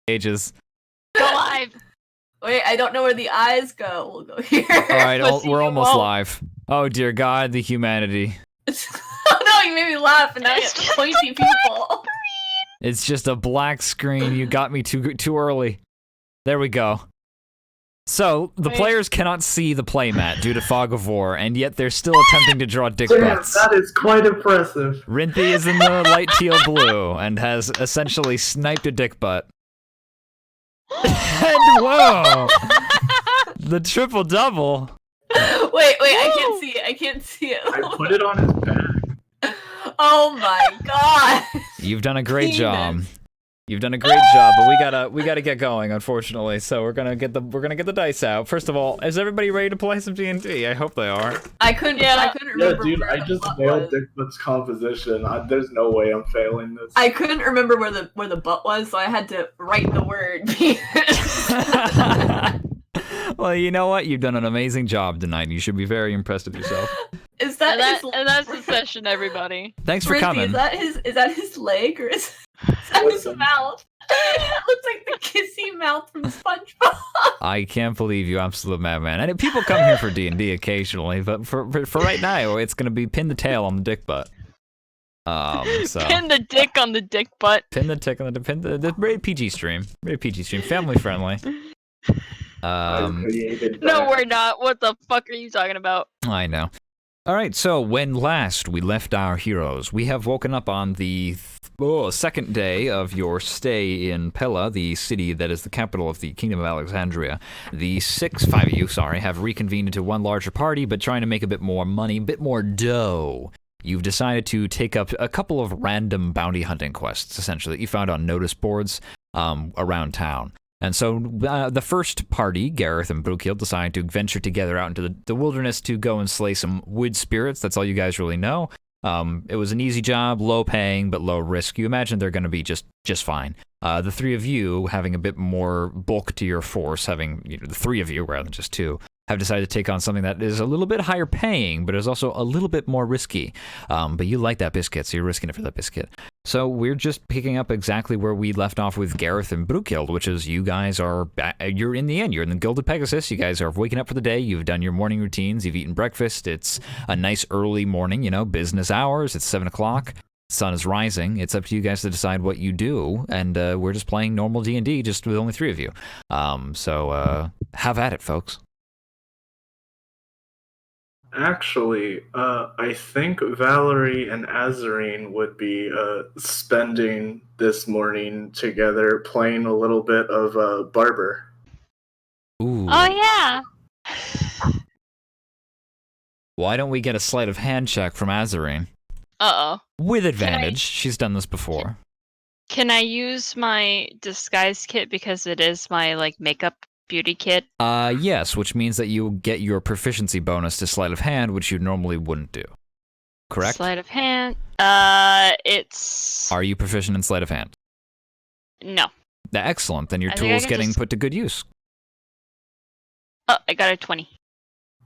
ages. Go live. Wait, I don't know where the eyes go. We'll go here. All right, Pussy, we're you almost won't. live. Oh dear God, the humanity. Oh no, you made me laugh, and now you have pointy people. It's just a black screen. You got me too early. There we go. So, the players cannot see the playmat due to fog of war, and yet they're still attempting to draw dick butts. That is quite impressive. Rinthi is in the light teal blue, and has essentially sniped a dick butt. And whoa! The triple double. Wait, I can't see it. I can't see it. I put it on his back. Oh my god. You've done a great Penis. job. You've done a great job, but we gotta get going, unfortunately. So we're gonna get the dice out. First of all, is everybody ready to play some D&D? I hope they are. I couldn't Yeah, remember. dude, where I the just butt nailed was. Dick Butt's composition. There's no way I'm failing this. I couldn't remember where the butt was, so I had to write the word. Well, you know what? You've done an amazing job tonight. You should be very impressed with yourself. Is that And that's the session, everybody. Thanks for Rizzy, coming. Is that his leg or is that his mouth? It looks like the kissy mouth from SpongeBob. I can't believe you, absolute madman. And people come here for D&D occasionally, but for right now, it's gonna be pin the tail on the dick butt. So Pin the dick on the dick butt. pin the tick on the very PG stream, family friendly. No, we're not. What the fuck are you talking about? I know. All right, so when last we left our heroes, we have woken up on the second day of your stay in Pella, the city that is the capital of the Kingdom of Alexandria. The five of you, have reconvened into one larger party, but trying to make a bit more money, a bit more dough. You've decided to take up a couple of random bounty hunting quests, essentially, that you found on notice boards around town. And so the first party, Gareth and Brookiel, decided to venture together out into the wilderness to go and slay some wood spirits. That's all you guys really know. It was an easy job, low paying, but low risk. You imagine they're going to be just fine. The three of you, having a bit more bulk to your force, having the three of you rather than just two, have decided to take on something that is a little bit higher paying, but is also a little bit more risky. But you like that biscuit, so you're risking it for that biscuit. So we're just picking up exactly where we left off with Gareth and Brookild, which is you guys you're in the inn, you're in the Gilded Pegasus, you guys are waking up for the day, you've done your morning routines, you've eaten breakfast, it's a nice early morning, business hours, it's 7 o'clock. Sun is rising. It's up to you guys to decide what you do, and we're just playing normal D&D, just with only three of you. So have at it, folks. Actually, I think Valerie and Azarine would be spending this morning together playing a little bit of Barber. Ooh. Oh yeah. Why don't we get a sleight of hand check from Azarine? Uh-oh. With advantage. She's done this before. Can I use my disguise kit because it is my makeup beauty kit? Yes, which means that you get your proficiency bonus to sleight of hand, which you normally wouldn't do. Correct? Sleight of hand. It's. Are you proficient in sleight of hand? No. Excellent. Then your I think I tool's can getting just- put to good use. Oh, I got a 20.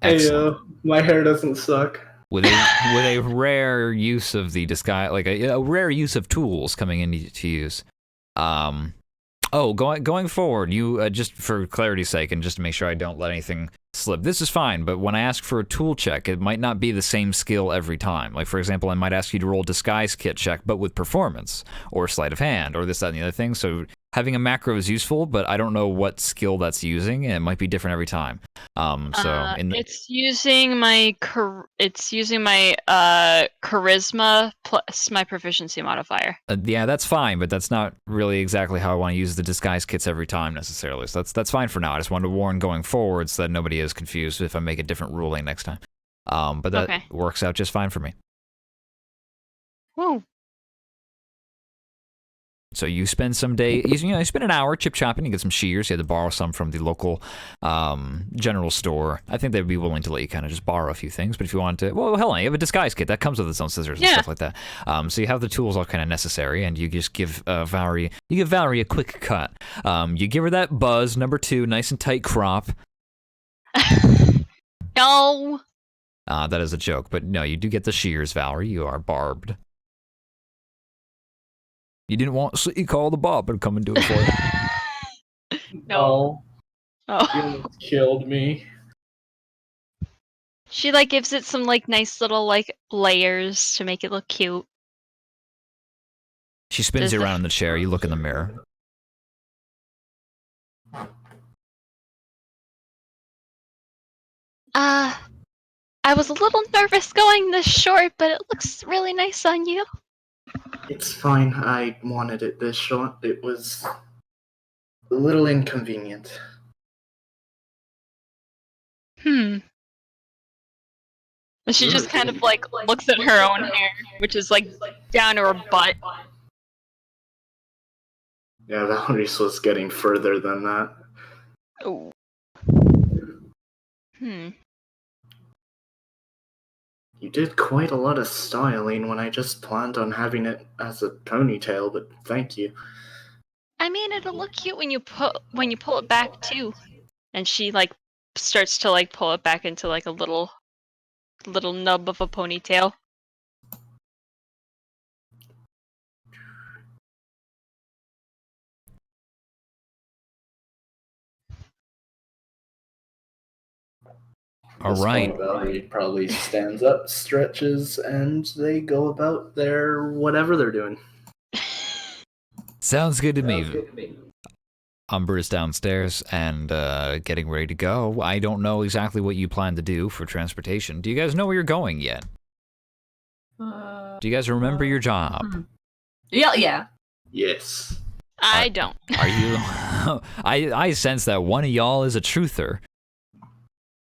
Excellent. Hey, my hair doesn't suck. With a rare use of the disguise, like a rare use of tools coming into use. Going forward, you just for clarity's sake, and just to make sure I don't let anything slip. This is fine, but when I ask for a tool check, it might not be the same skill every time. Like for example, I might ask you to roll disguise kit check, but with performance or sleight of hand or this, that, and the other thing. So having a macro is useful, but I don't know what skill that's using, and it might be different every time. It's using my charisma plus my proficiency modifier. Yeah, that's fine, but that's not really exactly how I want to use the disguise kits every time necessarily. So that's fine for now. I just wanted to warn going forward so that nobody is confused if I make a different ruling next time. But that works out just fine for me. Whoa. So you spend some day, you spend an hour chip-chopping, you get some shears, you had to borrow some from the local general store. I think they'd be willing to let you kind of just borrow a few things, but if you want to, well, hell on, you have a disguise kit, that comes with its own scissors and stuff like that. So you have the tools all kind of necessary, and you just give Valerie a quick cut. You give her that buzz, number 2, nice and tight crop. No. That is a joke, but no, you do get the shears, Valerie, you are barbed. You didn't want City Call the Bob to come and do it for you. No. Oh, Oh. you almost killed me. She like gives it some like nice little like layers to make it look cute. She spins Does you the around in the chair. You look in the mirror. I was a little nervous going this short, but it looks really nice on you. It's fine. I wanted it this short. It was a little inconvenient. And she You're just kind of right. like looks at her own hair, which is like down to her butt. Yeah, Valerie's was getting further than that. Oh. You did quite a lot of styling when I just planned on having it as a ponytail, but thank you. I mean, it'll look cute when you pull it back too. And she like starts to like pull it back into like a little nub of a ponytail. All right. Valerie probably stands up, stretches, and they go about their whatever they're doing. Sounds good to me. Umber is downstairs and getting ready to go. I don't know exactly what you plan to do for transportation. Do you guys know where you're going yet? Do you guys remember your job? Yeah. Yes. I don't. Are you? I sense that one of y'all is a truther,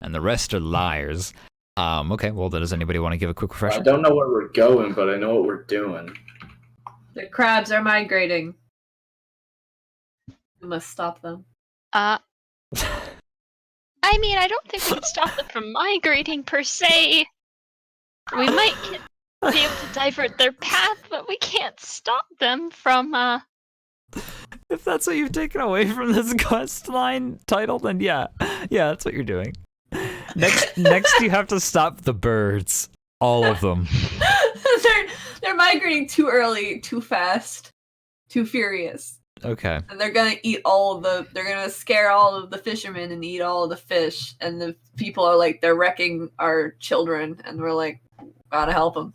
and the rest are liars. Okay, well, does anybody want to give a quick refresher? I don't know where we're going, but I know what we're doing. The crabs are migrating. We must stop them. I mean, I don't think we can stop them from migrating per se. We might be able to divert their path, but we can't stop them from If that's what you've taken away from this quest line title, then yeah, that's what you're doing. Next, you have to stop the birds, all of them. they're migrating too early, too fast, too furious. Okay. And they're gonna they're gonna scare all of the fishermen and eat all of the fish. And the people are like, they're wrecking our children. And we're like, gotta help them.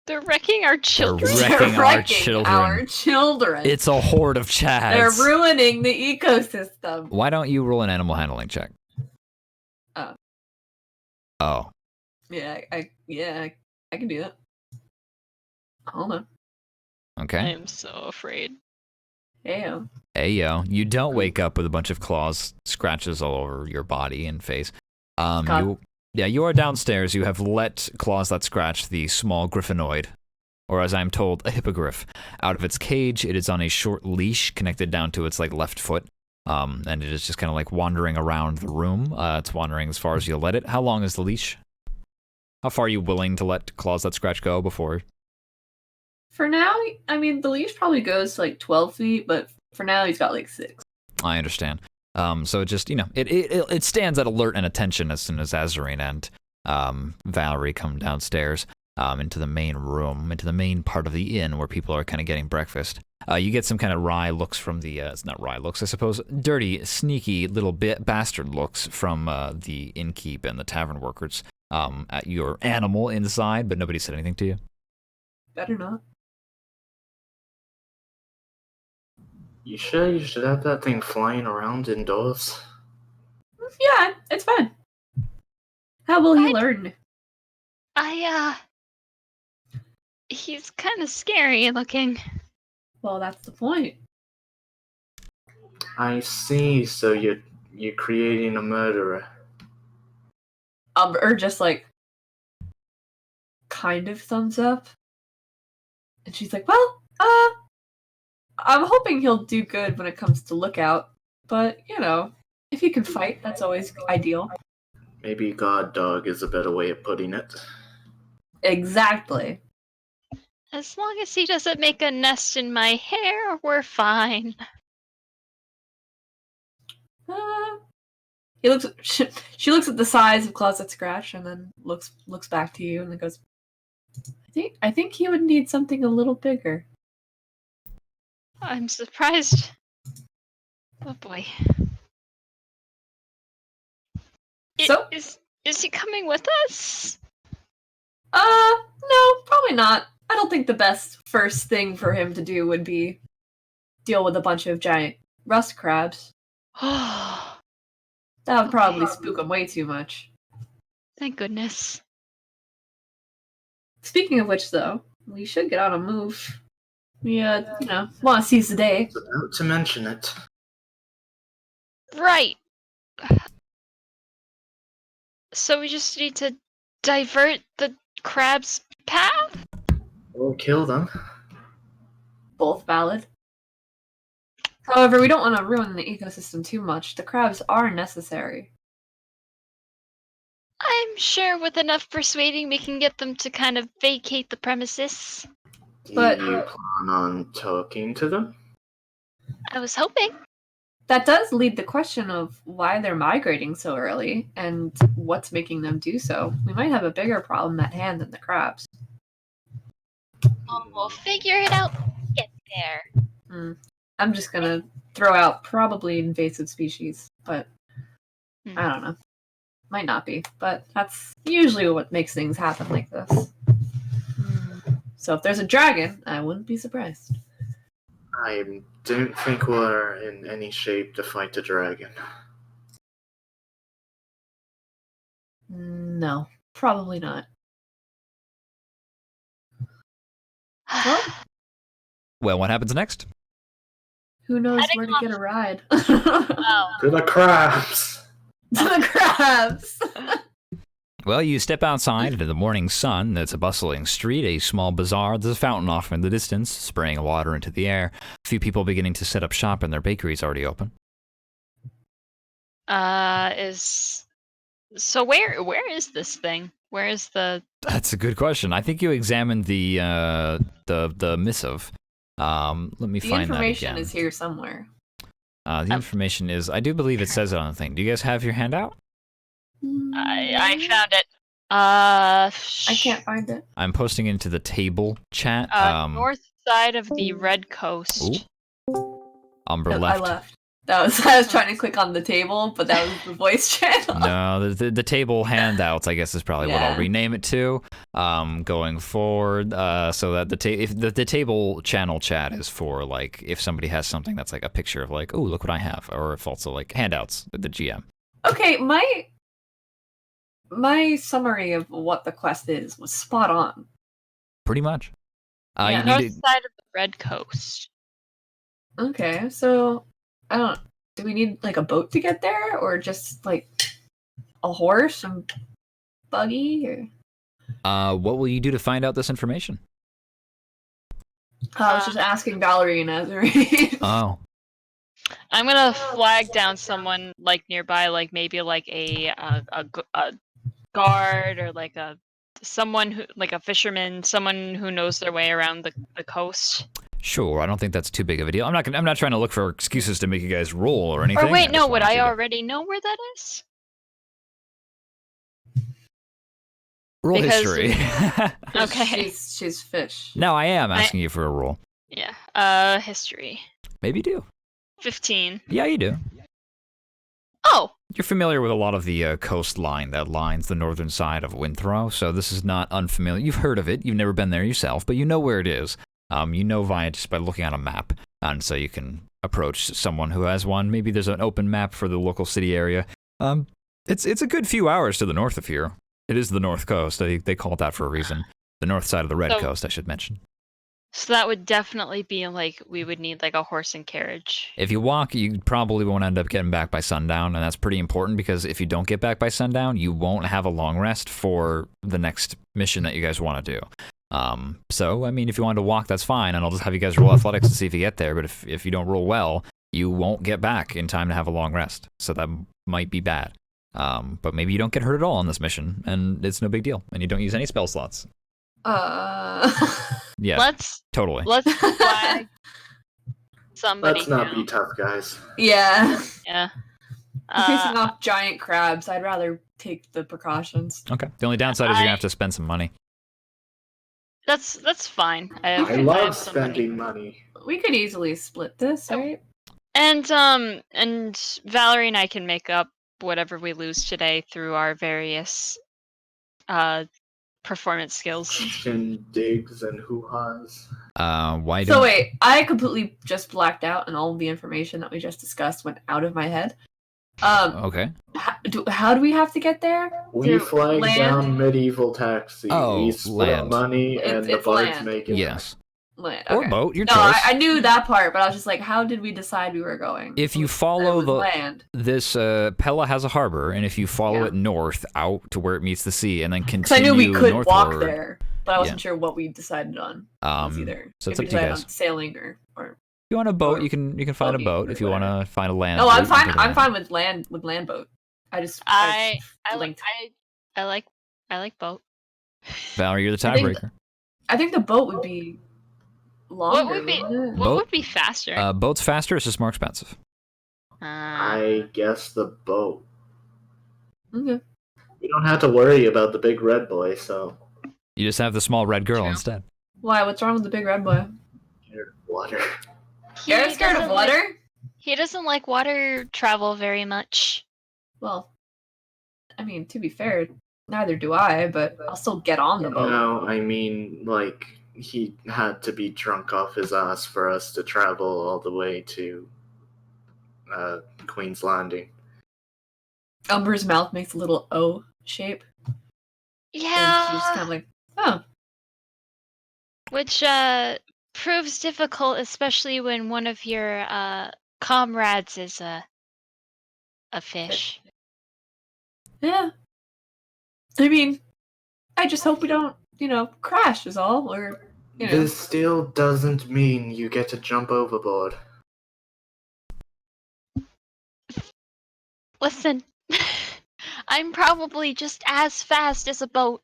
they're wrecking our children. They're wrecking our children. It's a horde of chads. They're ruining the ecosystem. Why don't you roll an animal handling check? Oh. Yeah, I can do that. Hold on. Okay. I am so afraid. Ayo. Hey yo, you don't wake up with a bunch of claws, scratches all over your body and face. You are downstairs. You have let claws that scratch the small griffinoid, or as I'm told, a hippogriff, out of its cage. It is on a short leash connected down to its like left foot, and it is just kind of like wandering around the room. It's wandering as far as you'll let it. How long is the leash? How far are you willing to let claws that scratch go before? For now, I mean, the leash probably goes to like 12 feet, but for now he's got like 6. I understand. So just, it stands at alert and attention as soon as Azarine and Valerie come downstairs into the main room, into the main part of the inn where people are kind of getting breakfast. You get some kind of wry looks from the, it's not wry looks, I suppose, dirty, sneaky little bastard looks from the innkeep and the tavern workers at your animal inside, but nobody said anything to you. Better not. You sure you should have that thing flying around indoors? Yeah, it's fine. How will he learn? He's kind of scary looking. Well, that's the point. I see. So you're creating a murderer. Or just like kind of thumbs up. And she's like, well, I'm hoping he'll do good when it comes to lookout. But, if he can fight, that's always ideal. Maybe God Dog is a better way of putting it. Exactly. As long as he doesn't make a nest in my hair, we're fine. He looks. She looks at the size of claws that scratch, and then looks back to you, and then goes, I think he would need something a little bigger. I'm surprised. Oh boy. So? Is he coming with us? No, probably not. I don't think the best first thing for him to do would be deal with a bunch of giant rust crabs. Oh, That would probably Okay. spook him way too much. thank goodness. Speaking of which, though, we should get on a move. We, want to seize the day. About to mention it. Right. So we just need to divert the crab's path? Or kill them. Both valid. However, we don't want to ruin the ecosystem too much. The crabs are necessary. I'm sure with enough persuading we can get them to kind of vacate the premises. But- Do you plan on talking to them? I was hoping. That does lead the question of why they're migrating so early and what's making them do so. We might have a bigger problem at hand than the crabs. Oh, we'll figure it out when we get there. I'm just gonna throw out probably invasive species, but I don't know. Might not be, but that's usually what makes things happen like this. So if there's a dragon, I wouldn't be surprised. I don't think we're in any shape to fight a dragon. No, probably not. Well, Well, what happens next? who knows Heading where to off. get a ride? Oh. To the crabs! The crabs! Well, you step outside into the morning sun. It's a bustling street, a small bazaar. There's a fountain off in the distance, spraying water into the air. A few people beginning to set up shop, and their bakery's already open. So where is this thing? Where is the? That's a good question. I think you examined the missive. Let me The find that information again. is here somewhere. The information is, I do believe it says it on the thing. Do you guys have your handout? I found it. I can't find it. I'm posting into the table chat. North side of the Red Coast. Umber No, left. I left. I was trying to click on the table, but that was the voice channel. No, the table handouts, I guess, is probably what I'll Yeah. rename it to, going forward. So that the table channel chat is for like if somebody has something that's like a picture of like, oh, look what I have, or if also like handouts, the GM. Okay, my summary of what the quest is was spot on. Pretty much. Yeah. You North need to, side of the Red Coast. Okay, so do we need like a boat to get there, or just like a horse and buggy? Or what will you do to find out this information? I was just asking Valerie and Azuri. Oh, I'm gonna flag down someone like nearby, like maybe like a guard or like someone who like a fisherman, someone who knows their way around the coast. sure. I don't think that's too big of a deal. I'm not trying to look for excuses to make you guys roll or anything. Or wait, just no, would wanted I you to already know where that is? roll because- history? Okay. She's fish. No, I am asking you for a roll. Yeah. History. Maybe you do. 15. Yeah, you do. Oh. You're familiar with a lot of the coastline that lines the northern side of Winthrow, so this is not unfamiliar. You've heard of it. You've never been there yourself, but you know where it is. You know via just by looking at a map, and so you can approach someone who has one. Maybe there's an open map for the local city area. It's a good few hours to the north of here. It is the North Coast. They call it that for a reason. The north side of the Red So- Coast, I should mention. So that would definitely be like we would need like a horse and carriage. If you walk, you probably won't end up getting back by sundown, and that's pretty important because if you don't get back by sundown, you won't have a long rest for the next mission that you guys want to do. So, I mean, if you wanted to walk, that's fine, and I'll just have you guys roll athletics to see if you get there, but if you don't roll well, you won't get back in time to have a long rest, so that might be bad. But maybe you don't get hurt at all on this mission, and it's no big deal, and you don't use any spell slots. Yeah, Let's totally. flag somebody. Let's not down. be tough, guys. Yeah. Yeah. Facing off giant crabs, I'd rather take the precautions. Okay. The only downside is you're gonna have to spend some money. That's fine. I I have love some money. spending money. We could easily split this, right? And Valerie and I can make up whatever we lose today through our various performance skills. Digs and hoo-has. Why So don't wait, I completely just blacked out, and all of the information that we just discussed went out of my head. Okay. How do we have to get there? We Through flag land? down medieval taxi. Oh, We split up land. money, and the It's bards land. make it. Yes. Land. Or Okay. boat, your No, choice. I knew that part, but I was just like, how did we decide we were going? If you It follow was land. this Pella has a harbor, and if you follow Yeah. it north out to where it meets the sea, and then Because continue I knew we could northward, walk there, but I wasn't sure what we decided on. Either. so it's If we up to you decided guys. on sailing or. If you want a boat, or you can find a boating boat. or If you want to find a land. No, route, I'm you can fine. take a I'm land. fine with land boat. I linked. like boat. Valerie, you're the I think- tiebreaker. I think the boat would be longer. would be- wouldn't it? What would be faster? Boat's faster. It's just more expensive. I guess the boat. Okay. We don't have to worry about the big red boy, so. You just have the small red girl True. instead. Why? What's wrong with the big red boy? Water. You're scared of doesn't like- water? He doesn't like water travel very much. Well, I mean, to be fair, neither do I, but I'll still get on the boat. No, I mean, like, he had to be drunk off his ass for us to travel all the way to Queen's Landing. Umber's mouth makes a little O shape. And she's just kind of like, oh. Which proves difficult, especially when one of your comrades is a fish. Yeah. I mean, I just hope we don't, crash is all, or, This still doesn't mean you get to jump overboard. Listen, I'm probably just as fast as a boat.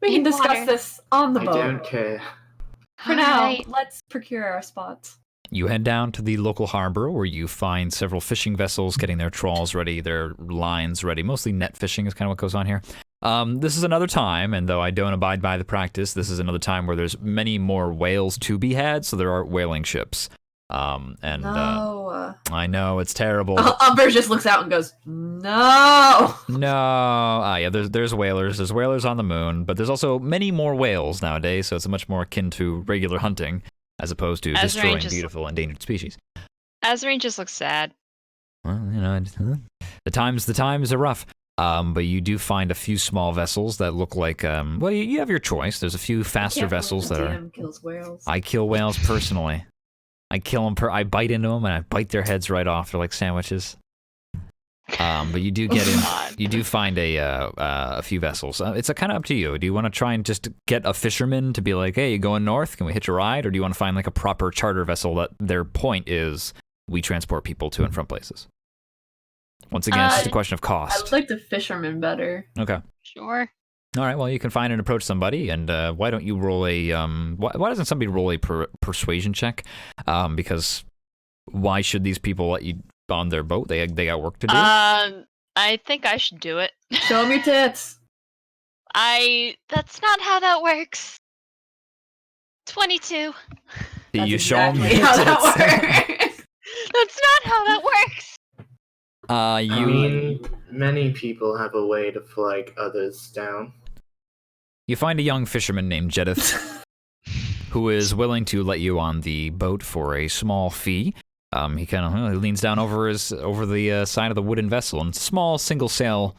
we can in discuss water. this on the I boat. don't care. For now, Alright. let's procure our spots. You head down to the local harbor where you find several fishing vessels getting their trawls ready, their lines ready. Mostly net fishing is kind of what goes on here. This is another time, and though I don't abide by the practice, this is another time where there's many more whales to be had, so there are whaling ships. No. I know, it's terrible. Umber just looks out and goes, no! No. Yeah, there's whalers. There's whalers on the moon, but there's also many more whales nowadays, so it's much more akin to regular hunting as opposed to Azrain destroying just- beautiful endangered species. Azrain just looks sad. Well, the times are rough. But you do find a few small vessels that look like, well, you have your choice. There's a few faster Can't believe vessels the that are. DM kills whales. I kill whales personally. I kill them. I bite into them and I bite their heads right off. They're like sandwiches. But you do get in. God. You do find a few vessels. It's kind of up to you. Do you want to try and just get a fisherman to be like, hey, you going north? Can we hitch a ride? Or do you want to find like a proper charter vessel that their point is we transport people to and from places? Once again, it's just a question of I cost. would like the fisherman better. Okay. Sure. All right. Well, you can find and approach somebody, and why don't you roll a why doesn't somebody roll a persuasion check? Because why should these people let you on their boat? They got work to do. I think I should do it. Show me tits. That's not how that works. 22. That's you show 'em exactly your how tits. that works. That's not how that works. You I mean, many people have a way to flag others down. you find a young fisherman named Jedith, who is willing to let you on the boat for a small fee. He kind of leans down over the side of the wooden vessel, and it's a small single sail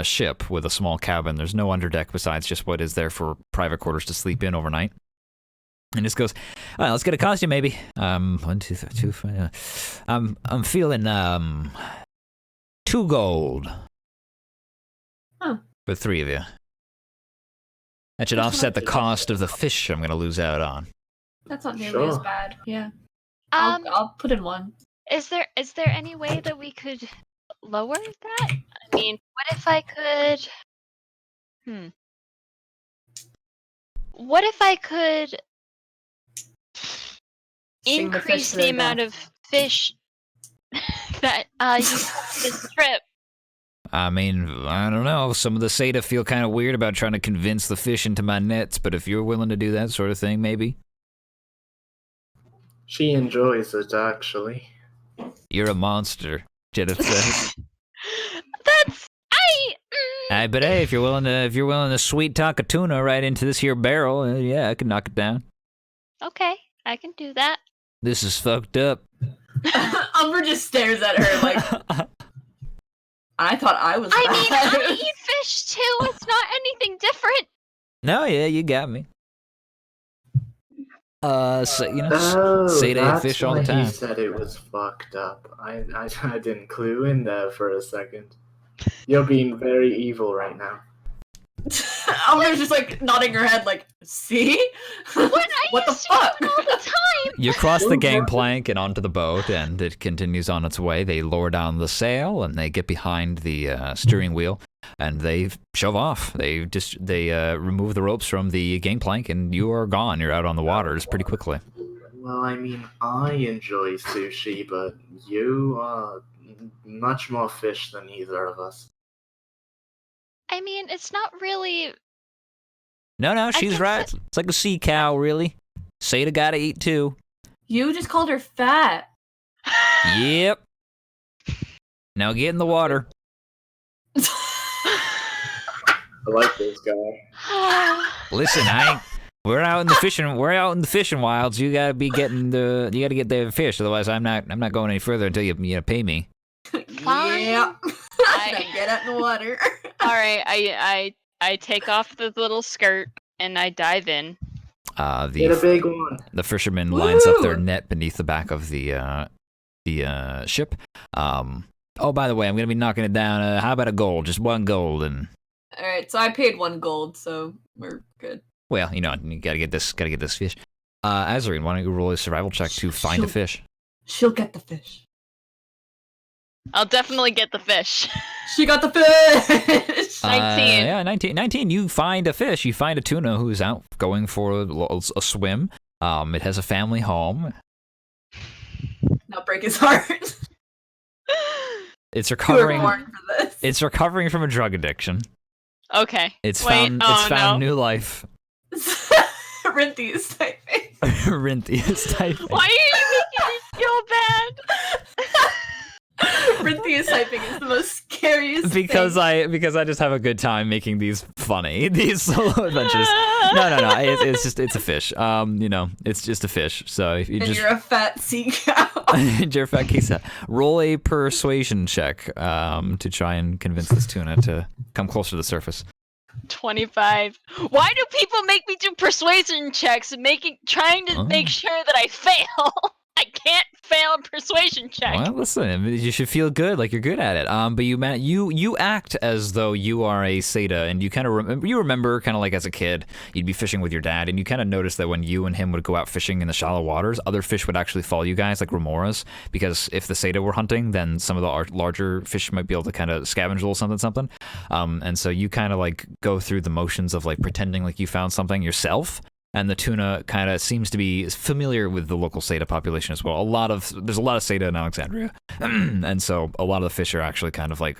ship with a small cabin. There's no underdeck besides just what is there for private quarters to sleep in overnight. And just goes, all right, let's get a costume, maybe. 1, 2, 3, 2, 5. I'm feeling 2 gold. Huh. For 3 of you. That should That's offset the not- cost of the fish I'm going to lose out on. That's not nearly as Sure. bad. Yeah. Um, I'll put in 1. is there any way that we could lower that? I mean, what if I could? What if I could Sing the fish increase to the their amount death. of fish that you have this trip? I mean, I don't know. Some of the Sata feel kind of weird about trying to convince the fish into my nets, but if you're willing to do that sort of thing, maybe. She enjoys it, actually. You're a monster, Jedith says. That's But hey, if you're willing to sweet talk a tuna right into this here barrel, yeah, I can knock it down. Okay, I can do that. This is fucked up. Umber just stares at her like, I thought I was. I mean, I eat fish too. It's not anything different. No, yeah, you got me. So Seda ate fish all the He time. said it was fucked up. I didn't clue in there for a second. You're being very evil right now. Umber's just like nodding her head, like, see? What the fuck? all the time. You cross the gangplank and onto the boat, and it continues on its way. They lower down the sail, and they get behind the steering wheel, and they shove off. They remove the ropes from the gangplank, and you are gone. You're out on the waters pretty quickly. Well, I mean, I enjoy sushi, but you are much more fish than either of us. I mean, it's not really. No, she's guess right. It's like a sea cow, really. Seda gotta eat too. You just called her fat. Yep. Now get in the water. I like this guy. Listen, we're out in the fishing wilds. You gotta get the fish, otherwise I'm not going any further until you pay me. Fine. Yeah. Now get out in the water. All right, I take off the little skirt and I dive in. Get a big one. The fisherman lines up their net beneath the back of the ship. Oh, by the way, I'm gonna be knocking it down. How about a gold? Just one gold, and. All right, so I paid 1 gold, so we're good. Well, you gotta get this fish. Azarine, why don't you roll a survival check to find a fish? She'll get the fish. I'll definitely get the fish. She got the fish! 19. Yeah, 19. You find a fish. You find a tuna who's out going for a swim. It has a family home. Not break his heart. It's recovering. You were born for this. It's recovering from a drug addiction. Okay. It's Wait, found new life. Rinty is typing. Rinty is typing. Why are you making me feel bad? Rinty is typing is the most scariest because thing. I just have a good time making these funny, these solo adventures. No. It's a fish. It's just a fish. So if you You're a fat sea cow. you're a fat kisa. Roll a persuasion check to try and convince this tuna to come closer to the surface. 25. Why do people make me do persuasion checks and trying to make sure that I fail? I can't fail a persuasion check. Well, listen, you should feel good, like you're good at it. But you act as though you are a Seda, and you kind of remember, kind of like as a kid, you'd be fishing with your dad, and you kind of noticed that when you and him would go out fishing in the shallow waters, other fish would actually follow you guys, like remoras, because if the Seda were hunting, then some of the larger fish might be able to kind of scavenge a little something. And so you kind of like go through the motions of like pretending like you found something yourself. And the tuna kind of seems to be familiar with the local Seda population as well. There's a lot of Seda in Alexandria, and so a lot of the fish are actually kind of like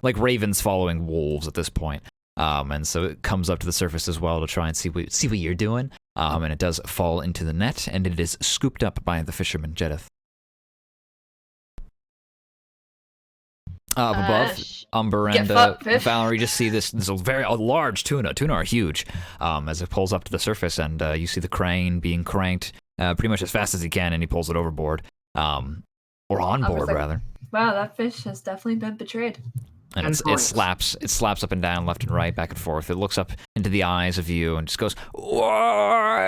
ravens following wolves at this point. And so it comes up to the surface as well to try and see what you're doing. And it does fall into the net, and it is scooped up by the fisherman Jedith. Up above, Umber and Valerie just see this a large tuna. Tuna are huge. As it pulls up to the surface, and you see the crane being cranked pretty much as fast as he can, and he pulls it overboard, or on board rather. Wow, that fish has definitely been betrayed. And it slaps up and down, left and right, back and forth. It looks up into the eyes of you and just goes, "Why?"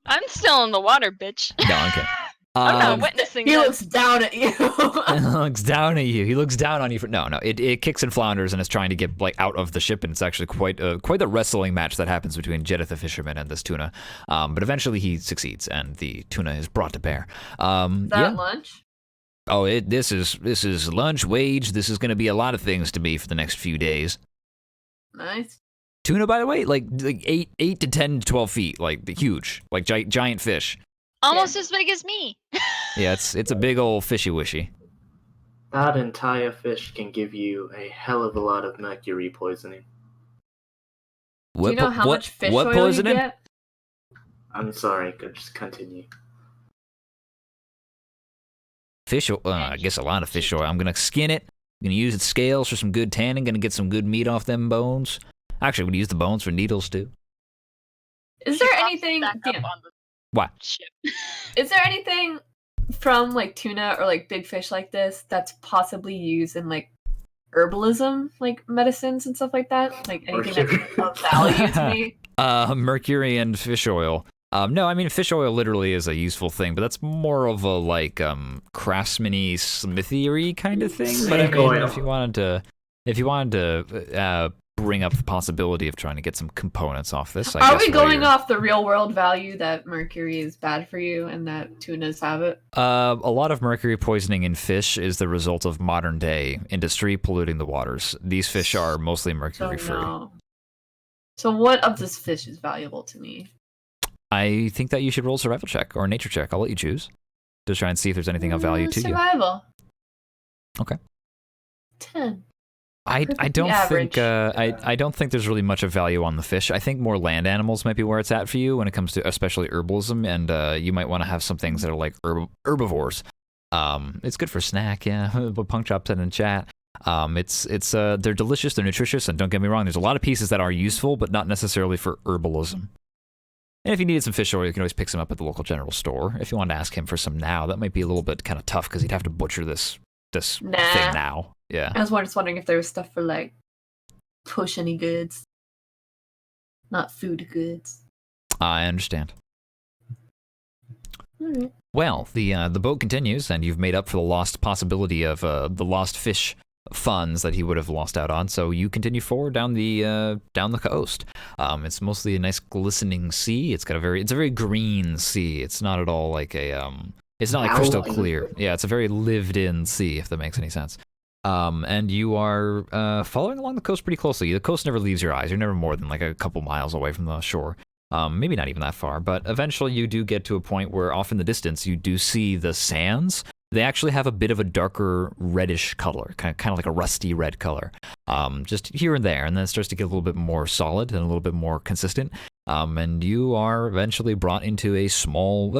I'm still in the water, bitch. No, okay. I'm not witnessing He this. looks down at you. He looks down at you. He looks down on you. It kicks and flounders and is trying to get like out of the ship, and it's actually quite the wrestling match that happens between Jedith the fisherman and this tuna. But eventually he succeeds, and the tuna is brought to bear. Is that lunch? Oh, this is lunch, wage. This is going to be a lot of things to me for the next few days. Nice. Tuna, by the way, like 8 to 10 to 12 feet, like the huge, like giant fish. Almost as big as me. Yeah, it's a big old fishy wishy. That entire fish can give you a hell of a lot of mercury poisoning. Do you know how much fish oil poisoning? you get? I'm sorry, could just continue. Fish oil, I guess a lot of fish oil. I'm gonna skin it. Gonna use its scales for some good tanning. Gonna get some good meat off them bones. Actually, we'd use the bones for needles too. Is there anything? Back up Damn. on the What? ship. Is there anything from like tuna or like big fish like this that's possibly used in like herbalism, like medicines and stuff like that? Like anything that's of value to me? Mercury and fish oil. No, I mean fish oil literally is a useful thing, but that's more of a like craftsman-y, smithy kind of thing. But I Snake mean, oil. if you wanted to bring up the possibility of trying to get some components off this, I Are guess we going later. off the real world value that mercury is bad for you and that tunas have it? A lot of mercury poisoning in fish is the result of modern day industry polluting the waters. These fish are mostly So mercury free. no. So what of this fish is valuable to me? I think that you should roll a survival check or a nature check. I'll let you choose to try and see if there's anything of value to you. Survival. Okay. 10. I don't average. think I don't think there's really much of value on the fish. I think more land animals might be where it's at for you when it comes to especially herbalism, and you might want to have some things that are like herbivores. It's good for snack, yeah. What Punk Chop said in chat. They're delicious, they're nutritious, and don't get me wrong, there's a lot of pieces that are useful, but not necessarily for herbalism. And if you needed some fish oil, you can always pick some up at the local general store. If you wanted to ask him for some now, that might be a little bit kind of tough because he'd have to butcher this thing now. Yeah. I was just wondering if there was stuff for like push any goods, not food goods. I understand. Alright. Well, the boat continues, and you've made up for the lost possibility of the lost fish funds that he would have lost out on. So you continue forward down the coast. It's mostly a nice glistening sea. It's a very green sea. It's not at all like it's not like crystal clear. Yeah, it's a very lived-in sea, if that makes any sense. And you are following along the coast pretty closely. The coast never leaves your eyes. You're never more than like a couple miles away from the shore. Maybe not even that far, but eventually you do get to a point where off in the distance you do see the sands. They actually have a bit of a darker reddish color, kind of like a rusty red color, just here and there, and then it starts to get a little bit more solid and a little bit more consistent. And you are eventually brought into a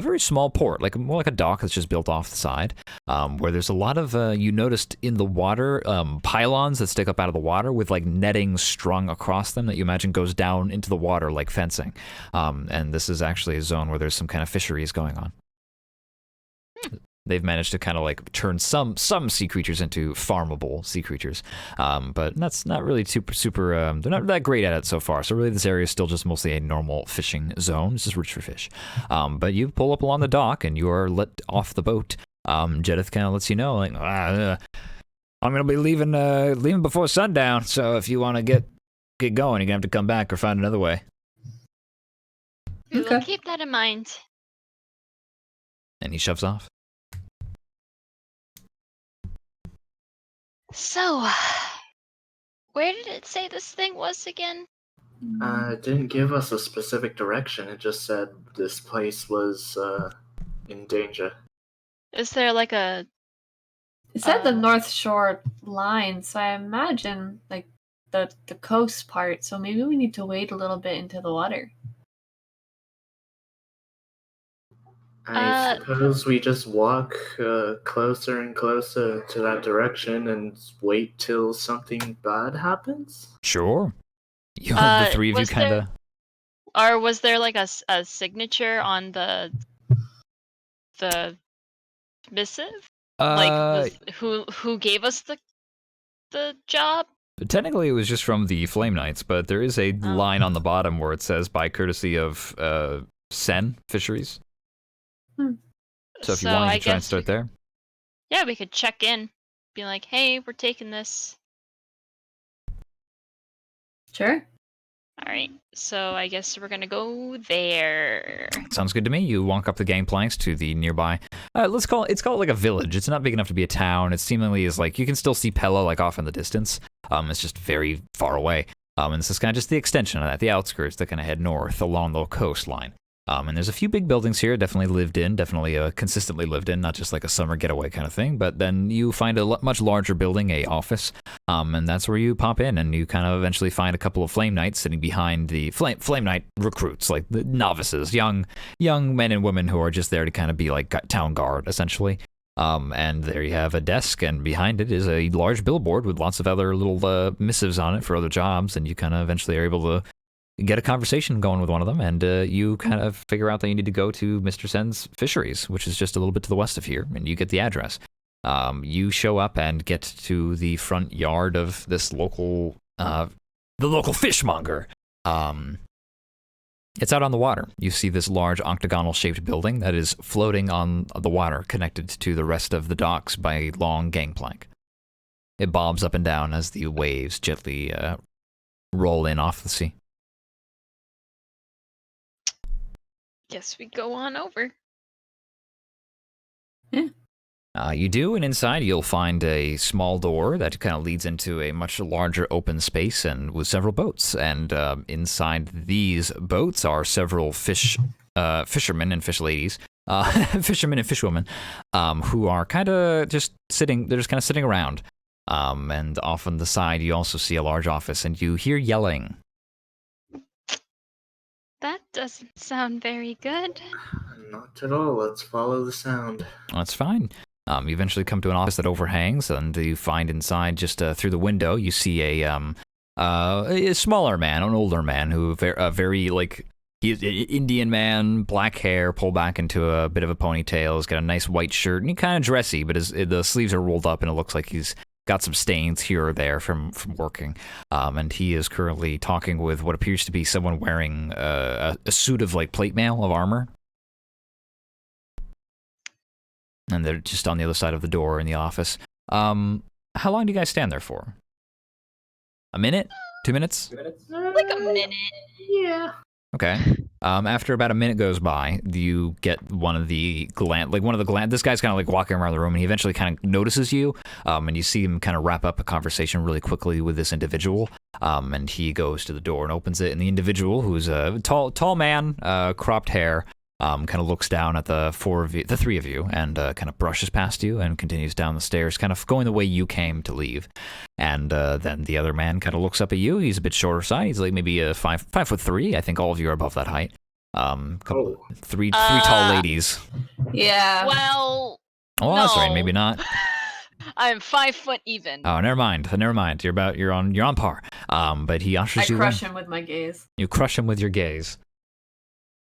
very small port, more like a dock that's just built off the side, where there's a lot of, you noticed in the water, pylons that stick up out of the water with like netting strung across them that you imagine goes down into the water like fencing. And this is actually a zone where there's some kind of fisheries going on. They've managed to kind of like turn some sea creatures into farmable sea creatures, but that's not really super. They're not that great at it so far. So really, this area is still just mostly a normal fishing zone. It's just rich for fish. But you pull up along the dock and you are let off the boat. Jedith kind of lets you know, like, I'm gonna be leaving before sundown. So if you want to get going, you're gonna have to come back or find another way. We will Okay. keep that in mind. And he shoves off. So, where did it say this thing was again? It didn't give us a specific direction. It just said this place was in danger. Is there like a... It said the North Shore line, so I imagine like the coast part. So maybe we need to wade a little bit into the water. I suppose we just walk closer and closer to that direction and wait till something bad happens? Sure. The three of you was kind of. Or was there like a signature on the missive? Who gave us the job? Technically, it was just from the Flame Knights, but there is a line on the bottom where it says by courtesy of Sen Fisheries. So if you wanted to try and start there. Yeah, we could check in. Be like, hey, we're taking this. Sure. Alright, so I guess we're gonna go there. Sounds good to me. You walk up the gangplanks to the nearby. Let's call it like a village. It's not big enough to be a town. It seemingly is like you can still see Pella like off in the distance. It's just very far away. And this is kind of just the extension of that, the outskirts that kind of head north along the coastline. And there's a few big buildings here, definitely lived in, definitely consistently lived in, not just like a summer getaway kind of thing. But then you find a much larger building, a office, and that's where you pop in, and you kind of eventually find a couple of Flame Knights sitting behind the Flame Knight recruits, like the novices, young men and women who are just there to kind of be like town guard, essentially. And there you have a desk, and behind it is a large billboard with lots of other little missives on it for other jobs, and you kind of eventually are able to get a conversation going with one of them, and you kind of figure out that you need to go to Mr. Sen's Fisheries, which is just a little bit to the west of here, and you get the address. You show up and get to the front yard of this local, the local fishmonger. It's out on the water. You see this large octagonal-shaped building that is floating on the water, connected to the rest of the docks by a long gangplank. It bobs up and down as the waves gently roll in off the sea. Guess we go on over. You do, and inside you'll find a small door that kind of leads into a much larger open space and with several boats. And inside these boats are several fishermen and fish ladies, fishermen and fishwomen, who are kind of just sitting. They're just kind of sitting around. And off on the side, you also see a large office, and you hear yelling. That doesn't sound very good. Not at all. Let's follow the sound. That's fine. You eventually come to an office that overhangs, and you find inside, just through the window, you see a smaller man, an older man, who very like he's an Indian man, black hair, pulled back into a bit of a ponytail. He's got a nice white shirt, and he's kind of dressy, but the sleeves are rolled up, and it looks like he's got some stains here or there from working. And he is currently talking with what appears to be someone wearing a suit of like plate mail of armor. And they're just on the other side of the door in the office. How long do you guys stand there for? A minute? 2 minutes? Like a minute. Yeah. Okay. After about a minute goes by, you get one of the this guy's kind of like walking around the room, and he eventually kind of notices you, and you see him kind of wrap up a conversation really quickly with this individual, and he goes to the door and opens it, and the individual, who's a tall man, cropped hair, kind of looks down at the three of you, and kind of brushes past you and continues down the stairs, kind of going the way you came to leave. And then the other man kind of looks up at you. He's a bit shorter side. He's like maybe 5'3". I think all of you are above that height. Three tall ladies. Yeah. Well, Oh, that's right. Maybe not. I'm 5 foot even. Oh, never mind. You're on par. But he ushers you in. I crush him with my gaze. You crush him with your gaze.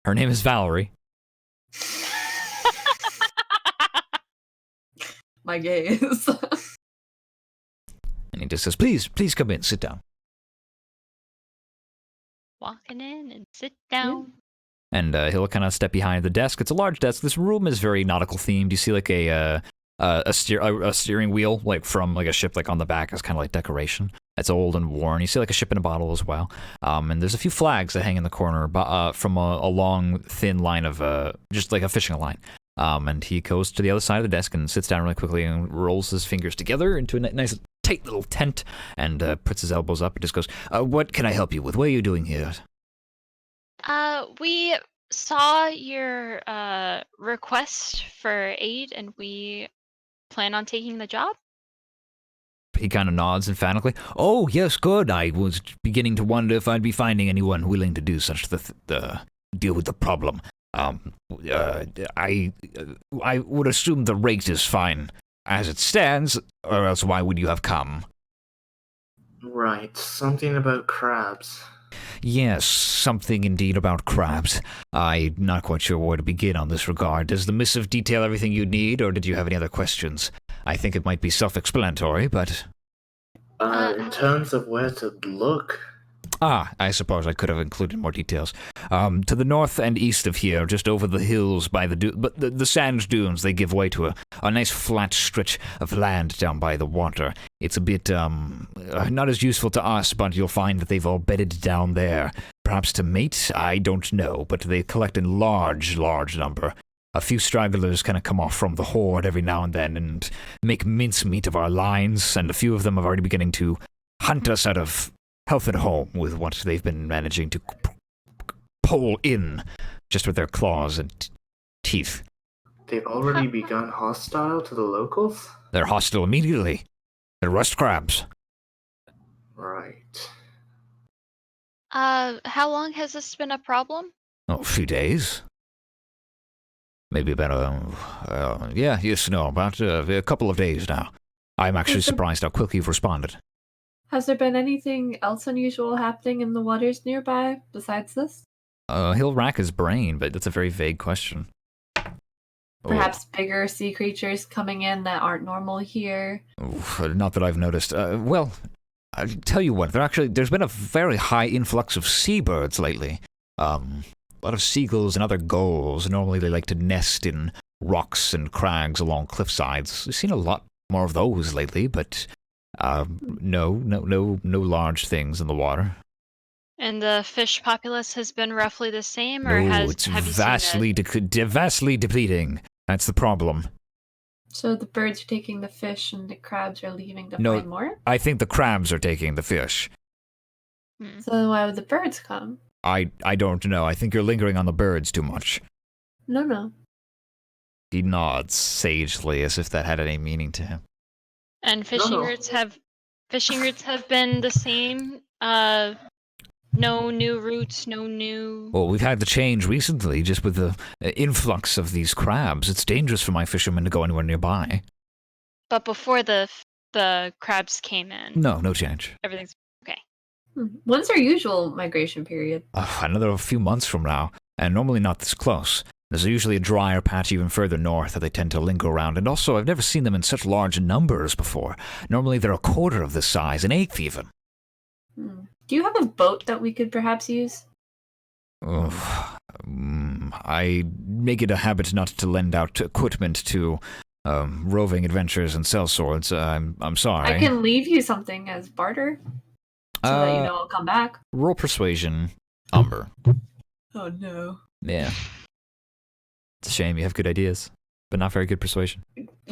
Her name is Valerie. My gaze. And he just says, please come in, sit down. Walking in and sit down. And he'll kind of step behind the desk. It's a large desk. This room is very nautical themed. You see like a steering wheel, like from like a ship, like on the back, as kind of like decoration. It's old and worn. You see like a ship in a bottle as well. And there's a few flags that hang in the corner from a long, thin line of just like a fishing line. And he goes to the other side of the desk and sits down really quickly and rolls his fingers together into a nice, tight little tent, and puts his elbows up and just goes, what can I help you with? What are you doing here? We saw your request for aid, and we plan on taking the job. He kind of nods emphatically. Oh, yes, good. I was beginning to wonder if I'd be finding anyone willing to do such deal with the problem. I would assume the rate is fine as it stands, or else why would you have come? Right, something about crabs. Yes, something indeed about crabs. I'm not quite sure where to begin on this regard. Does the missive detail everything you need, or did you have any other questions? I think it might be self-explanatory, but... In terms of where to look... I suppose I could have included more details. To the north and east of here, just over the hills by the sand dunes, they give way to a nice flat stretch of land down by the water. It's a bit, not as useful to us, but you'll find that they've all bedded down there. Perhaps to mate? I don't know, but they collect in large number. A few stragglers kind of come off from the horde every now and then and make mincemeat of our lines, and a few of them are already beginning to hunt us out of health at home with what they've been managing to pull in just with their claws and teeth. They've already begun hostile to the locals? They're hostile immediately. They're rust crabs. Right. How long has this been a problem? Oh, a few days. maybe about about a couple of days now. I'm actually surprised how quickly you've responded. Has there been anything else unusual happening in the waters nearby besides this? He'll rack his brain, but that's a very vague question. Perhaps bigger sea creatures coming in that aren't normal here? Not that I've noticed. Well, I'll tell you what, there's been a very high influx of seabirds lately. A lot of seagulls and other gulls. Normally they like to nest in rocks and crags along cliff sides. We've seen a lot more of those lately, but no large things in the water. And the fish populace has been roughly the same, or it's have you seen vastly depleting. That's the problem. So the birds are taking the fish and the crabs are leaving to No, find more? I think the crabs are taking the fish. So then why would the birds come? I don't know. I think you're lingering on the birds too much. No. He nods sagely as if that had any meaning to him. And fishing routes have been the same. No new routes, no new. Well, we've had the change recently, just with the influx of these crabs. It's dangerous for my fishermen to go anywhere nearby. But before the crabs came in. No change. Everything's okay. When's our usual migration period? Another few months from now, and normally not this close. There's usually a drier patch even further north that they tend to linger around, and also I've never seen them in such large numbers before. Normally they're a quarter of this size, an eighth even. Do you have a boat that we could perhaps use? I make it a habit not to lend out equipment to roving adventurers and sellswords. I'm sorry. I can leave you something as barter, so that you know I'll come back. Roll persuasion, Umber. Oh no. Yeah. It's a shame you have good ideas, but not very good persuasion.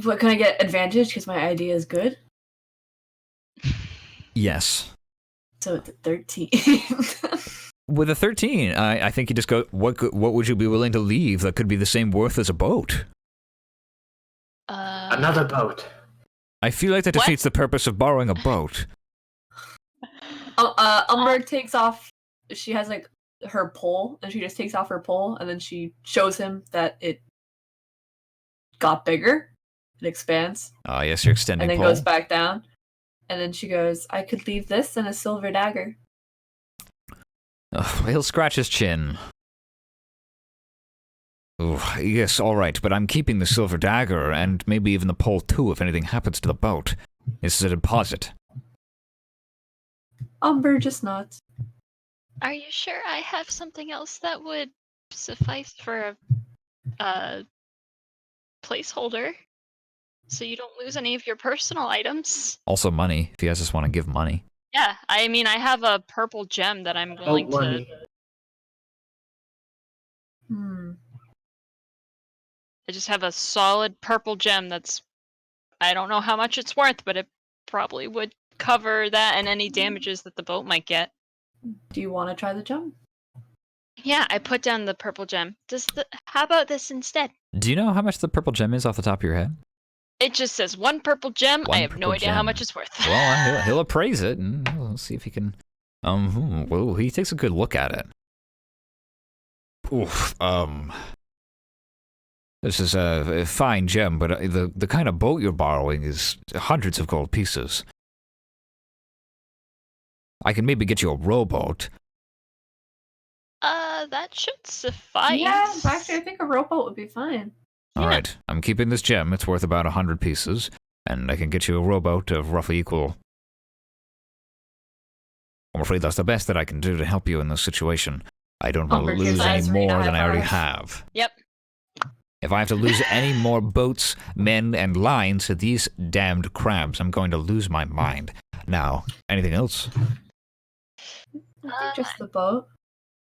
What, can I get advantage because my idea is good? Yes. So it's a 13. With a 13, I think you just go, what would you be willing to leave that could be the same worth as a boat? Another boat. I feel like that defeats the purpose of borrowing a boat. Umber takes off, she has like her pole, and she just takes off her pole, and then she shows him that it got bigger. It expands. Yes, you're extending and then pole. Goes back down. And then she goes, I could leave this and a silver dagger. He'll scratch his chin. Yes, all right, but I'm keeping the silver dagger and maybe even the pole too if anything happens to the boat. This is a deposit. Umber just nods. Are you sure I have something else that would suffice for a placeholder? So you don't lose any of your personal items. Also money, if you guys just want to give money. Yeah, I mean, I have a purple gem that I'm willing to... I just have a solid purple gem that's... I don't know how much it's worth, but it probably would cover that and any damages that the boat might get. Do you want to try the gem? Yeah, I put down the purple gem. How about this instead? Do you know how much the purple gem is off the top of your head? It just says one purple gem. I have no idea how much it's worth. Well, he'll appraise it, and we'll see if he can... well, he takes a good look at it. Oof, this is a fine gem, but the kind of boat you're borrowing is hundreds of gold pieces. I can maybe get you a rowboat. That should suffice. Yeah, actually, I think a rowboat would be fine. All right, I'm keeping this gem. It's worth about 100 pieces, and I can get you a rowboat of roughly equal. I'm afraid that's the best that I can do to help you in this situation. I don't want to lose any more than I already have. Yep. If I have to lose any more boats, men, and lines to these damned crabs, I'm going to lose my mind. Now, anything else? I think just the boat.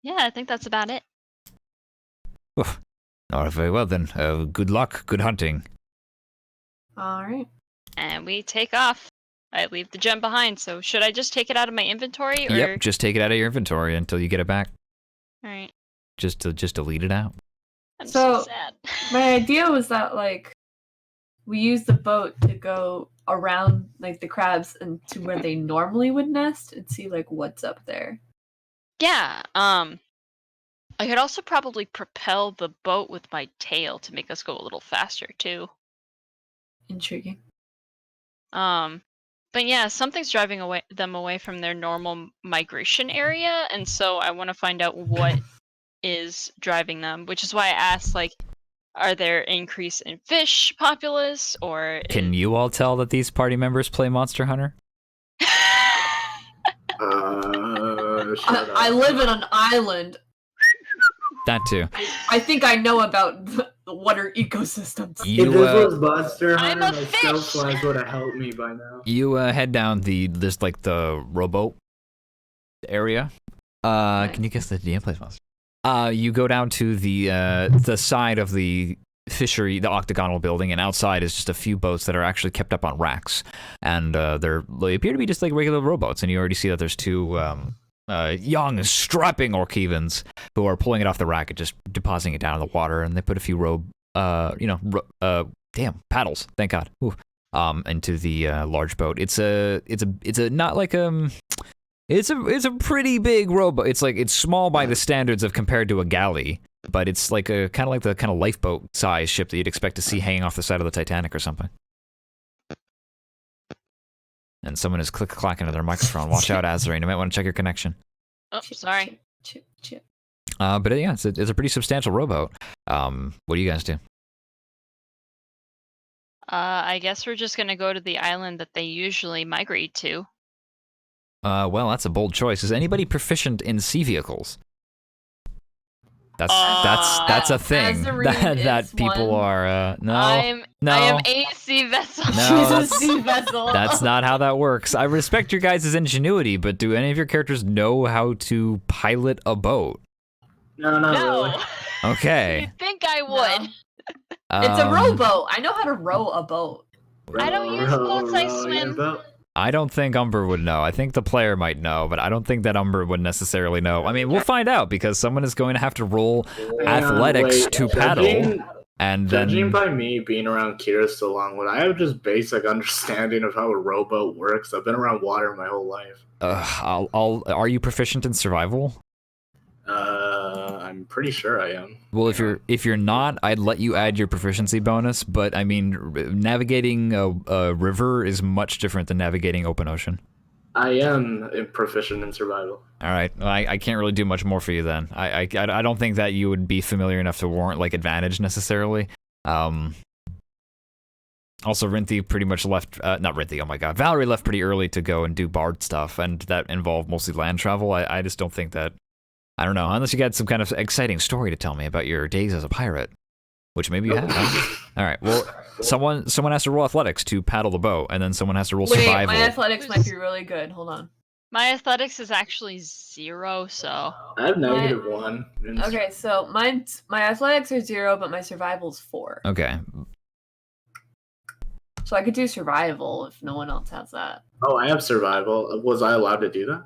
Yeah, I think that's about it. Oof. All right, very well then. Good luck, good hunting. All right. And we take off. I leave the gem behind, so should I just take it out of my inventory? Or... Yep, just take it out of your inventory until you get it back. All right. Just delete it out. I'm so sad. My idea was that, like, we use the boat to go around, like, the crabs and to where they normally would nest and see, like, what's up there. Yeah, I could also probably propel the boat with my tail to make us go a little faster too. Intriguing. But yeah, something's driving them away from their normal migration area, and so I want to find out what is driving them, which is why I asked, like, are there increase in fish populace, or Can you all tell that these party members play Monster Hunter? Shut up. I live in an island. That too. I think I know about the water ecosystems. If You this was Monster I'm Hunter, a my fish! stealth flags would have helped me by now. you head down the rowboat area. Can you guess the DM plays Monster? You go down to the side of the fishery, the octagonal building, and outside is just a few boats that are actually kept up on racks, and they appear to be just like regular rowboats. And you already see that there's two young, strapping Orkevans who are pulling it off the rack and just depositing it down in the water. And they put a few paddles. Thank God. Ooh. Into the large boat. It's a not like It's a pretty big rowboat. It's small by the standards of compared to a galley, but it's like a kind of the lifeboat size ship that you'd expect to see hanging off the side of the Titanic or something. And someone is click-clacking to their microphone. Watch out, Azarine. You might want to check your connection. Oh, sorry. Chip. But yeah, it's a pretty substantial rowboat. What do you guys do? I guess we're just gonna go to the island that they usually migrate to. Well, that's a bold choice. Is anybody proficient in sea vehicles? That's a thing Azarine that is people one. are. No, I am a sea vessel. No, She's a that's- sea vessel. That's not how that works. I respect your guys' ingenuity, but do any of your characters know how to pilot a boat? No, not No. really. Okay. You'd think I would. It's a rowboat. I know how to row a boat. I don't use boats, I swim. I don't think Umber would know. I think the player might know, but I don't think that Umber would necessarily know. I mean, we'll find out because someone is going to have to roll athletics to paddle, and Judging then by me being around Kira so long, would I have just basic understanding of how a rowboat works? I've been around water my whole life. are you proficient in survival? I'm pretty sure I am. Well, if you're not, I'd let you add your proficiency bonus. But I mean, navigating a river is much different than navigating open ocean. I am proficient in survival. All right, I can't really do much more for you then. I don't think that you would be familiar enough to warrant like advantage necessarily. Also, Rinthi pretty much left. Not Rinthi. Oh my God, Valerie left pretty early to go and do bard stuff, and that involved mostly land travel. I just don't think that. I don't know, unless you got some kind of exciting story to tell me about your days as a pirate, which maybe you have. All right, well, someone has to roll athletics to paddle the boat, and then someone has to roll survival. My athletics might be really good. Hold on. My athletics is actually 0, so. I have -1. Okay, so my athletics are 0, but my survival's 4. Okay, So I could do survival if no one else has that. Oh, I have survival. Was I allowed to do that?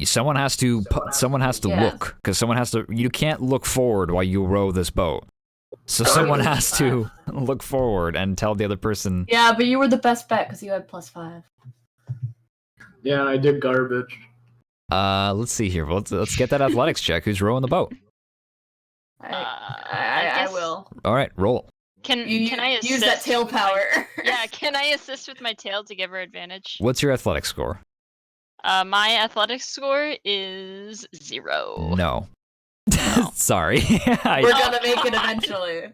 someone has to Yeah. look, because someone has to. You can't look forward while you row this boat. So someone has to look forward and tell the other person. Yeah, but you were the best bet because you had +5. Yeah, I did garbage. Let's see here. Let's get that athletics check. Who's rowing the boat? I guess- will. All right, roll. Can I assist? Use that tail with my- power. Yeah, can I assist with my tail to give her advantage? What's your athletics score? My athletics score is 0. No. Sorry. We're gonna make it eventually.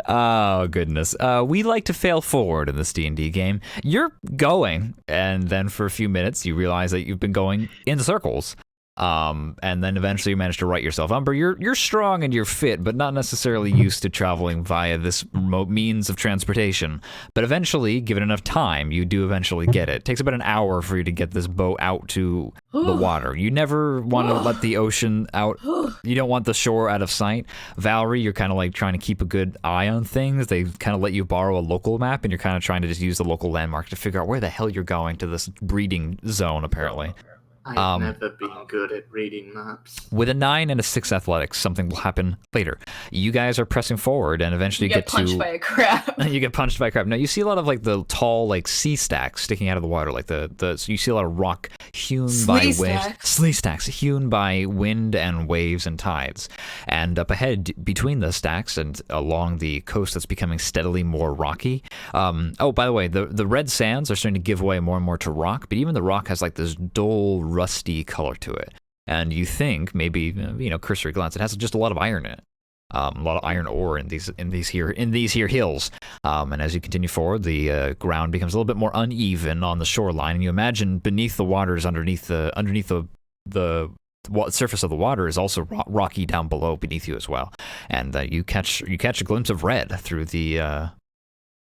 Oh goodness. We like to fail forward in this D&D game. You're going, and then for a few minutes you realize that you've been going in circles. And then eventually you manage to right yourself. Umber, you're strong and you're fit, but not necessarily used to traveling via this remote means of transportation. But eventually, given enough time, you do eventually get it. It takes about an hour for you to get this boat out to the water. You never want to let the ocean out. You don't want the shore out of sight. Valerie, you're kind of like trying to keep a good eye on things. They kind of let you borrow a local map, and you're kind of trying to just use the local landmark to figure out where the hell you're going to this breeding zone, apparently. I've never been good at reading maps. With a 9 and a 6 athletics, something will happen later. You guys are pressing forward, and eventually You get punched by a crab. You get punched by a crab. Now you see a lot of like the tall like sea stacks sticking out of the water, like so you see a lot of rock hewn by waves, slee stacks hewn by wind and waves and tides. And up ahead, between the stacks and along the coast that's becoming steadily more rocky. Oh, by the way, the red sands are starting to give way more and more to rock, but even the rock has like this dull, rusty color to it. And you think maybe cursory glance, it has just a lot of iron in it. A lot of iron ore in these here hills, and as you continue forward, the ground becomes a little bit more uneven on the shoreline, and you imagine beneath the waters, underneath the surface of the water is also rocky down below beneath you as well, and you catch a glimpse of red through the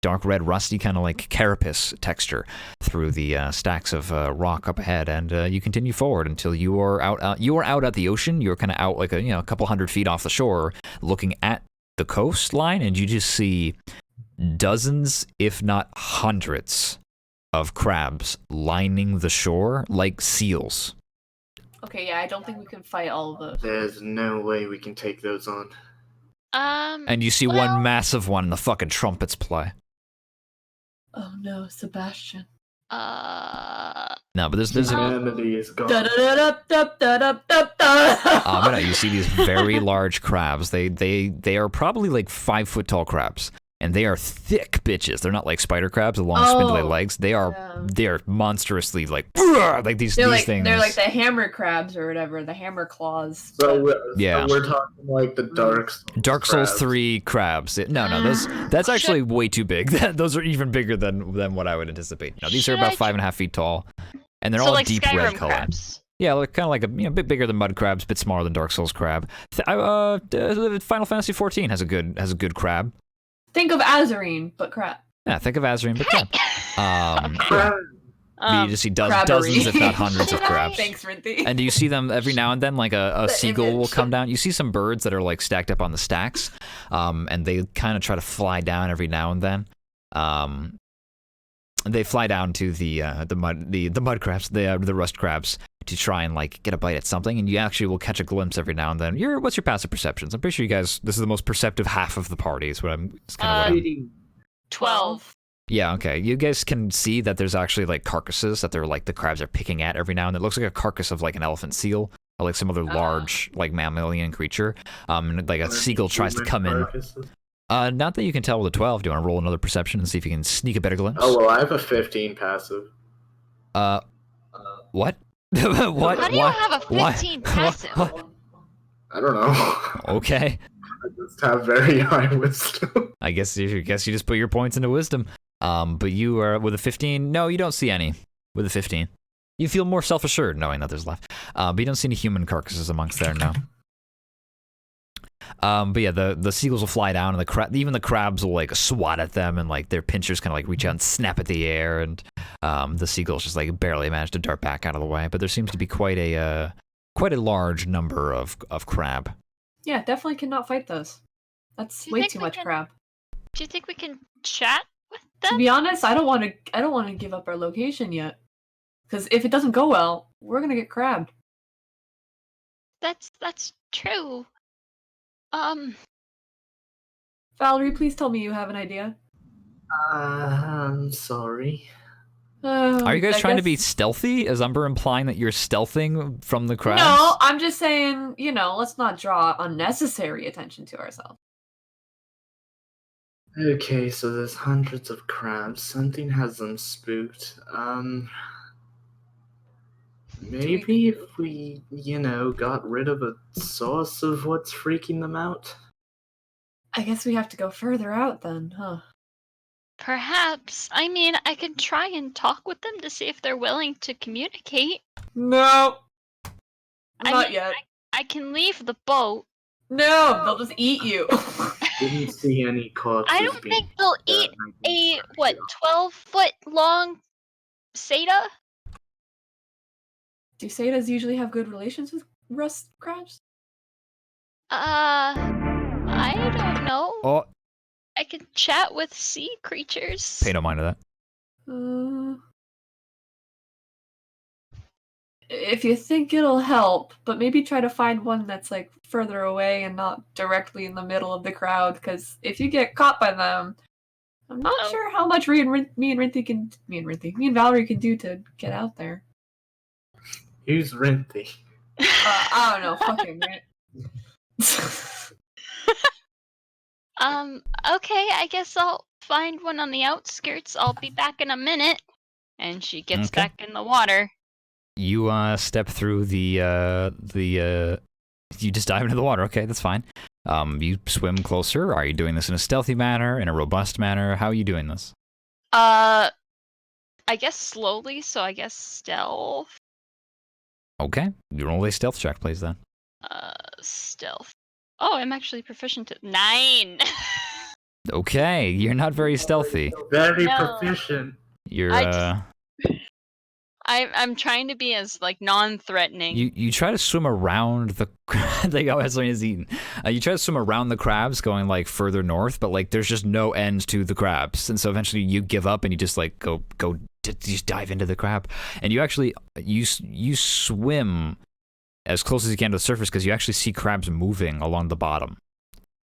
dark red, rusty kind of like carapace texture through the stacks of rock up ahead, and you continue forward until you are out. You are out at the ocean. You're kind of out like a couple 100 feet off the shore, looking at the coastline, and you just see dozens, if not hundreds, of crabs lining the shore like seals. Okay, yeah, I don't think we can fight all of those. There's no way we can take those on. And you see one massive one, and the fucking trumpets play. Oh no, Sebastian. No, but there's Humanity is gone. but no, you see these very large crabs. They are probably like 5 foot tall crabs, and they are thick bitches. They're not like spider crabs with long spindly legs. They are monstrously like these things. They're like the hammer crabs or whatever, the hammer claws. So we're talking like the Dark Souls crabs. 3 crabs. That's actually way too big. Those are even bigger than what I would anticipate. No, these are about 5.5 feet tall, and they're all like deep Skyrim red color. crabs. Yeah, kind of like a bit bigger than mud crabs, bit smaller than Dark Souls crab. Final Fantasy 14 has a good crab. Think of Azarine, but crap. Yeah, think of Azarine, but crab. You just see Crabbery. dozens, if not hundreds, of crabs. Thanks, Rinty. And do you see them every now and then? Like a seagull will come down. You see some birds that are like stacked up on the stacks, and they kind of try to fly down every now and then. They fly down to the mud crabs, the rust crabs, to try and like get a bite at something, and you actually will catch a glimpse every now and then. What's your passive perceptions? I'm pretty sure you guys, this is the most perceptive half of the party. Is what I'm. It's kind of what I'm 12. Yeah, okay. You guys can see that there's actually like carcasses that they're like the crabs are picking at every now and then. It looks like a carcass of like an elephant seal or like some other large like mammalian creature. And like a seagull tries to come in. Not that you can tell with a 12. Do you want to roll another perception and see if you can sneak a better glimpse? Oh well, I have a 15 passive. What? What? How do you have a 15 passive? I don't know. Okay. I just have very high wisdom. I guess you just put your points into wisdom. But you are with a 15. No, you don't see any with a 15. You feel more self-assured knowing that there's left. But you don't see any human carcasses amongst there now. But yeah, the seagulls will fly down, and even the crabs will like swat at them, and like their pinchers kind of like reach out and snap at the air, and the seagulls just like barely manage to dart back out of the way. But there seems to be quite a large number of crab. Yeah, definitely cannot fight those. That's way too much crab. Do you think we can chat with them? To be honest, I don't want to give up our location yet, because if it doesn't go well, we're gonna get crabbed. That's true. Valerie, please tell me you have an idea. I'm sorry. Are you guys trying to be stealthy? Is Umber implying that you're stealthing from the crabs? No, I'm just saying, let's not draw unnecessary attention to ourselves. Okay, so there's hundreds of crabs. Something has them spooked. Maybe if we, got rid of a source of what's freaking them out? I guess we have to go further out then, huh? Perhaps. I mean, I can try and talk with them to see if they're willing to communicate. No. Not yet. I can leave the boat. No, they'll just eat you. Didn't see any corpses. I don't think they'll eat a 12-foot long satyr? Do satyrs usually have good relations with rust crabs? I don't know. Oh, I can chat with sea creatures. pay no mind to that. if you think it'll help, but maybe try to find one that's like further away and not directly in the middle of the crowd. Because if you get caught by them, I'm not sure how much me and Valerie can do to get out there. Who's Rinty? I don't know. Fucking right. Okay, I guess I'll find one on the outskirts. I'll be back in a minute. And she gets Okay. back in the water. You step through you just dive into the water. Okay, that's fine. You swim closer. Are you doing this in a stealthy manner, in a robust manner? How are you doing this? I guess slowly, so I guess stealth. Okay, you roll a stealth check, please, then. Stealth. Oh, I'm actually proficient at 9. Okay, you're not very stealthy. Very No. proficient. You're I'm trying to be as like non-threatening. You try to swim around the they go as someone is eaten. You try to swim around the crabs, going like further north, but like there's just no end to the crabs, and so eventually you give up and you just like go just dive into the crab, and you actually you swim as close as you can to the surface because you actually see crabs moving along the bottom.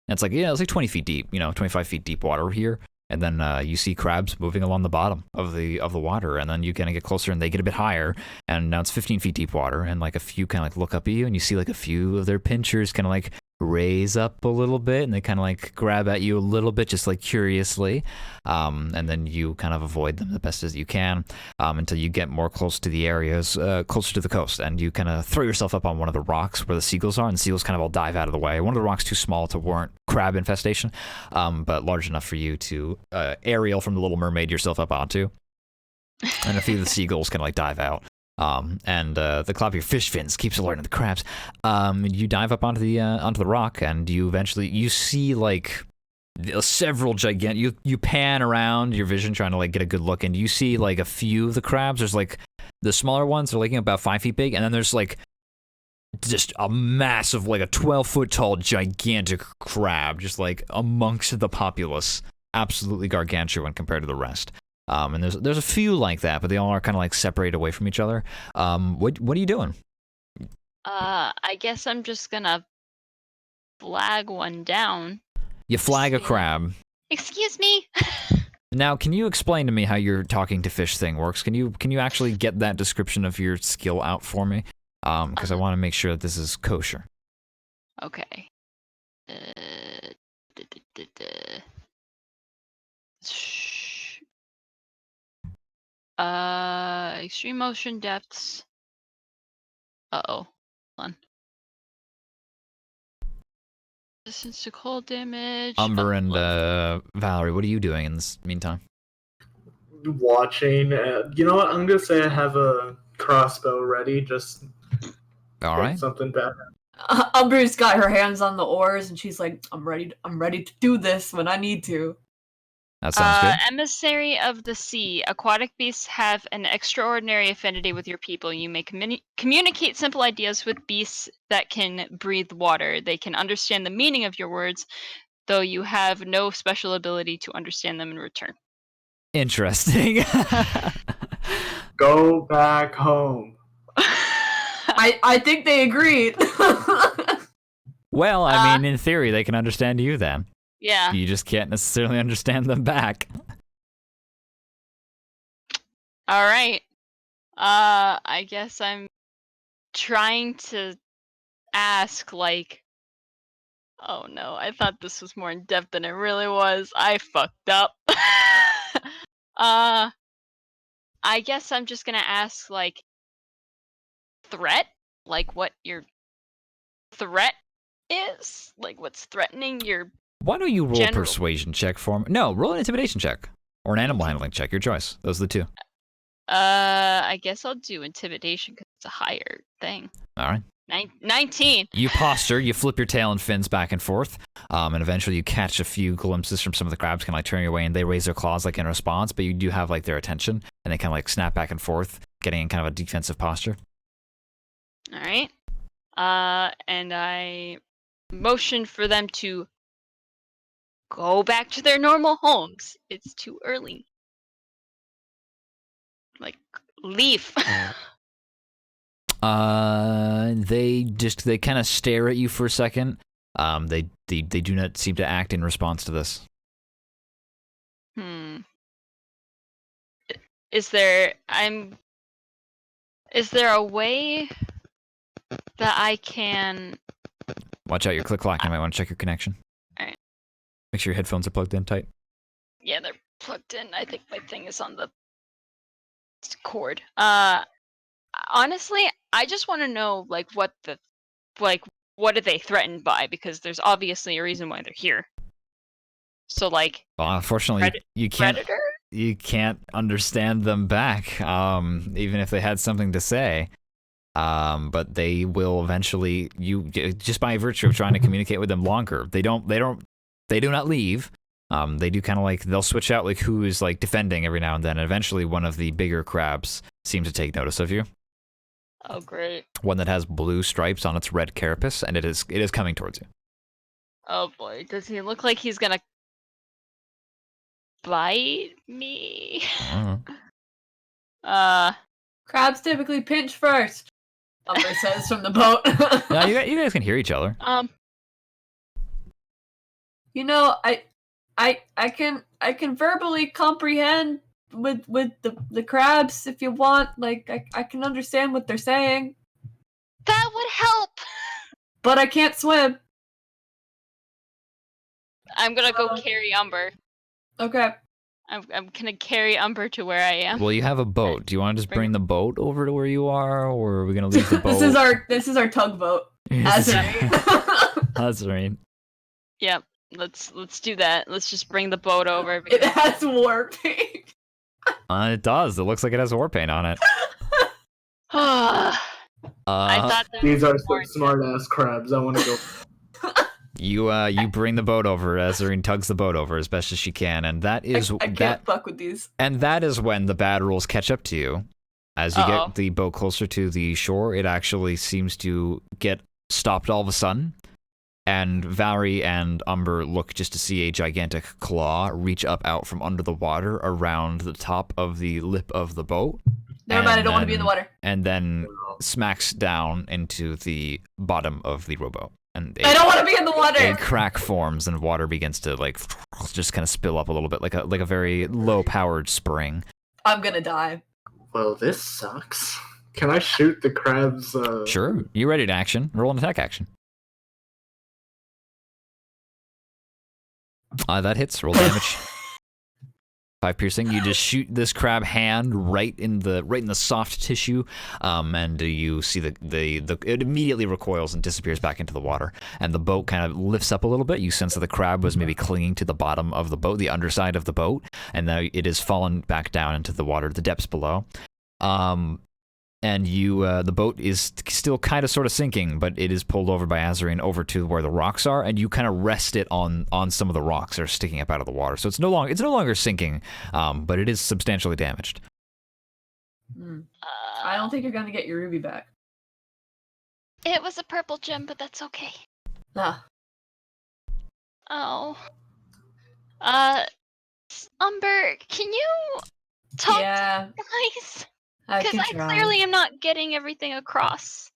And it's like it's like 20 feet deep, 25 feet deep water here. And then you see crabs moving along the bottom of the water, and then you kind of get closer, and they get a bit higher, and now it's 15 feet deep water, and like a few kind of like look up at you, and you see like a few of their pinchers kind of like raise up a little bit, and they kind of like grab at you a little bit, just like curiously, and then you kind of avoid them the best as you can until you get more close to the areas, closer to the coast, and you kind of throw yourself up on one of the rocks where the seagulls are, and the seagulls kind of all dive out of the way. One of the rocks too small to warrant crab infestation, but large enough for you to Ariel from The Little Mermaid yourself up onto, and a few of the seagulls kind of like dive out. And the clap of your fish fins keeps alerting the crabs. You dive up onto the rock, and you eventually see like several gigantic. You pan around your vision trying to like get a good look, and you see like a few of the crabs. There's like the smaller ones are like about 5 feet big, and then there's like just a massive, like a 12-foot tall gigantic crab, just like amongst the populace, absolutely gargantuan compared to the rest. And there's a few like that, but they all are kind of like separated away from each other. What are you doing? I guess I'm just gonna flag one down. You flag a crab. Excuse me. Now, can you explain to me how your talking to fish thing works? Can you actually get that description of your skill out for me? Because I want to make sure that this is kosher. Okay. Extreme motion depths. Hold on. Distance to cold damage. Umber and Valerie, what are you doing in this meantime? Watching. You know what? I'm gonna say I have a crossbow ready. Just All right. something bad. Umber's got her hands on the oars, and she's like, "I'm ready to do this when I need to." That sounds good. Emissary of the sea. Aquatic beasts have an extraordinary affinity with your people. You may communicate simple ideas with beasts that can breathe water. They can understand the meaning of your words, though you have no special ability to understand them in return. Interesting. Go back home. I think they agreed. Well, I mean, in theory, they can understand you then. Yeah. You just can't necessarily understand them back. All right. I guess I'm trying to ask, like, oh no, I thought this was more in depth than it really was. I fucked up. I guess I'm just gonna ask, like, threat? Like, what your threat is? Like, what's threatening your... Why don't you roll a General. persuasion check for me? No, roll an intimidation check. Or an animal handling check, your choice. Those are the two. I guess I'll do intimidation because it's a higher thing. All right. 19. You posture, you flip your tail and fins back and forth, and eventually you catch a few glimpses from some of the crabs kind of like turning away, and they raise their claws like in response, but you do have like their attention, and they kind of like snap back and forth, getting in kind of a defensive posture. All right. And I motion for them to go back to their normal homes. It's too early. Like, leave. They kind of stare at you for a second. They do not seem to act in response to this. Is there a way that I can? Watch out, your click-clack. You might want to check your connection. All right. Make sure your headphones are plugged in tight. Yeah, they're plugged in. I think my thing is on the cord. Honestly, I just want to know what are they threatened by? Because there's obviously a reason why they're here. So well, unfortunately, you can't. Predator? You can't understand them back, even if they had something to say. But they will eventually. Just by virtue of trying to communicate with them longer, they do not leave. They do kind of they'll switch out who is defending every now and then. And eventually, one of the bigger crabs seems to take notice of you. Oh, great! One that has blue stripes on its red carapace, and it is coming towards you. Oh boy, does he look like he's gonna bite me? Crabs typically pinch first. Umber says from the boat. No, you guys can hear each other. I can verbally comprehend with the crabs if you want. I can understand what they're saying. That would help. But I can't swim. I'm gonna go carry Umber. Okay. I'm gonna carry Umber to where I am. Well, you have a boat. Do you want to just bring the boat over to where you are, or are we gonna leave the boat? This is our tugboat. Azarine. Yep. Let's do that. Let's just bring the boat over. It has war paint. It does. It looks like it has war paint on it. I thought these are some smart-ass crabs. I want to go. You bring the boat over. Azarine tugs the boat over as best as she can, and that is I can't fuck with these. And that is when the bad rules catch up to you. As you get the boat closer to the shore, it actually seems to get stopped all of a sudden. And Valerie and Umber look just to see a gigantic claw reach up out from under the water around the top of the lip of the boat. Never mind, I don't want to be in the water. And then smacks down into the bottom of the rowboat. And I don't want to be in the water! A crack forms and water begins to just kind of spill up a little bit like a very low-powered spring. I'm gonna die. Well, this sucks. Can I shoot the crabs? Sure. You ready to action? Roll an attack action. That hits. Roll damage. 5 piercing. You just shoot this crab hand right in the soft tissue, and you see it immediately recoils and disappears back into the water. And the boat kind of lifts up a little bit. You sense that the crab was maybe clinging to the bottom of the boat, the underside of the boat, and now it has fallen back down into the water, the depths below. And the boat is still kind of sort of sinking, but it is pulled over by Azarine over to where the rocks are, and you kind of rest it on some of the rocks that are sticking up out of the water. So it's no longer sinking, but it is substantially damaged. I don't think you're gonna get your ruby back. It was a purple gem, but that's okay. Ah. Oh. Umber, can you talk to guys? Because I clearly am not getting everything across.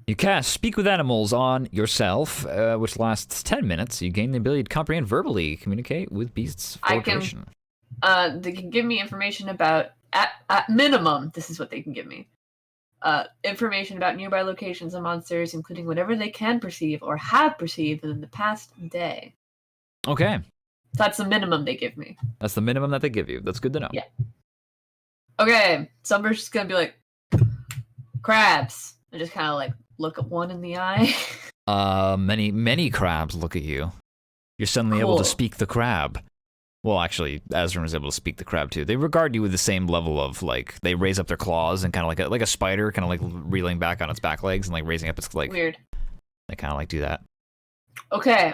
You cast Speak with Animals on yourself, which lasts 10 minutes. You gain the ability to comprehend verbally, communicate with beasts for duration. They can give me information about, at minimum, this is what they can give me. Information about nearby locations and monsters, including whatever they can perceive or have perceived within the past day. Okay. That's the minimum they give me. That's the minimum that they give you. That's good to know. Yeah. Okay, so I'm just gonna be like, crabs. I just kind of look at one in the eye. Many crabs look at you. You're suddenly able to speak the crab. Well, actually, Azarine is able to speak the crab too. They regard you with the same level of they raise up their claws and kind of like a spider, kind of reeling back on its back legs and raising up its weird. They kind of do that. Okay.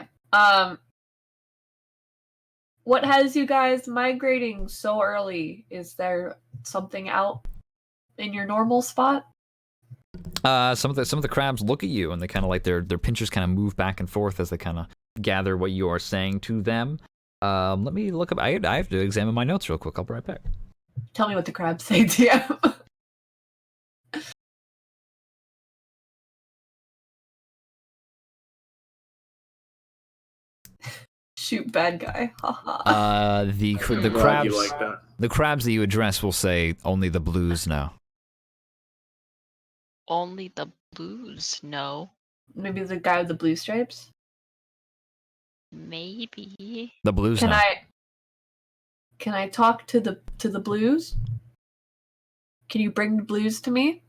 What has you guys migrating so early? Is there something out in your normal spot? Some of the crabs look at you and they kind of their pinchers kind of move back and forth as they kind of gather what you are saying to them. Let me look up. I have to examine my notes real quick. I'll be right back. Tell me what the crabs say to you. shoot bad guy. Haha. The I'm glad crabs. you like that. The crabs that you address will say only the blues know. Only the blues know. Maybe the guy with the blue stripes. Maybe. The blues Can know. I talk to the blues? Can you bring the blues to me?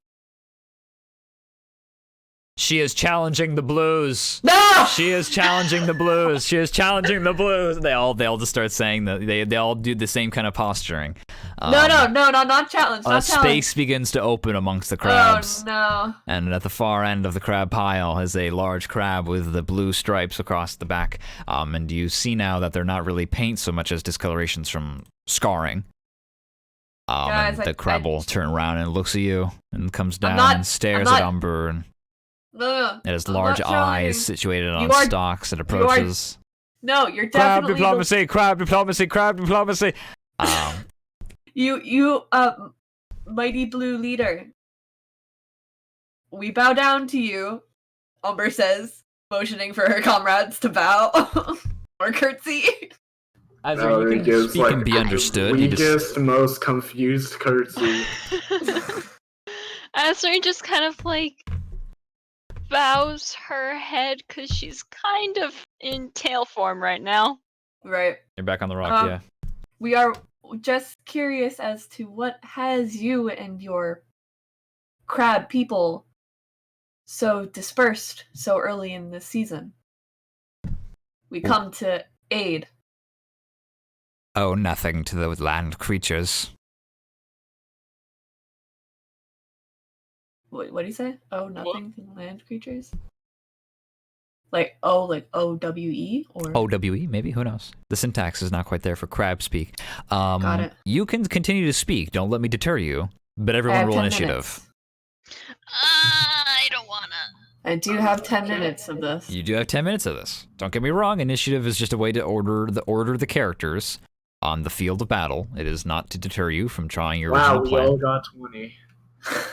She is challenging the blues. No! She is challenging the blues. She is challenging the blues. They all just start saying that they all do the same kind of posturing. No, not challenge. A Not challenge. space begins to open amongst the crabs. Oh no. And at the far end of the crab pile is a large crab with the blue stripes across the back. And you see now that they're not really paint so much as discolorations from scarring. Guys, and the crab will turn around and looks at you and comes down not- and stares I'm at not- Umber. And No. it has I'm large not eyes challenging. situated on You are- stalks and approaches. No, you're Crab definitely diplomacy, crab diplomacy, crab diplomacy. you mighty blue leader. We bow down to you, Umber says, motioning for her comrades to bow or curtsy. Azra, you can speak and be understood. You just, Weakest, most confused curtsy. Azrin just kind of like bows her head because she's kind of in tail form right now. Right. you're back on the rock, yeah. We are just curious as to what has you and your crab people so dispersed so early in this season. We come to aid. Oh, nothing to the land creatures. What do you say? Oh, nothing to the land creatures? Like OWE or OWE, maybe? Who knows? The syntax is not quite there for crab speak. Got it. You can continue to speak. Don't let me deter you. But I everyone have roll 10 initiative. minutes. I don't wanna. I do have 10 minutes of this. You do have 10 minutes of this. Don't get me wrong. Initiative is just a way to order the characters on the field of battle. It is not to deter you from trying your Wow, original we plan. all got 20.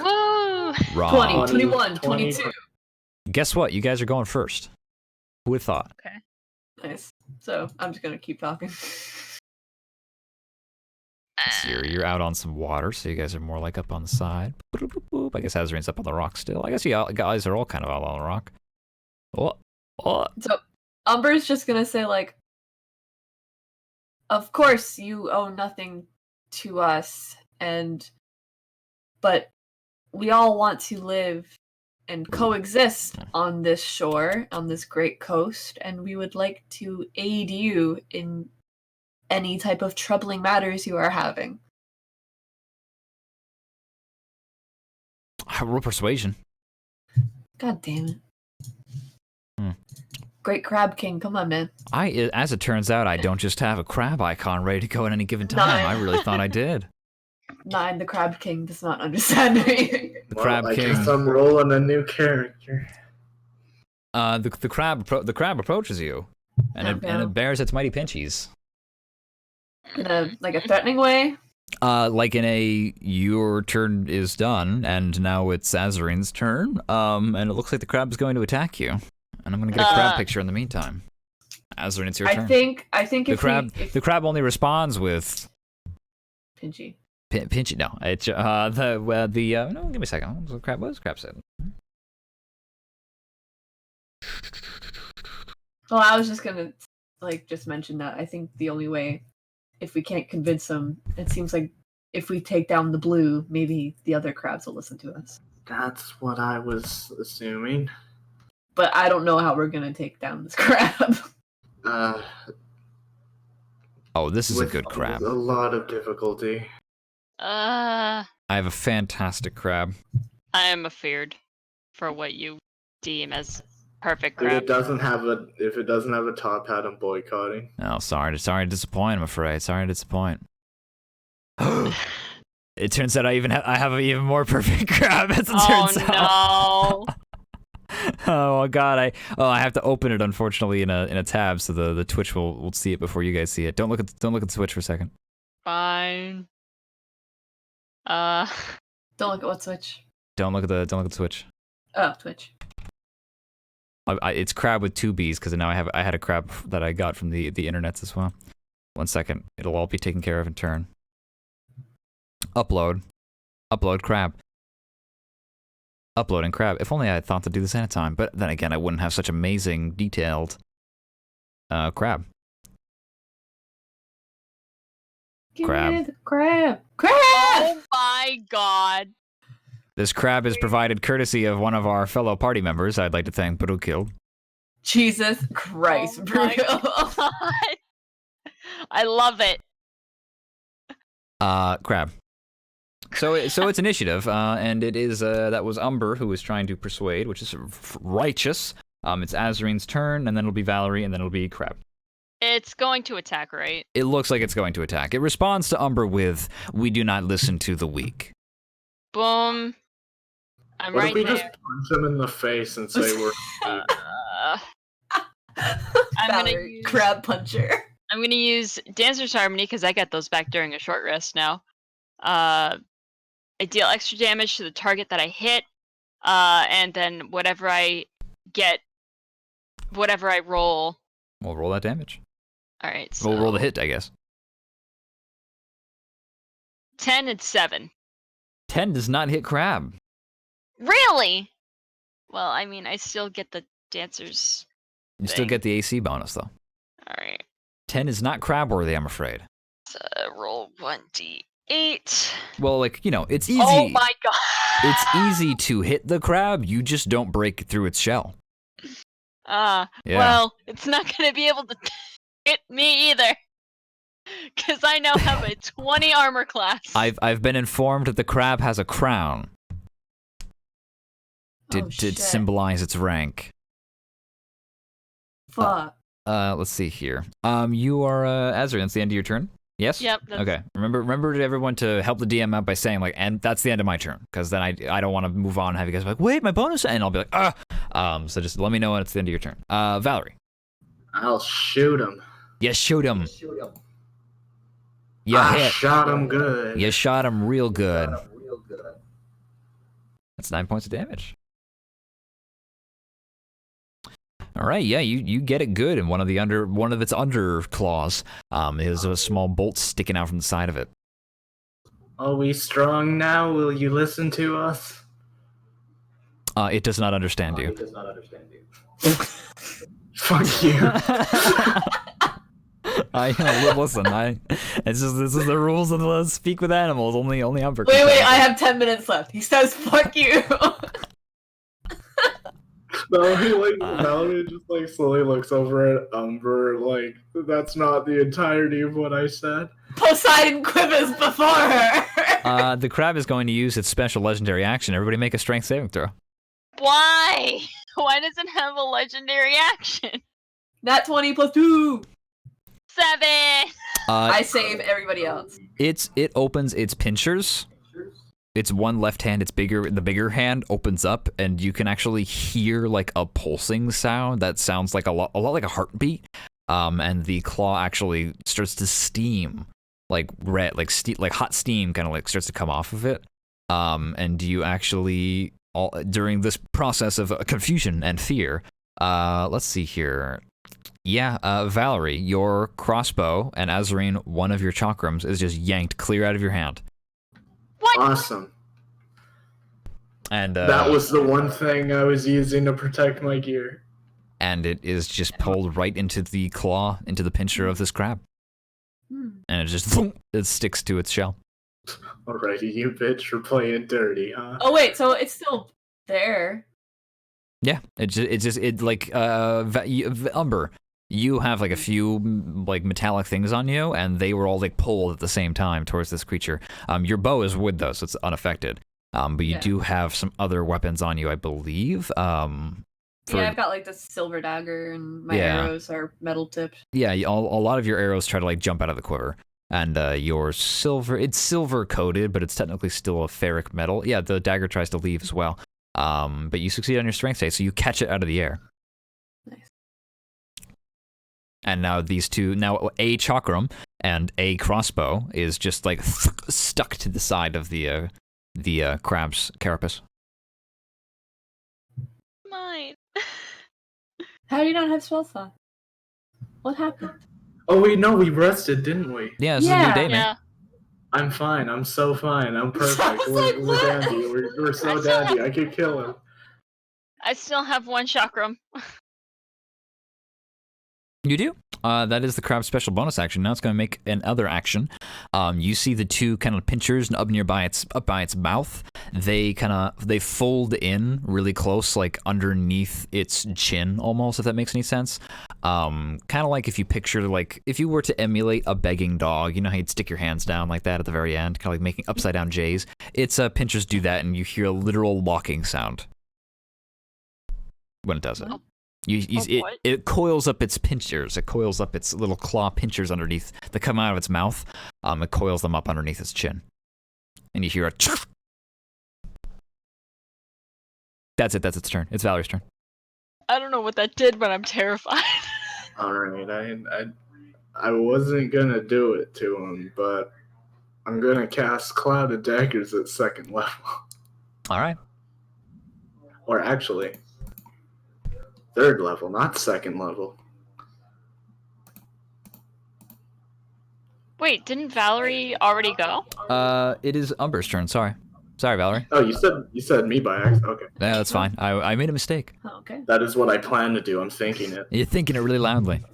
Whoa! Wrong. 20, 21, 20. 22. Guess what? You guys are going first. Who would have thought? Nice. So I'm just gonna keep talking. So you're out on some water, so you guys are more like up on the side. Boop, boop, boop. I guess Azrain's up on the rock still. I guess you guys are all kind of out on the rock. Oh. So Umber's just gonna say like, of course you owe nothing to us, but we all want to live and coexist on this shore, on this great coast, and we would like to aid you in any type of troubling matters you are having. Roll persuasion. God damn it. Hmm. Great Crab King, come on, man. As it turns out, I don't just have a crab icon ready to go at any given time. Nine. I really thought I did. 9, the Crab King does not understand me. The Crab I King. guess I'm rolling a new character. The crab approaches you, and it bears its mighty pinchies. In a threatening way. Like in a your turn is done, and now it's Azarine's turn. And it looks like the crab is going to attack you, and I'm gonna get a crab picture in the meantime. Azarine, it's your turn. I think the crab only responds with Pinchy. Pinchy. No, it's no. Give me a second. What was the crab said? Well, I was just gonna just mention that I think the only way, if we can't convince them, it seems like if we take down the blue, maybe the other crabs will listen to us. That's what I was assuming. But I don't know how we're gonna take down this crab. Oh, this is a With good crab. A lot of difficulty. I have a fantastic crab. I am afeared for what you deem as perfect If crab. it doesn't have a top hat, I'm boycotting. Oh, sorry to disappoint. I'm afraid. Sorry to disappoint. It turns out I have an even more perfect crab. As it turns out. No! Oh God! I have to open it unfortunately in a tab, so the Twitch will see it before you guys see it. Don't look at the Twitch for a second. Fine. Don't look at what Twitch. Don't look at the Twitch. Oh, Twitch. It's crab with 2 B's because now I had a crab that I got from the internets as well. 1 second. It'll all be taken care of in turn. Upload crab. Uploading crab. If only I had thought to do this ahead of time. But then again, I wouldn't have such amazing, detailed crab. Give Crab. me the crab. Crab! Oh my god. This crab is provided courtesy of one of our fellow party members. I'd like to thank Brukil. Jesus Christ, Oh my Bruno. God. I love it. Crab. So it's initiative, and it is that was Umber who was trying to persuade, which is righteous. It's Azarine's turn, and then it'll be Valerie, and then it'll be Crab. It's going to attack, right? It looks like it's going to attack. It responds to Umber with, "We do not listen to the weak." Boom. I'm What right if we there. just punch him in the face and say we're Uh, I'm gonna Valerie, use- crab puncher. I'm gonna use Dancer's Harmony because I got those back during a short rest now. I deal extra damage to the target that I hit, and then whatever I roll. We'll roll that damage. All right, so We'll roll the hit, I guess. 10 and 7. 10 does not hit Crab. Really? Well, I mean, I still get the Dancer's. You still Dang. get the AC bonus, though. All right, 10 is not crab worthy, I'm afraid. so roll 1d8. Well, like, it's easy. Oh my god! It's easy to hit the crab, you just don't break through its shell. Yeah. Well, it's not gonna be able to hit me either, because I now have a 20 armor class. I've been informed that the crab has a crown to Shit. symbolize its rank. Fuck. Let's see here. You are Azarian. That's the end of your turn. Yes. Yep. That's, Okay. Remember to everyone to help the DM out by saying like, and that's the end of my turn, because then I don't want to move on and have you guys be like, wait, my bonus, and I'll be like, so just let me know when it's the end of your turn. Valerie. I'll shoot him. You shoot him. You I hit. shot him good. You shot him real good. That's 9 points of damage. All right, yeah, you get it good, and one of its under claws is a small bolt sticking out from the side of it. Are we strong now? Will you listen to us? It does not understand you. Fuck you. Listen. This is the rules of the Speak with Animals. Only Umber. Wait, I have 10 minutes left. He says, fuck you. Valerie just slowly looks over at Umber that's not the entirety of what I said. Poseidon quivers before her. The crab is going to use its special legendary action. Everybody make a strength saving throw. why? Why does it have a legendary action? Nat 20 plus 2. 7. I save everybody else. It opens its pinchers. It's one left hand. It's bigger. The bigger hand opens up, and you can actually hear like a pulsing sound that sounds like a lot like a heartbeat. And the claw actually starts to steam, like red, like hot steam, kind of like starts to come off of it. And you actually during this process of confusion and fear. Let's see here. Yeah, Valerie, your crossbow and Azarine, one of your chakrams is just yanked clear out of your hand. What? Awesome. And that was the one thing I was using to protect my gear. And it is just pulled right into the claw, into the pincher of this crab. And it just it sticks to its shell. Alrighty, you bitch, we're playing dirty, huh? Oh, wait, so it's still there. Yeah, Umber, you have like a few like metallic things on you, and they were all like pulled at the same time towards this creature. Your bow is wood though, so it's unaffected. But you do have some other weapons on you, I believe. Yeah, I've got like the silver dagger, and my arrows are metal tipped. Yeah, a lot of your arrows try to like jump out of the quiver. And your silver, it's silver coated, but it's technically still a ferric metal. Yeah, the dagger tries to leave as well. But you succeed on your strength save, so you catch it out of the air. Nice. And now these two, a chakram and a crossbow is just like stuck to the side of the crab's carapace. Mine. How do you not have spell slot? What happened? Oh, we rested, didn't we? Yeah, this is a new Yeah. day, man. Yeah. I'm fine. I'm so fine. I'm perfect. was like, We're what? dandy. We're so I still dandy. have- I could kill him. I still have one chakram. You do. That is the crab's special bonus action. Now it's going to make another action. You see the two kind of pinchers up by its mouth. They fold in really close, like underneath its chin, almost. If that makes any sense. Kind of like if you picture, like if you were to emulate a begging dog, you know how you'd stick your hands down like that at the very end, kind of like making upside down J's. Its pinchers do that, and you hear a literal locking sound when it does it. What? It coils up its pinchers. It coils up its little claw pinchers underneath that come out of its mouth. It coils them up underneath its chin. And you hear a chuff. That's it. That's its turn. It's Valerie's turn. I don't know what that did, but I'm terrified. All right. I wasn't gonna do it to him, but I'm gonna cast Cloud of Daggers at 2nd level. All right. Or actually, 3rd level, not 2nd level. Wait, didn't Valerie already go? It is Umber's turn. Sorry, Valerie. Oh, you said me by accident. Okay, Yeah, that's fine. I made a mistake. Oh, okay. that is what I plan to do. I'm thinking it. You're thinking it really loudly.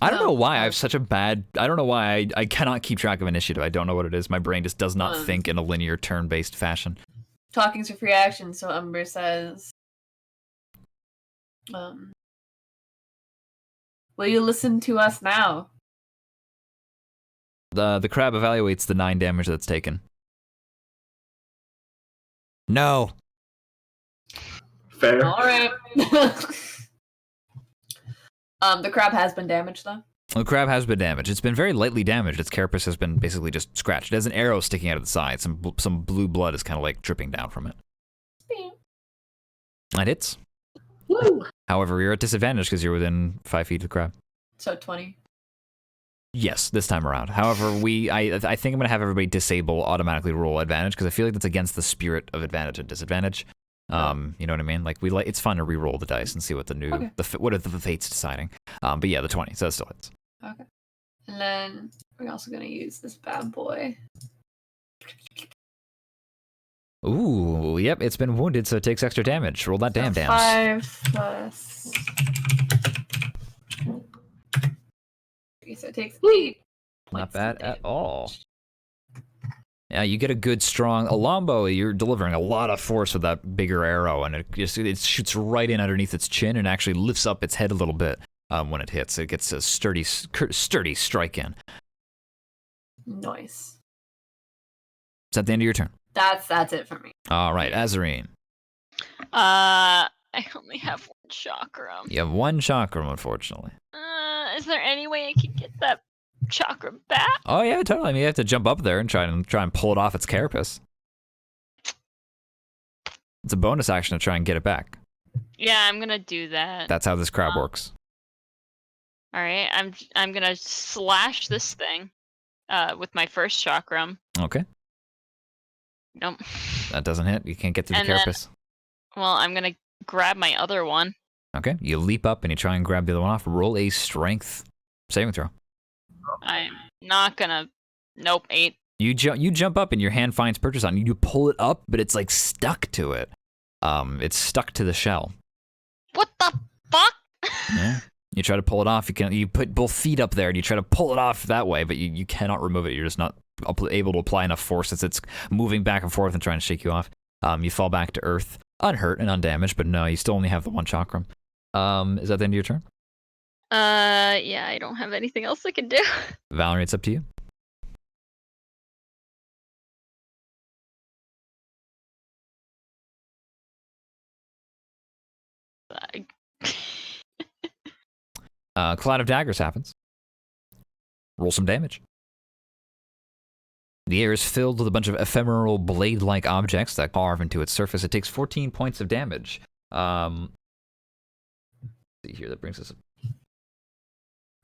I don't know why I have such a bad. I don't know why I cannot keep track of initiative. I don't know what it is. My brain just does not think in a linear turn-based fashion. Talking's a free action, so Umber says, will you listen to us now? The crab evaluates the 9 damage that's taken. No. Fair. All right. The crab has been damaged, though. The crab has been damaged. It's been very lightly damaged. Its carapace has been basically just scratched. It has an arrow sticking out of the side. Some blue blood is kind of like dripping down from it. That hits. Woo! However, you're at disadvantage because you're within 5 feet of the crab. So 20. Yes, this time around. However, I think I'm gonna have everybody disable automatically roll advantage because I feel like that's against the spirit of advantage and disadvantage. You know what I mean? Like it's fun to re-roll the dice and see what the new what are the fates deciding. But yeah, the 20, so that still hits. Okay. And then we're also gonna use this bad boy. Ooh, yep, it's been wounded, so it takes extra damage. Roll that damn damage. 5 plus. Okay, so it takes 8. Not bad at all. Yeah, you get a good strong Alombo. You're delivering a lot of force with that bigger arrow, and it shoots right in underneath its chin and actually lifts up its head a little bit when it hits. It gets a sturdy strike in. Nice. Is that the end of your turn? That's it for me. All right, Azarine. I only have one chakram. You have one chakram, unfortunately. Is there any way I could get that chakra back? Oh yeah, totally. I mean, you have to jump up there and try and pull it off its carapace. It's a bonus action to try and get it back. Yeah, I'm gonna do that. That's how this crab works. All right, I'm gonna slash this thing, with my first chakram. Okay. Nope. That doesn't hit. You can't get through the And then- carapace. Well, I'm gonna grab my other one. Okay. You leap up and you try and grab the other one off. Roll a strength saving throw. I'm not gonna. Nope, 8. You jump up and your hand finds purchase on. You pull it up, but it's like stuck to it. It's stuck to the shell. What the fuck? Yeah. You try to pull it off. You put both feet up there and you try to pull it off that way, but you cannot remove it. You're just not able to apply enough force as it's moving back and forth and trying to shake you off. You fall back to earth, unhurt and undamaged, but no, you still only have the one chakram. Is that the end of your turn? Yeah, I don't have anything else I can do. Valerie, it's up to you. Cloud of Daggers happens. Roll some damage. The air is filled with a bunch of ephemeral blade-like objects that carve into its surface. It takes 14 points of damage. Let's see here, that brings us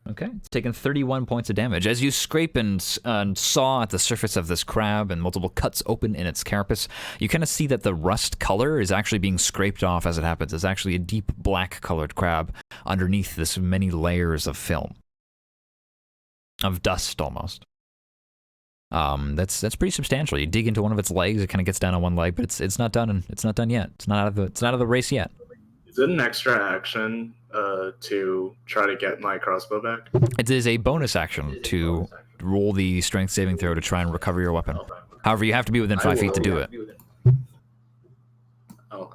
Okay, it's taken 31 points of damage. As you scrape and saw at the surface of this crab and multiple cuts open in its carapace, you kind of see that the rust color is actually being scraped off as it happens. It's actually a deep black colored crab underneath this many layers of film. Of dust, almost. That's pretty substantial. You dig into one of its legs, it kind of gets down on one leg, but it's not done. It's not done yet. It's not out of the race yet. Is it an extra action to try to get my crossbow back? It is a bonus action to roll the strength saving throw to try and recover your weapon. However, you have to be within 5 feet to do it. Oh,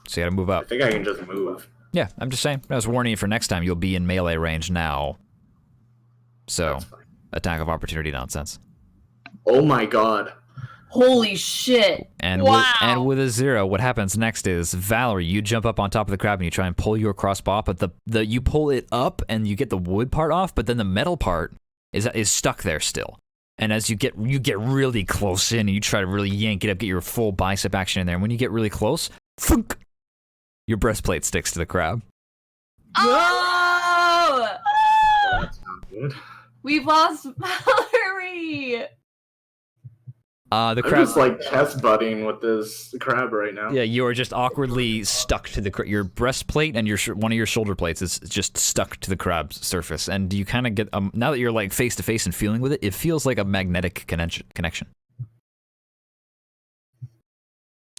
So you gotta move I up. think I can just move. Yeah, I'm just saying. I was warning you for next time. You'll be in melee range now. So, That's fine. attack of opportunity nonsense. Oh my god. Holy shit! And Wow. with a 0, what happens next is Valerie, you jump up on top of the crab and you try and pull your crossbow off, but you pull it up and you get the wood part off, but then the metal part is stuck there still. And as you get really close in and you try to really yank it up, get your full bicep action in there, and when you get really close, thunk, your breastplate sticks to the crab. No! That's not good. We've lost Valerie! The I'm crab. just like chest butting with this crab right now. Yeah, you are just awkwardly stuck to the your breastplate and one of your shoulder plates is just stuck to the crab's surface, and you kind of get now that you're like face to face and feeling with it, it feels like a magnetic connection.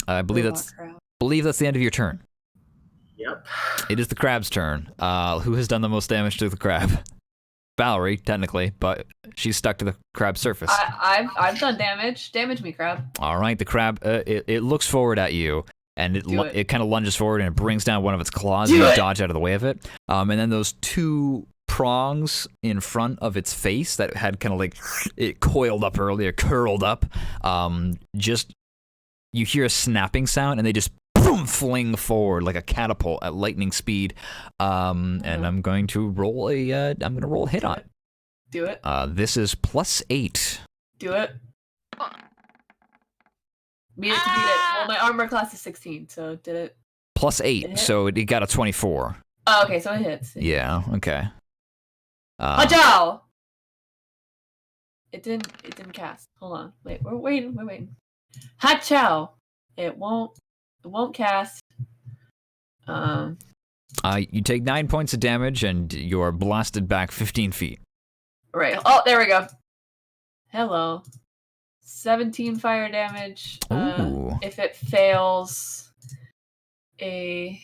I believe that's the end of your turn. Yep. It is the crab's turn. Who has done the most damage to the crab? Valerie, technically, but she's stuck to the crab's surface. I've done damage. Damage me, crab. All right, the crab, it looks forward at you, and it kind of lunges forward and it brings down one of its claws, and you dodge out of the way of it. And then those two prongs in front of its face that had kind of like it coiled up earlier, curled up, just you hear a snapping sound, and they just boom, fling forward like a catapult at lightning speed. And I'm going to roll a hit on it. Do it. This is +8. Do it. Beat it to beat it. Well, my armor class is 16, so did it. +8, so it got a 24. Oh, okay, so it hits. Yeah, okay. Hachao! It didn't cast. Hold on. Wait, we're waiting. Hachao! It won't cast. You take 9 points of damage and you're blasted back 15 feet. Right. Oh, there we go. Hello. 17 fire damage. Ooh. If it fails, you're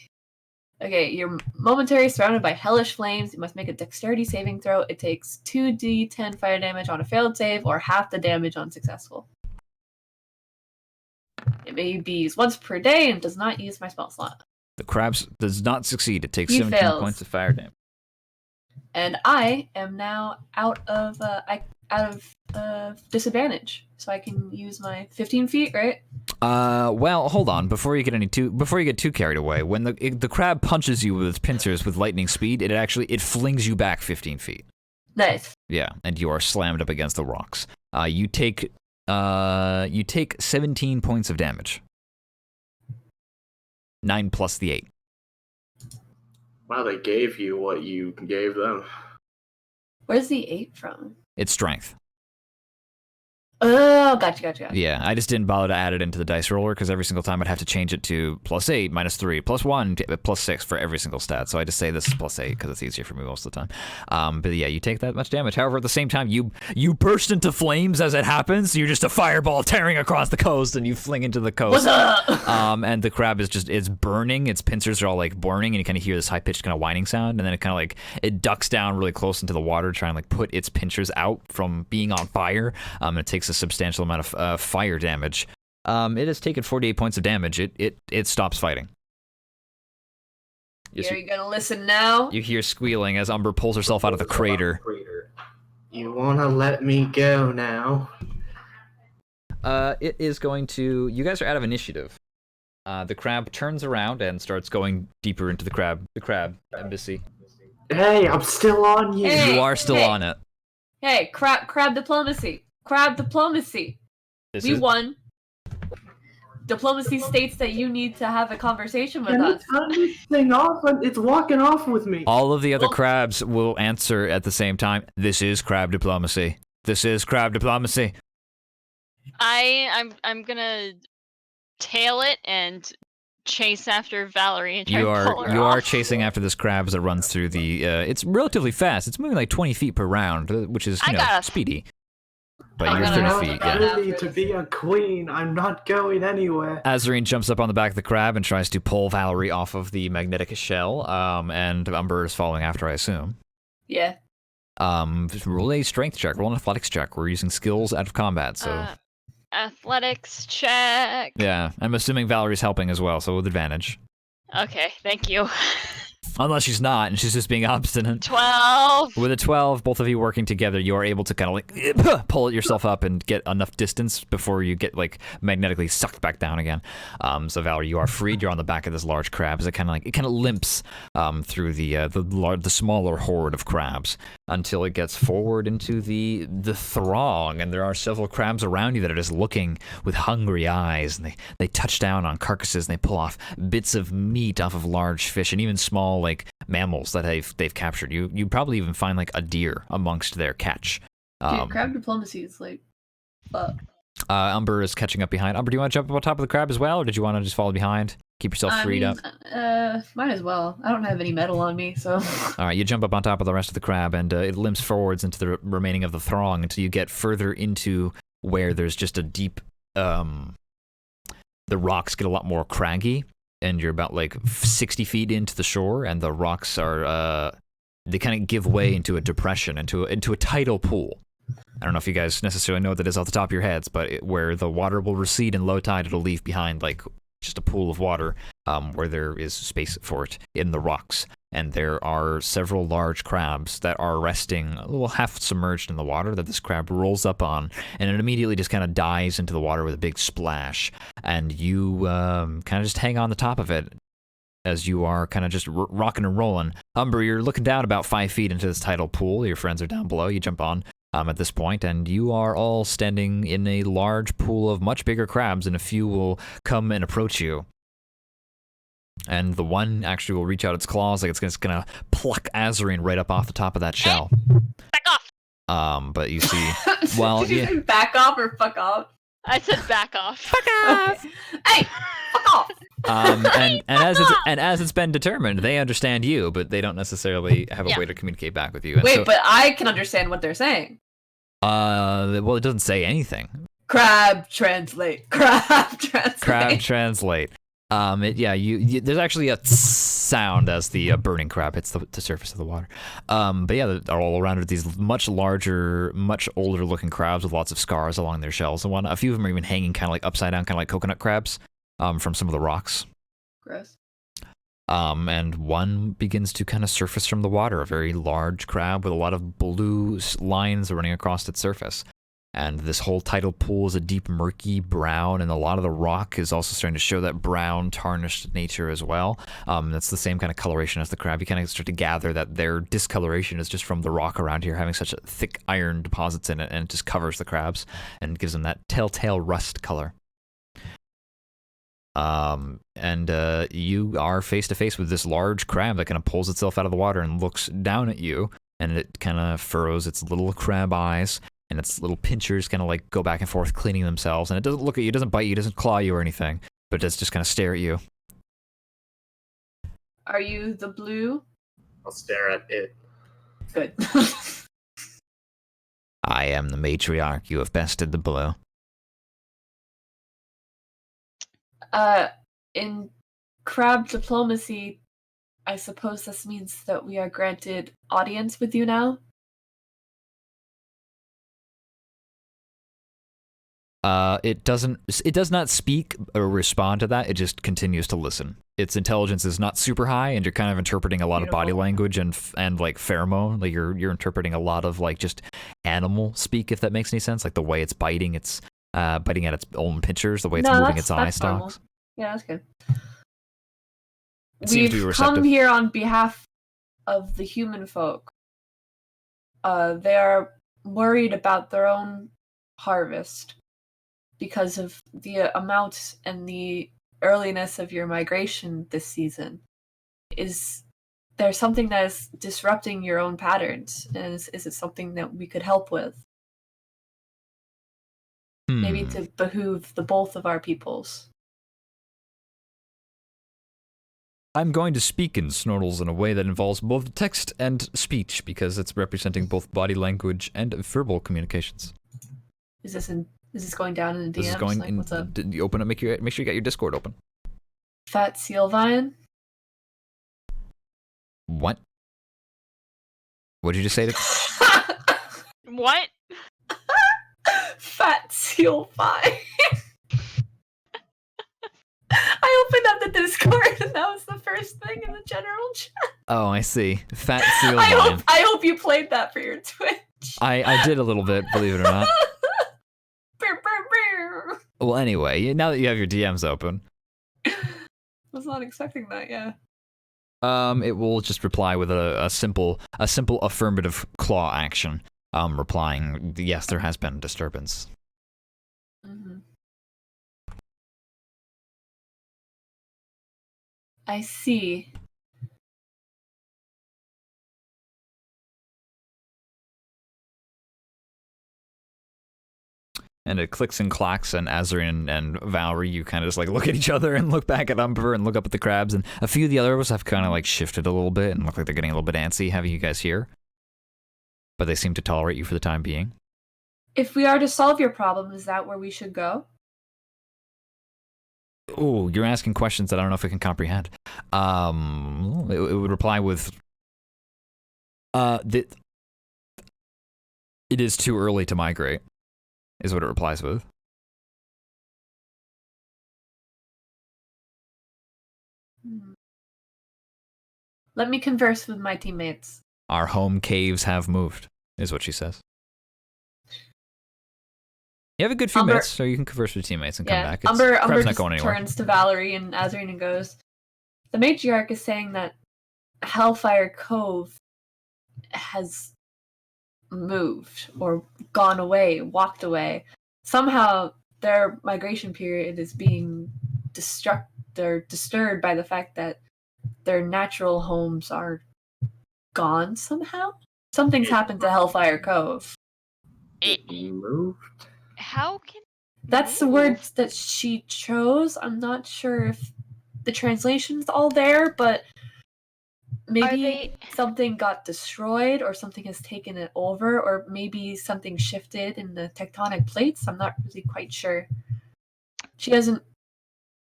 momentarily surrounded by hellish flames. You must make a dexterity saving throw. It takes 2d10 fire damage on a failed save, or half the damage on successful. It may be used once per day and does not use my spell slot. The crab does not succeed. It takes He 17 fails. points of fire damage. And I am now out of disadvantage, so I can use my 15 feet, right? Well, hold on. Before you get too carried away, when the crab punches you with its pincers with lightning speed, it flings you back 15 feet. Nice. Yeah, and you are slammed up against the rocks. You take 17 points of damage. 9 plus the 8. Wow, they gave you what you gave them. Where's the 8 from? It's strength. Oh, gotcha. Yeah, I just didn't bother to add it into the dice roller because every single time I'd have to change it to +8, -3, +1, +6 for every single stat. So I just say this is +8 because it's easier for me most of the time. But yeah, you take that much damage. However, at the same time, you burst into flames as it happens. You're just a fireball tearing across the coast, and you fling into the coast. What's up? And the crab it's burning. Its pincers are all like burning, and you kind of hear this high pitched kind of whining sound, and then it kind of like it ducks down really close into the water, trying to like put its pincers out from being on fire. And it takes a substantial amount of fire damage. It has taken 48 points of damage. It stops fighting. Are you gonna listen now? You hear squealing as Umber pulls herself out of the crater. You wanna let me go now? It is going to. You guys are out of initiative. The crab turns around and starts going deeper into the crab embassy. Hey, I'm still on you. Hey. You are still on it. Hey, crab diplomacy. Crab diplomacy. We won. Diplomacy states that you need to have a conversation with Can you us. turn this thing off? It's walking off with me. All of the other Well- crabs will answer at the same time. This is crab diplomacy. This is crab diplomacy. I'm gonna tail it and chase after Valerie and try You to are pull her you off. are chasing after this crab as it runs through the. It's relatively fast. It's moving like 20 feet per round, which is I gotta- speedy. But I you're gotta 30 run feet. around. Yeah. Ready to be a queen. I'm not going anywhere. Azarine jumps up on the back of the crab and tries to pull Valerie off of the magnetic shell. And Umber is following after, I assume. Yeah. Roll a strength check. Roll an athletics check. We're using skills out of combat, so Athletics check. yeah. I'm assuming Valerie's helping as well, so with advantage. Okay, thank you. Unless she's not, and she's just being obstinate. 12. With a 12, both of you working together, you are able to kind of like pull it yourself up and get enough distance before you get like magnetically sucked back down again. So Valerie, you are freed. You're on the back of this large crab as it kind of limps through the smaller horde of crabs until it gets forward into the throng, and there are several crabs around you that are just looking with hungry eyes, and they touch down on carcasses and they pull off bits of meat off of large fish and even small like mammals that they've captured. You probably even find like a deer amongst their catch. Dude, crab diplomacy is like, fuck. Umber is catching up behind. Umber, do you want to jump up on top of the crab as well, or did you want to just follow behind? Keep yourself freed up. Might as well. I don't have any metal on me, so. All right, you jump up on top of the rest of the crab, and it limps forwards into the remaining of the throng until you get further into where there's just a deep. The rocks get a lot more craggy, and you're about like 60 feet into the shore, and the rocks are they kind of give way into a depression, into a tidal pool. I don't know if you guys necessarily know what that is off the top of your heads, but where the water will recede in low tide, it'll leave behind like just a pool of water where there is space for it in the rocks. And there are several large crabs that are resting a little half submerged in the water that this crab rolls up on, and it immediately just kind of dives into the water with a big splash. And you kind of just hang on the top of it as you are kind of just rocking and rolling. Umber, you're looking down about 5 feet into this tidal pool. Your friends are down below. You jump on at this point, and you are all standing in a large pool of much bigger crabs, and a few will come and approach you. And the one actually will reach out its claws like it's just gonna pluck Azarine right up off the top of that shell. Back off. But you see, well, Did you yeah, say back off or fuck off? I said back off. Okay. Hey, fuck off! and as it's been determined, they understand you, but they don't necessarily have a way to communicate back with you. And Wait, so, but I can understand what they're saying. well, it doesn't say anything. Crab translate. Crab translate. Crab translate. You there's actually a sound as the burning crab hits the surface of the water. But yeah, they're all around it. These much larger, much older looking crabs with lots of scars along their shells and whatnot. A few of them are even hanging kind of like upside down, kind of like coconut crabs from some of the rocks. Gross. And one begins to kind of surface from the water, a very large crab with a lot of blue lines running across its surface. And this whole tidal pool is a deep murky brown, and a lot of the rock is also starting to show that brown tarnished nature as well. That's the same kind of coloration as the crab. You kind of start to gather that their discoloration is just from the rock around here having such thick iron deposits in it, and it just covers the crabs and gives them that telltale rust color. You are face to face with this large crab that kind of pulls itself out of the water and looks down at you, and it kind of furrows its little crab eyes, and its little pinchers kind of like go back and forth cleaning themselves, and it doesn't look at you, it doesn't bite you, it doesn't claw you or anything, but it does just kind of stare at you. Are you the blue? I'll stare at it. Good. I am the matriarch. You have bested the blue. In crab diplomacy, I suppose this means that we are granted audience with you now? It does not speak or respond to that. It just continues to listen. Its intelligence is not super high, and you're kind of interpreting a lot of body language and like pheromone. Like you're interpreting a lot of like just animal speak, if that makes any sense. Like the way it's biting at its own pinchers, the way it's moving its eye normal. stalks. Yeah, that's good. It seems to be We've receptive. come here on behalf of the human folk. They are worried about their own harvest. because of the amount and the earliness of your migration this season. Is there something that is disrupting your own patterns? And is it something that we could help with? Maybe to behoove the both of our peoples. I'm going to speak in Snortles in a way that involves both text and speech because it's representing both body language and verbal communications. Is this going down in the DMs? This is going like, in. what's up? You open up. Make sure you got your Discord open. Fat Sealvine? What? What did you just say to? What? Fat Sealvine. I opened up the Discord and that was the first thing in the general chat. Oh, I see. Fat seal I vine. hope you played that for your Twitch. I did a little bit, believe it or not. Brr, brr, brr. Well, anyway, now that you have your DMs open, Was not expecting that, yeah. it will just reply with a simple affirmative claw action, replying, yes, there has been a disturbance. Mm-hmm. I see. And it clicks and clacks, and Azrin and Valerie, you kind of just like look at each other and look back at Umber and look up at the crabs, and a few of the others have kind of like shifted a little bit and look like they're getting a little bit antsy having you guys here. But they seem to tolerate you for the time being. If we are to solve your problem, is that where we should go? Oh, you're asking questions that I don't know if I can comprehend. It would reply with, it is too early to migrate, is what it replies with. Let me converse with my teammates. Our home caves have moved, is what she says. You have a good few Umber, minutes, so you can converse with teammates and come back. Umber Crab's not just going anywhere. turns to Valerie and Azreen and goes, the matriarch is saying that Hellfire Cove has moved or gone away, walked away. Somehow their migration period is being disturbed by the fact that their natural homes are gone somehow. Something's happened to Hellfire Cove. Moved? How can... That's the words that she chose. I'm not sure if the translation's all there, but maybe something got destroyed or something has taken it over, or maybe something shifted in the tectonic plates. I'm not really quite sure. She hasn't...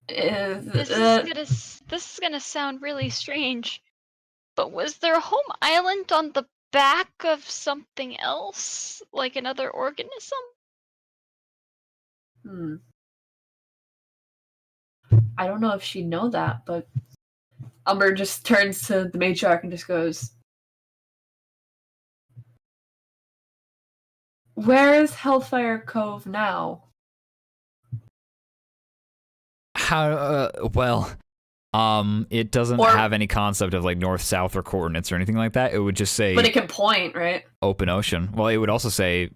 This is gonna sound really strange, but was their home island on the back of something else? Like another organism? I don't know if she'd know that, but Umber just turns to the matriarch and just goes, where is Hellfire Cove now? How, it doesn't have any concept of like north, south, or coordinates or anything like that. It would just say... But it can point, right? Open ocean. Well, it would also say...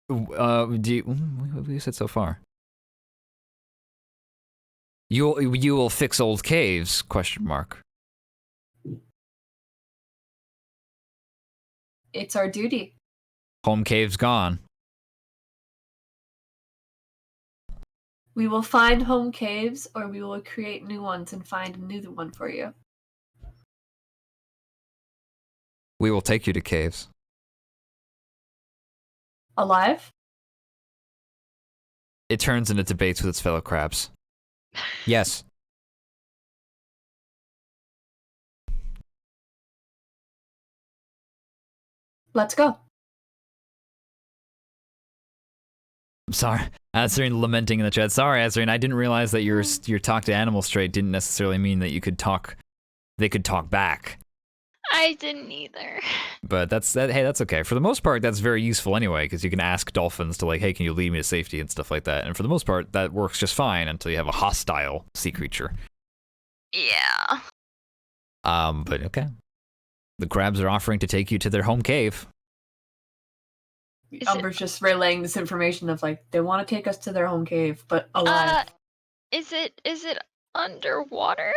what have you said so far? You will fix old caves, question mark. It's our duty. Home cave's gone. We will find home caves, or we will create new ones and find a new one for you. We will take you to caves. Alive? It turns into debates with its fellow crabs. Yes. Let's go. I'm sorry. Azreen lamenting in the chat. Sorry, Azreen, I didn't realize that your talk to animals trait didn't necessarily mean that you could talk... They could talk back. I didn't either. But hey, that's okay. For the most part, that's very useful anyway, because you can ask dolphins to like, hey, can you lead me to safety and stuff like that. And for the most part, that works just fine until you have a hostile sea creature. Yeah. But okay. The crabs are offering to take you to their home cave. Umber's just relaying this information of like they want to take us to their home cave, but alive. Is it underwater?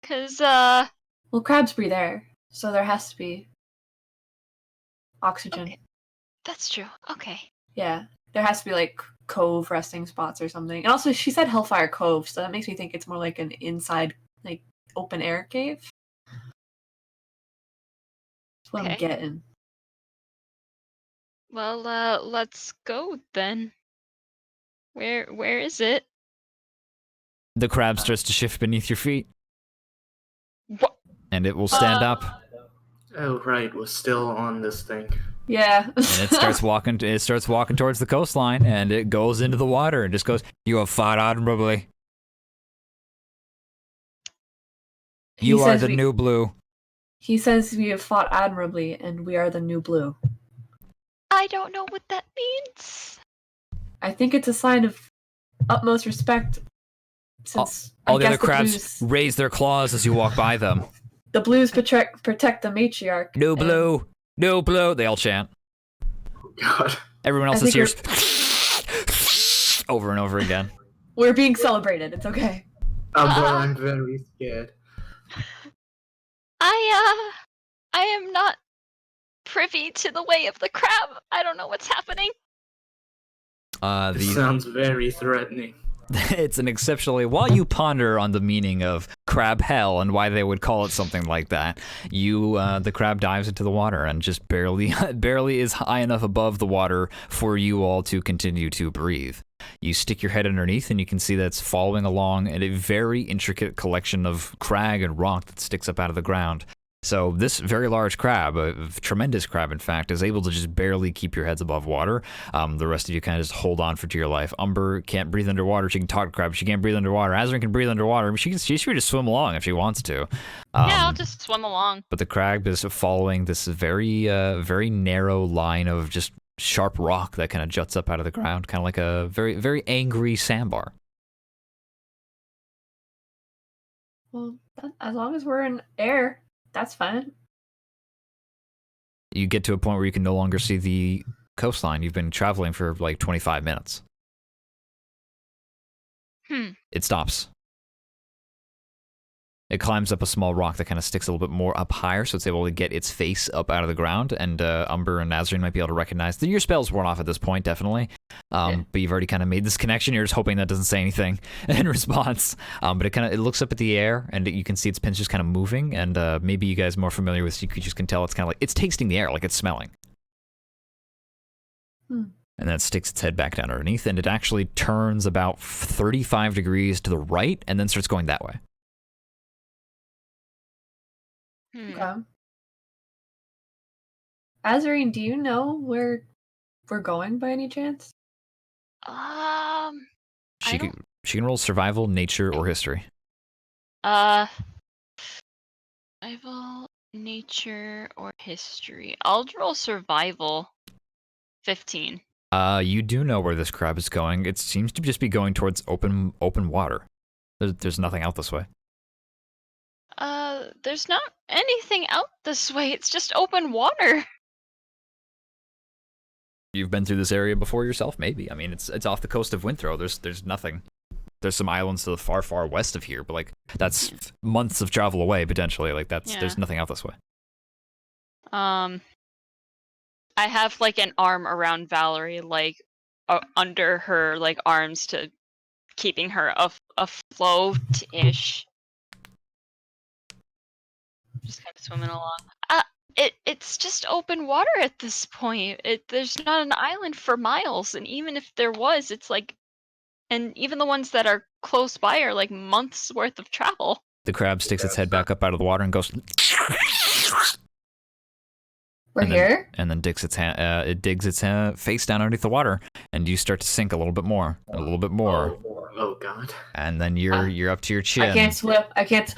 Cause Well, crabs breathe air, so there has to be oxygen. okay. That's true. Okay. Yeah, there has to be like cove resting spots or something. And also, she said Hellfire Cove, so that makes me think it's more like an inside, like open air cave. That's what I'm Okay. getting. Well, let's go then. Where is it? The crab starts to shift beneath your feet, What? and it will stand up, Oh right, we're still on this thing. Yeah. and it starts walking. It starts walking towards the coastline, and it goes into the water and just goes. You have fought admirably. You are the new blue. He says we have fought admirably, and we are the new blue. I don't know what that means. I think it's a sign of utmost respect. Since All I the guess other crabs blues, raise their claws as you walk by them. the blues protect the matriarch. New and blue, new blue. They all chant. God. Everyone else I is think here over and over again. We're being celebrated. It's okay. I'm very scared. I am not privy to the way of the crab. I don't know what's happening. This sounds very threatening. It's an exceptionally. While you ponder on the meaning of crab hell and why they would call it something like that, the crab dives into the water and just barely is high enough above the water for you all to continue to breathe. You stick your head underneath and you can see that it's following along in a very intricate collection of crag and rock that sticks up out of the ground. So this very large crab, a tremendous crab in fact, is able to just barely keep your heads above water. The rest of you kind of just hold on for dear life. Umber can't breathe underwater. She can talk to crabs. She can't breathe underwater. Azrin can breathe underwater. She's free to swim along if she wants to. Yeah, I'll just swim along. But the crab is following this very narrow line of just sharp rock that kind of juts up out of the ground, kind of like a very, very angry sandbar. Well, as long as we're in air, that's fine. You get to a point where you can no longer see the coastline. You've been traveling for like 25 minutes. It stops. It climbs up a small rock that kind of sticks a little bit more up higher, so it's able to get its face up out of the ground, and Umber and Nazarene might be able to recognize that your spell's worn off at this point, definitely. But you've already kind of made this connection. You're just hoping that doesn't say anything in response. But it looks up at the air, and you can see its pins just kind of moving, and maybe you guys more familiar with sea creatures can tell it's kind of like it's tasting the air, like it's smelling. And then it sticks its head back down underneath, and it actually turns about 35 degrees to the right, and then starts going that way. Okay. Azarine, do you know where we're going by any chance? She can roll survival, nature, or history. Survival, nature, or history. I'll roll survival. 15. You do know where this crab is going. It seems to just be going towards open water. There's nothing out this way. There's not anything out this way. It's just open water. You've been through this area before yourself, maybe. I mean, it's off the coast of Winthrow. There's nothing. There's some islands to the far west of here, but like that's months of travel away potentially. Like there's nothing out this way. I have like an arm around Valerie, like under her like arms to keeping her afloat-ish. Just kind of swimming along. It's just open water at this point. There's not an island for miles, and even if there was, it's like, and even the ones that are close by are like months worth of travel. The crab sticks its head back up out of the water and goes. We're here? And then digs its face down underneath the water, and you start to sink a little bit more, Oh God! And then you're up to your chin. I can't swim. I can't.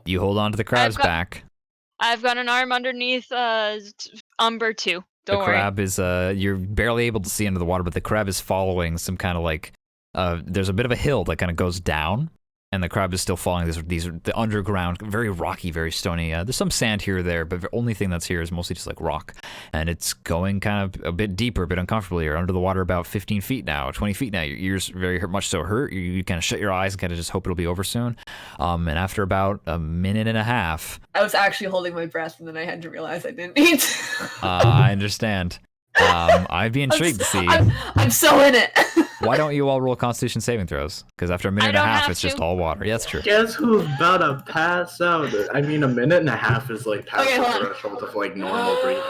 You hold on to the crab's back. I've got an arm underneath Umber too. Don't worry. The crab is you're barely able to see into the water, but the crab is following some kind of like there's a bit of a hill that kind of goes down, and the crab is still falling. These are the underground, very rocky, very stony. There's some sand here or there, but the only thing that's here is mostly just like rock. And it's going kind of a bit deeper, a bit uncomfortably. You're under the water about 15 feet now, 20 feet now. Your ears very much so hurt. You kind of shut your eyes and kind of just hope it'll be over soon. And after about a minute and a half, I was actually holding my breath, and then I had to realize I didn't need to. I understand. I'd be intrigued to see. I'm so in it. Why don't you all roll Constitution saving throws? Because after a minute and a half, it's just all water. Yeah, that's true. Guess who's about to pass out? I mean, a minute and a half is like past the threshold of like normal breathing.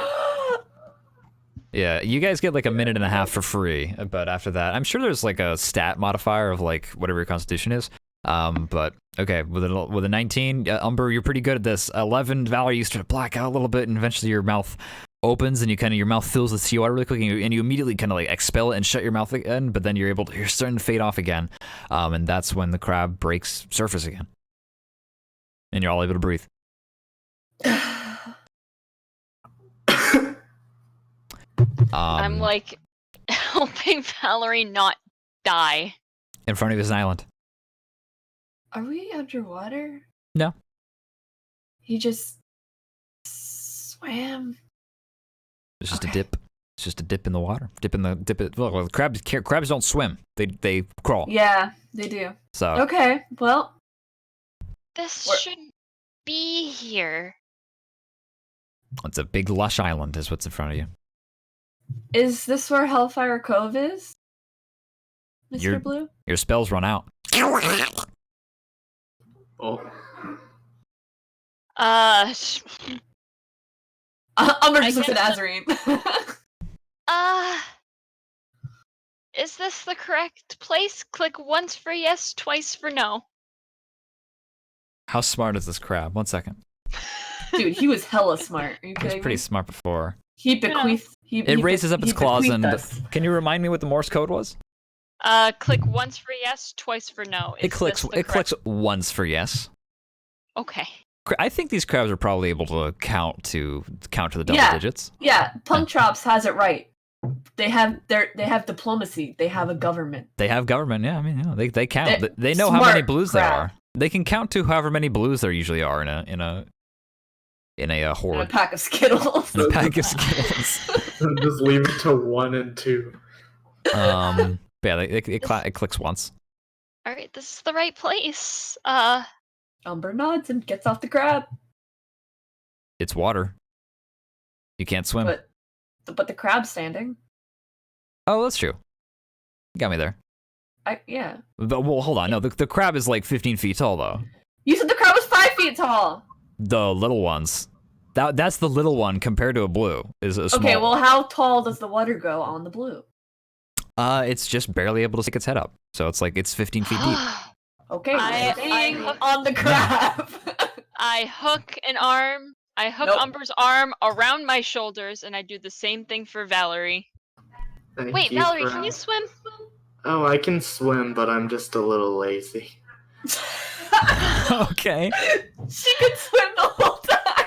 Yeah, you guys get like a minute and a half for free, but after that, I'm sure there's like a stat modifier of like whatever your Constitution is. But okay, with a 19, Umber, you're pretty good at this. 11, Valerie, you start to black out a little bit, and eventually your mouth opens and your mouth fills with seawater really quick, and you immediately kind of like expel it and shut your mouth again, but then you're starting to fade off again, and that's when the crab breaks surface again, and you're all able to breathe. I'm like helping Valerie not die. In front of you is an island. Are we underwater? No. He just swam. It's just a dip. It's just a dip in the water. Well, crabs don't swim. They crawl. Yeah, they do. So okay, well, This shouldn't be here. it's a big lush island is what's in front of you. is this where Hellfire Cove is, Mr. Blue? Your spells run out. Oh. Umber just looks at guess Azarine. Is this the correct place? Click once for yes, twice for no. How smart is this crab? 1 second. Dude, he was hella smart. Are you He was kidding pretty me? smart before. He bequeathed. It raises up its claws and. us. Can you remind me what the Morse code was? Click once for yes, twice for no. It clicks once for yes. Okay. I think these crabs are probably able to count to the double digits. Yeah, Punctrops has it right. They have diplomacy. They have a government. They have government. Yeah, I mean, they count. They're They know how many smart blues crab. there are. They can count to however many blues there usually are in a horde. And a pack of Skittles. In a pack of Skittles. Just leave it to 1 and 2. Yeah, it clicks once. All right, this is the right place. Umber nods and gets off the crab. It's water. You can't swim. But the crab's standing. Oh, that's true. You got me there. Yeah. But, well, hold on. No, the crab is like 15 feet tall, though. You said the crab was 5 feet tall. The little ones. That's the little one compared to a blue. Is a small. Okay, well, how tall does the water go on the blue? It's just barely able to stick its head up. So it's like it's 15 feet deep. Okay, I staying hook- on the crab. I hook an arm. I hook Nope. Umber's arm around my shoulders, and I do the same thing for Valerie. Thank Wait, you Valerie, for- can you swim? Oh, I can swim, but I'm just a little lazy. Okay. She could swim the whole time.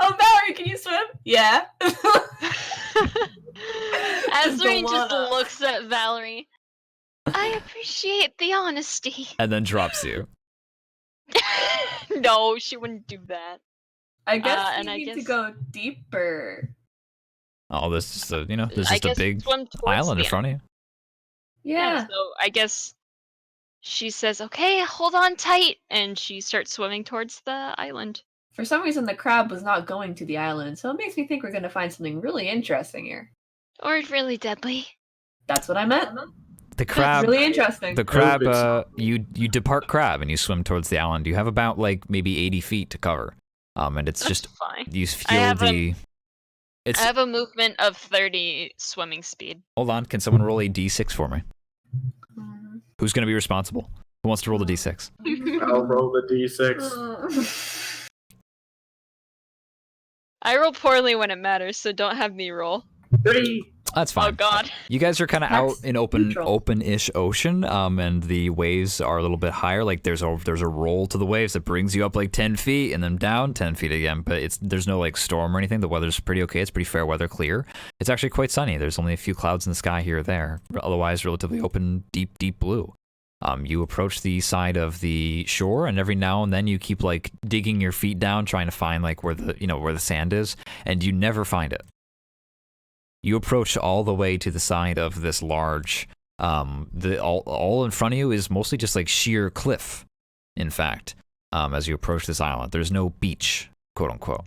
Oh, Valerie, can you swim? Yeah. Azreen just Delana. looks at Valerie. I appreciate the honesty. And then drops you. No, she wouldn't do that. I guess and we I need to guess- go deeper. Oh, there's just I a guess big swim towards island in the front of you. Yeah. So I guess she says, "Okay, hold on tight," and she starts swimming towards the island. For some reason, the crab was not going to the island, so it makes me think we're going to find something really interesting here. Or really deadly. That's what I meant. The crab. Really interesting. The crab. it's- You depart crab and you swim towards the island. You have about like maybe 80 feet to cover. And it's That's just fine. you I feel have the. It's I have a movement of 30 swimming speed. hold on. Can someone roll a d6 for me? Mhm. Who's going to be responsible? Who wants to roll the d6? I'll roll the d6. I roll poorly when it matters, so don't have me roll. 3. That's fine. Oh God. You guys are kind of out That's in neutral. open-ish ocean, and the waves are a little bit higher. Like there's a roll to the waves that brings you up like 10 feet and then down 10 feet again. But there's no like storm or anything. The weather's pretty okay. It's pretty fair weather, clear. It's actually quite sunny. There's only a few clouds in the sky here or there. Otherwise, relatively open, deep blue. You approach the side of the shore, and every now and then you keep like digging your feet down, trying to find like where the sand is, and you never find it. You approach all the way to the side of this large, all in front of you is mostly just like sheer cliff, in fact, as you approach this island. There's no beach, quote unquote.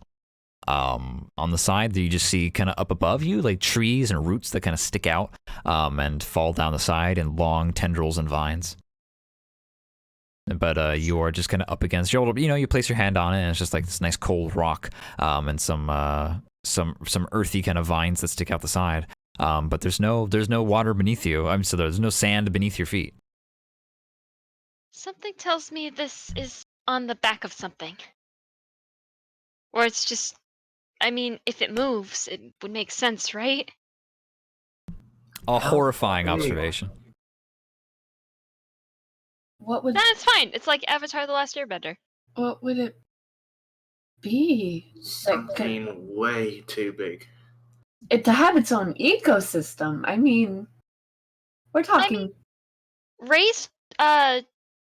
On the side, you just see kind of up above you, like trees and roots that kind of stick out and fall down the side in long tendrils and vines. But you are just kind of up against your shoulder. You place your hand on it, and it's just like this nice cold rock and some earthy kind of vines that stick out the side. But there's no water beneath you. So there's no sand beneath your feet. Something tells me this is on the back of something. Or it's just, I mean, if it moves, it would make sense, right? A horrifying observation. What would That's fine. It's like Avatar: The Last Airbender. it be? Something way too big. To have its own ecosystem. I mean, we're talking Raised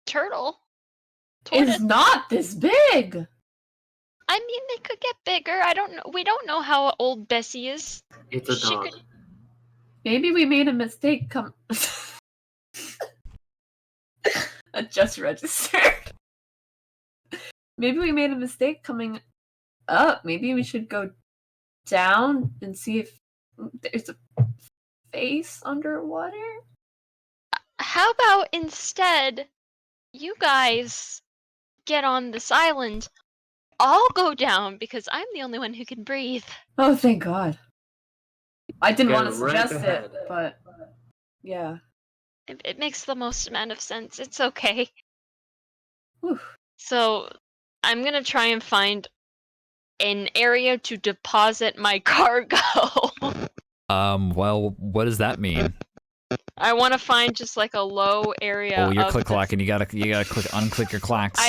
turtle. is not this big. I mean, they could get bigger. I don't know. We don't know how old Bessie is. It's a She dog. could- Maybe we made a mistake. That just registered. Maybe we made a mistake coming up. Maybe we should go down and see if there's a face underwater. How about instead, you guys get on this island? I'll go down because I'm the only one who can breathe. Oh, thank God. I didn't Go want to right suggest ahead. it, but yeah. It makes the most amount of sense. It's okay. Whew. So I'm gonna try and find an area to deposit my cargo. Well, what does that mean? I want to find just like a low area. Oh, you're of click this- clacking. You gotta unclick your clacks.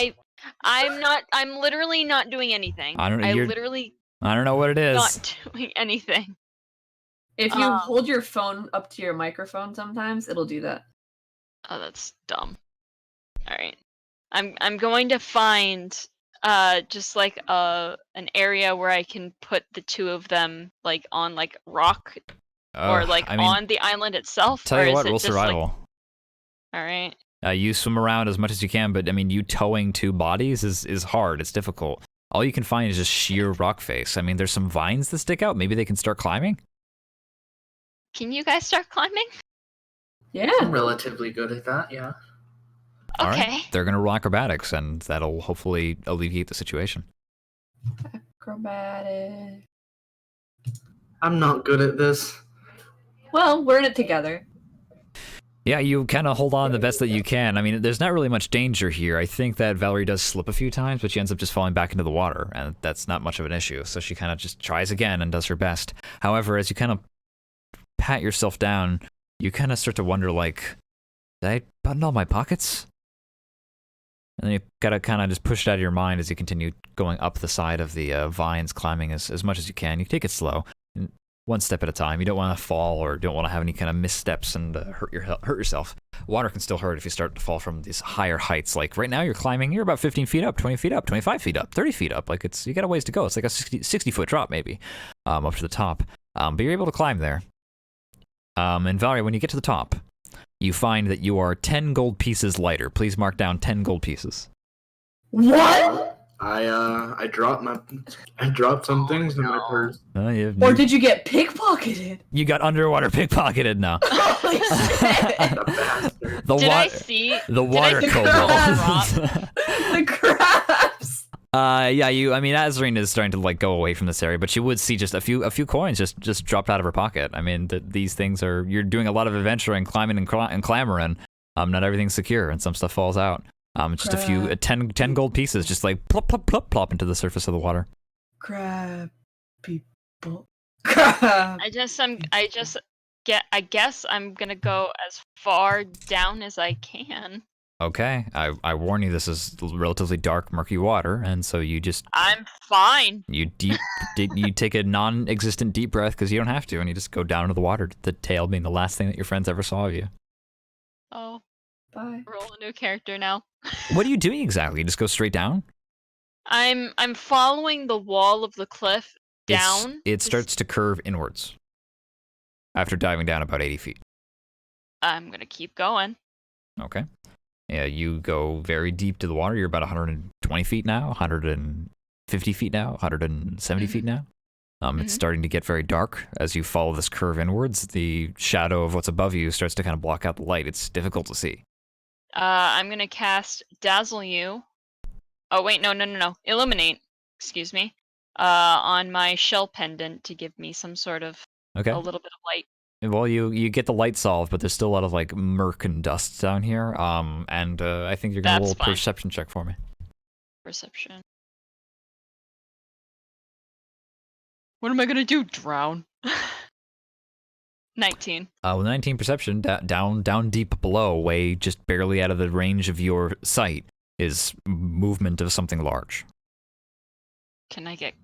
I'm literally not doing anything. I don't know, you're- literally I don't know what it is. not doing anything. If you hold your phone up to your microphone sometimes, it'll do that. Oh, that's dumb. All right. I'm going to find just like an area where I can put the two of them like on like rock or like I mean, on the island itself. tell or you is what, it roll just, like- survival. all right. You swim around as much as you can, but I mean, you towing two bodies is hard. It's difficult. All you can find is just sheer rock face. I mean, there's some vines that stick out. Maybe they can start climbing. Can you guys start climbing? Yeah. I'm relatively good at that, yeah. All right. Okay. They're gonna roll acrobatics, and that'll hopefully alleviate the situation. Acrobatic. I'm not good at this. Well, we're in it together. Yeah, you kind of hold on the best that you can. I mean, there's not really much danger here. I think that Valerie does slip a few times, but she ends up just falling back into the water, and that's not much of an issue. So she kind of just tries again and does her best. However, as you kind of pat yourself down, you kind of start to wonder, like, did I button all my pockets? And then you gotta kind of just push it out of your mind as you continue going up the side of the vines, climbing as much as you can. You take it slow, one step at a time. You don't want to fall or don't want to have any kind of missteps and hurt yourself. Water can still hurt if you start to fall from these higher heights. Like right now, you're about 15 feet up, 20 feet up, 25 feet up, 30 feet up. Like you got a ways to go. It's like a 60-foot drop maybe up to the top. But you're able to climb there. And Valerie, when you get to the top, you find that you are 10 gold pieces lighter. Please mark down 10 gold pieces. What? I dropped some things in my purse. Or did you get pickpocketed? You got underwater pickpocketed now. Holy shit! The bastard. The Did I water, see? the water see kobold. The crabs! Yeah, I mean, Azreen is starting to like go away from this area, but she would see just a few coins just dropped out of her pocket. I mean, these things you're doing a lot of adventuring, climbing and clambering. Not everything's secure, and some stuff falls out. Just a few 10 gold pieces, just like plop plop plop plop into the surface of the water. Crab people. Crab. I just I guess I'm gonna go as far down as I can. Okay, I warn you, this is relatively dark, murky water, and so you just I'm fine. you take a non-existent deep breath because you don't have to, and you just go down into the water. The tail being the last thing that your friends ever saw of you. Oh, Bye. roll a new character now. What are you doing exactly? You just go straight down? I'm following the wall of the cliff down. It starts to curve inwards after diving down about 80 feet. I'm gonna keep going. Okay. Yeah, you go very deep to the water. You're about 120 feet now, 150 feet now, 170 feet now. It's starting to get very dark as you follow this curve inwards. The shadow of what's above you starts to kind of block out the light. It's difficult to see. I'm gonna cast Dazzle You. Oh wait, no. Illuminate. Excuse me. On my shell pendant to give me some sort of Okay. a little bit of light. Well, you get the light solved, but there's still a lot of like murk and dust down here. And I think you're gonna roll a That's fine. perception check for me. Perception. What am I gonna do? Drown. 19. With 19 perception, down deep below, way just barely out of the range of your sight, is movement of something large. Can I get?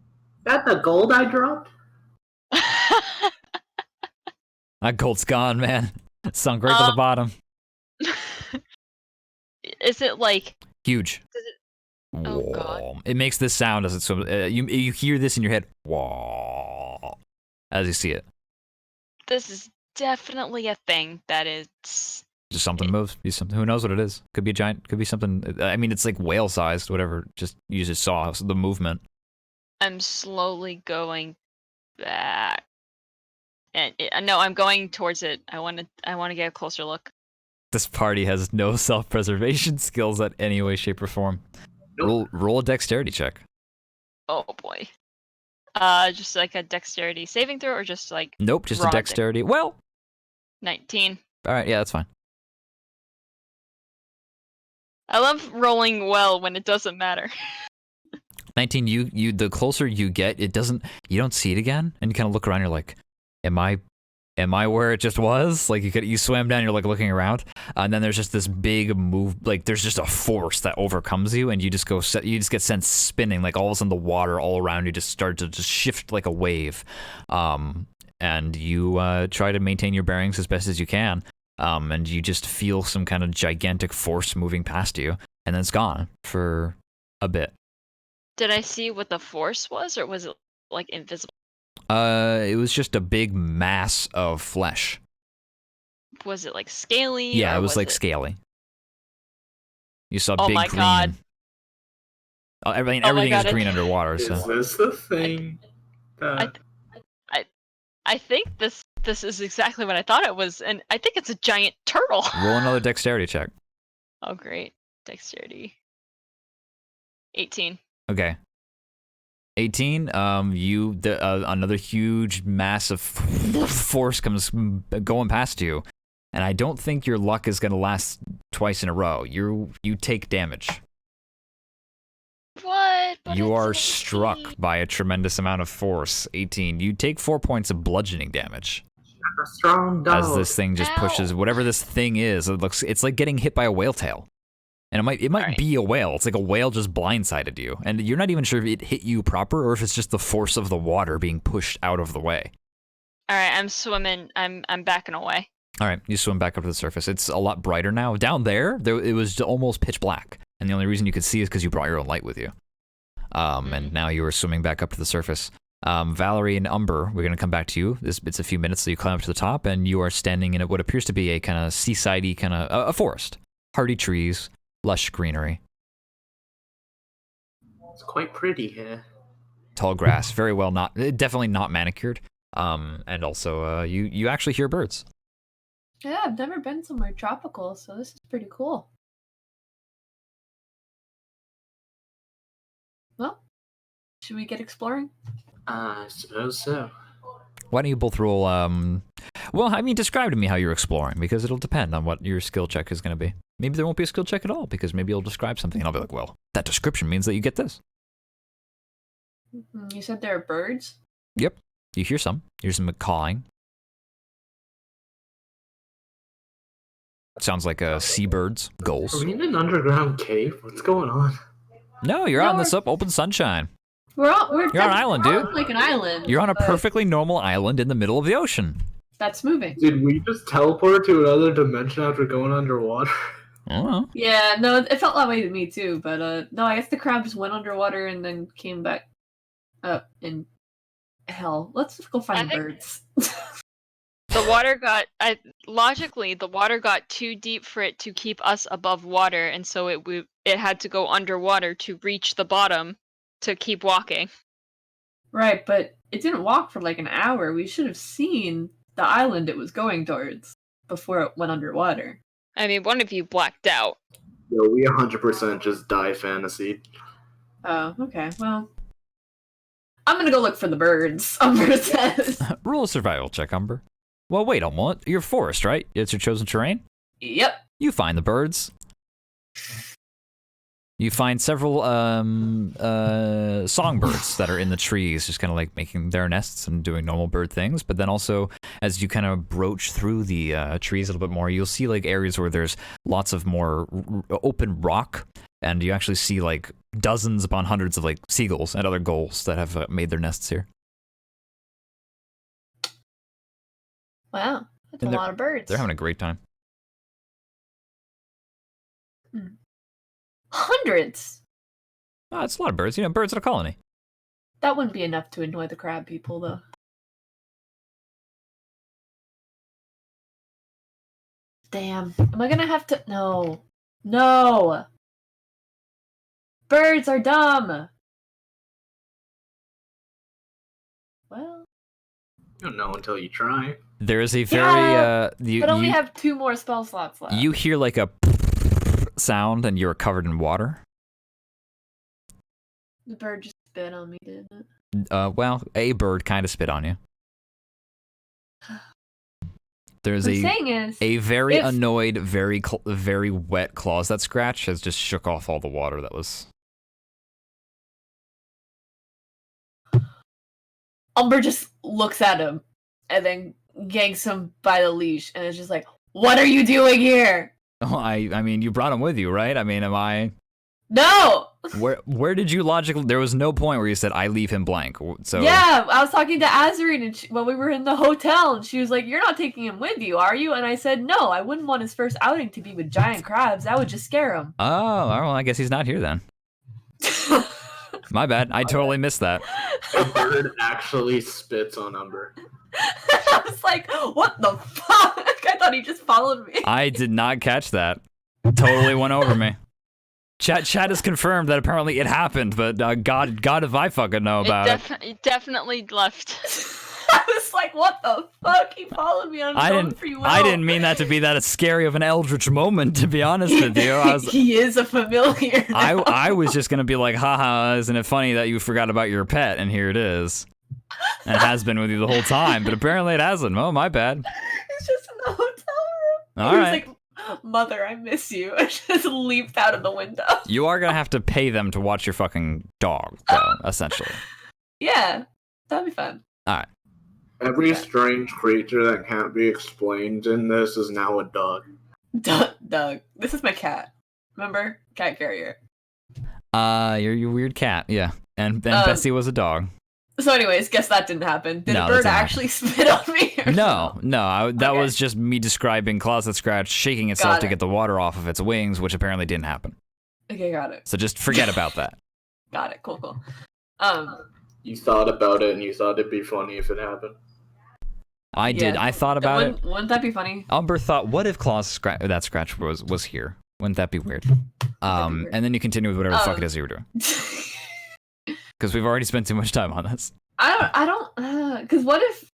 That the gold I dropped? That gold's gone, man. Sunk right to the bottom. Is it like? Huge. Does it? Oh God. It makes this sound as it swims. You hear this in your head, whoa, as you see it. This is definitely a thing that is. Just something moves. Who knows what it is? Could be a giant. Could be something. I mean, it's like whale sized. Whatever. Just you just saw the movement. I'm slowly going back, and no, I'm going towards it. I want to get a closer look. This party has no self-preservation skills in any way, shape, or form. Nope. Roll a dexterity check. Oh boy. Just like a dexterity saving throw, or just like. Nope, just a raw dexterity. Well, 19. all right, yeah, that's fine. I love rolling well when it doesn't matter. 19. You the closer you get, it doesn't. You don't see it again, and you kind of look around. You're like, am I where it just was? Like you swam down, you're like looking around, and then there's just this big move, like there's just a force that overcomes you, and you just get sent spinning, like all of a sudden the water all around you just started to just shift like a wave, and you try to maintain your bearings as best as you can, and you just feel some kind of gigantic force moving past you, and then it's gone for a bit. Did I see what the force was, or was it like invisible? It was just a big mass of flesh. Was it like scaly? Yeah, or it was like scaly. You saw Oh big my green. God. Everything Oh my is God, green underwater. Is So this the thing? I think this is exactly what I thought it was, and I think it's a giant turtle. roll another dexterity check. Oh great, dexterity. 18. Okay. 18. Another huge mass of force comes going past you, and I don't think your luck is gonna last twice in a row. You take damage. What? But You it's are 18. struck by a tremendous amount of force. 18. You take 4 points of bludgeoning damage A strong dog. as this thing just pushes Ow. whatever this thing is. It's like getting hit by a whale tail. And it might Right. be a whale. It's like a whale just blindsided you. And you're not even sure if it hit you proper or if it's just the force of the water being pushed out of the way. All right, I'm swimming. I'm backing away. All right, you swim back up to the surface. It's a lot brighter now. Down there it was almost pitch black. And the only reason you could see is because you brought your own light with you. And now you are swimming back up to the surface. Valerie and Umber, we're going to come back to you. It's a few minutes, so you climb up to the top, and you are standing in what appears to be a kind of seaside-y kind of a forest. Hardy trees, lush greenery, It's quite pretty here. tall grass, very well definitely not manicured. And also, you actually hear birds. Yeah, I've never been somewhere tropical, so this is pretty cool. Well, should we get exploring? I suppose so. Why don't you both roll? Well, I mean, describe to me how you're exploring, because it'll depend on what your skill check is going to be. Maybe there won't be a skill check at all, because maybe you'll describe something, and I'll be like, well, that description means that you get this. You said there are birds? Yep. You hear some. You hear some cawing. Sounds like seabirds, Are gulls. we in an underground cave? What's going on? No, you're No, out in this open sunshine. You're on an island, dude. Like an island. You're on a but perfectly normal island in the middle of the ocean. That's moving. Did we just teleport to another dimension after going underwater? I don't know. Yeah, no, it felt that way to me too. But no, I guess the crabs went underwater and then came back up in hell. Let's just go find I think- birds. The water got logically the water got too deep for it to keep us above water, and so it had to go underwater to reach the bottom to keep walking. Right, but it didn't walk for like an hour. We should have seen the island it was going towards before it went underwater. I mean, one of you blacked out. Yo, we 100% just die fantasy. Oh, okay. Well, I'm gonna go look for the birds. Umber says. Roll a survival check, Umber. Well, wait a moment. You're forest, right? It's your chosen terrain? Yep. You find the birds. You find several songbirds that are in the trees, just kind of like making their nests and doing normal bird things. But then also, as you kind of broach through the trees a little bit more, you'll see like areas where there's lots of more open rock, and you actually see like dozens upon hundreds of like seagulls and other gulls that have made their nests here. Wow, that's And a lot of birds. They're having a great time. Hundreds. Oh, it's a lot of birds. You know, birds in a colony. That wouldn't be enough to annoy the crab people, though. Damn. Am I gonna have to? No. No. Birds are dumb. Well, You don't know until you try. There is a very Yeah, but only have 2 more spell slots left. you hear like a sound, and you're covered in water. The bird just spit on me, didn't it? Well, a bird kind of spit on you. There's What I'm saying is, a very if- annoyed, very wet claws that scratch has just shook off all the water that was. Umber just looks at him and then yanks him by the leash and is just like, "What are you doing here?" Oh, I mean, you brought him with you, right? I mean, am I? No. Where did you logically? There was no point where you said I leave him blank. So Yeah, I was talking to Azarine and when we were in the hotel, and she was like, "You're not taking him with you, are you?" And I said, "No, I wouldn't want his first outing to be with giant crabs. That would just scare him." Oh, all right, well, I guess he's not here then. My bad. I totally missed that. A bird actually spits on Umber. I was like, "What the fuck?" I thought he just followed me. I did not catch that. Totally went over me. Chat has confirmed that apparently it happened, but God if I fucking know about it. It definitely left. I was like, "What the fuck?" He followed me. I'm going for you. I didn't mean that to be that scary of an eldritch moment, to be honest with you. He is a familiar. I was just gonna be like, haha, isn't it funny that you forgot about your pet, and here it is. And it has been with you the whole time, but apparently it hasn't. Oh, my bad. It's just in the hotel room. All He right. was like, "Mother, I miss you." I just leaped out of the window. You are gonna have to pay them to watch your fucking dog, though, essentially. Yeah, that'd be fun. All right. Every strange creature that can't be explained in this is now a dog. Doug, this is my cat. Remember? Cat carrier. You're your weird cat, yeah. And Bessie was a dog. So anyways, guess that didn't happen. Did No, a that bird didn't actually spit on me? Or No, that Okay. was just me describing claws that scratch shaking itself Got to it. get the water off of its wings, which apparently didn't happen. Okay, got it. So just forget about that. Got it. Cool. You thought about it and you thought it'd be funny if it happened. I did. Yeah. I thought about it. Wouldn't that be funny? Umber thought, what if that scratch was here? Wouldn't that be weird? weird. And then you continue with whatever the fuck it is you were doing. Because we've already spent too much time on this. I don't, because what if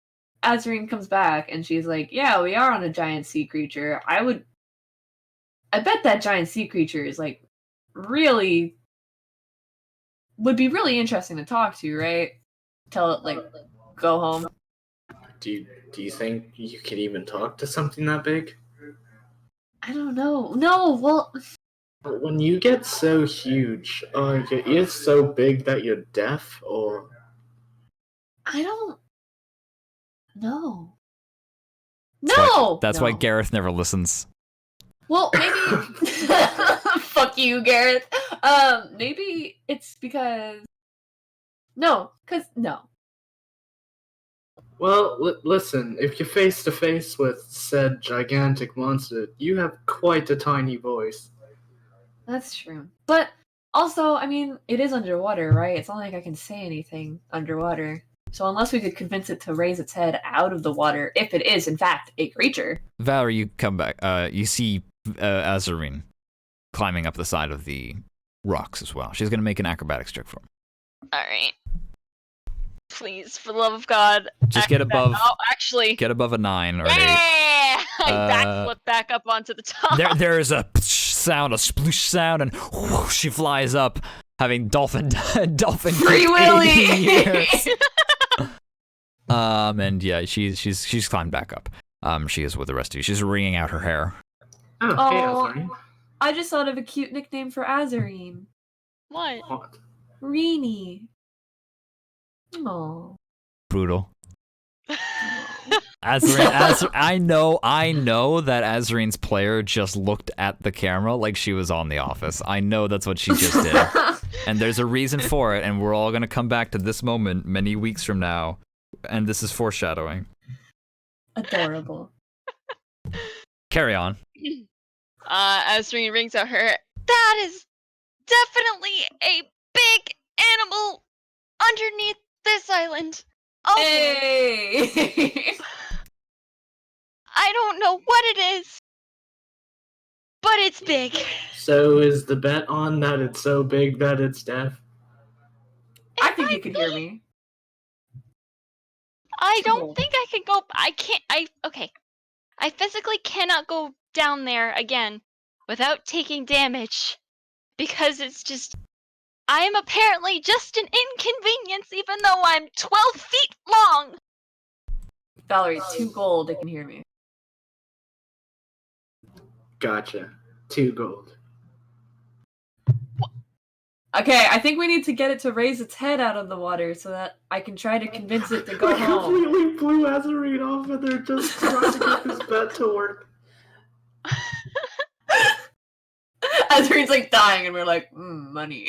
Azarine comes back and she's like, "Yeah, we are on a giant sea creature." I bet that giant sea creature is like would be really interesting to talk to, right? Tell it like, go home. Do you think you can even talk to something that big? I don't know. No, well, When you get so huge, are your ears so big that you're deaf, or I don't know. That's No. That's why No. Gareth never listens. Well, maybe. Fuck you, Garrett. Maybe it's because. No. Well, listen, if you're face to face with said gigantic monster, you have quite a tiny voice. That's true. But also, I mean, it is underwater, right? It's not like I can say anything underwater. So unless we could convince it to raise its head out of the water, if it is in fact a creature. Valerie, you come back. You see Azarine climbing up the side of the rocks as well. She's going to make an acrobatics check for him. All right. Please, for the love of God. Just get above. Oh, actually. Get above a 9 or an 8. Yeah! I backflip back up onto the top. There is a sound, a sploosh sound, and whoosh, she flies up, having dolphin Free kicked Willy! 80 years. And yeah, she's climbed back up. She is with the rest of you. She's wringing out her hair. Oh, hey, Oh. Azarine. I just thought of a cute nickname for Azarine. What? What? Reenie. Oh. Brutal. Azarine, I know that Azarine's player just looked at the camera like she was on The Office. I know that's what she just did. And there's a reason for it, and we're all going to come back to this moment many weeks from now, and this is foreshadowing. Adorable. Carry on. Azreen rings out her. That is definitely a big animal underneath this island. Oh, Hey! I don't know what it is, but it's big. So is the bet on that it's so big that it's deaf? I think you can hear me. I don't Cool. think I can go. Okay. I physically cannot go down there again without taking damage because it's just. I am apparently just an inconvenience, even though I'm 12 feet long. Valerie, 2 gold, it can hear me. Gotcha. 2 gold. Okay, I think we need to get it to raise its head out of the water so that I can try to convince it to go We home. completely blew Azarine off and they're just trying to get this bet to work. Azarine's like dying and we're like, money.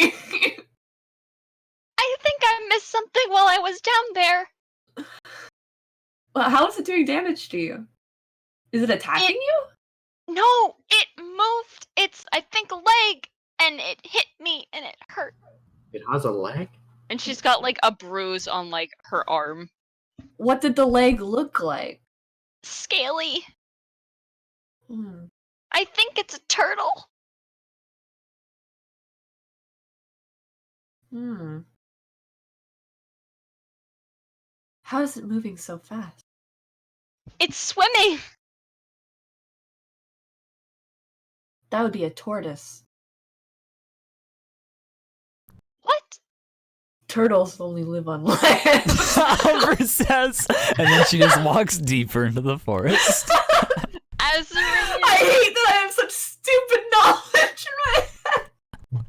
I think I missed something while I was down there. Well, how is it doing damage to you? Is it attacking you? No, it moved its, I think, leg, and it hit me, and it hurt. It has a leg? And she's got, like, a bruise on, like, her arm. What did the leg look like? Scaly. Hmm. I think it's a turtle. Hmm. How is it moving so fast? It's swimming. That would be a tortoise. What? Turtles only live on land. Amber says, and then she just walks deeper into the forest. Azarine. I hate that I have such stupid knowledge in my head.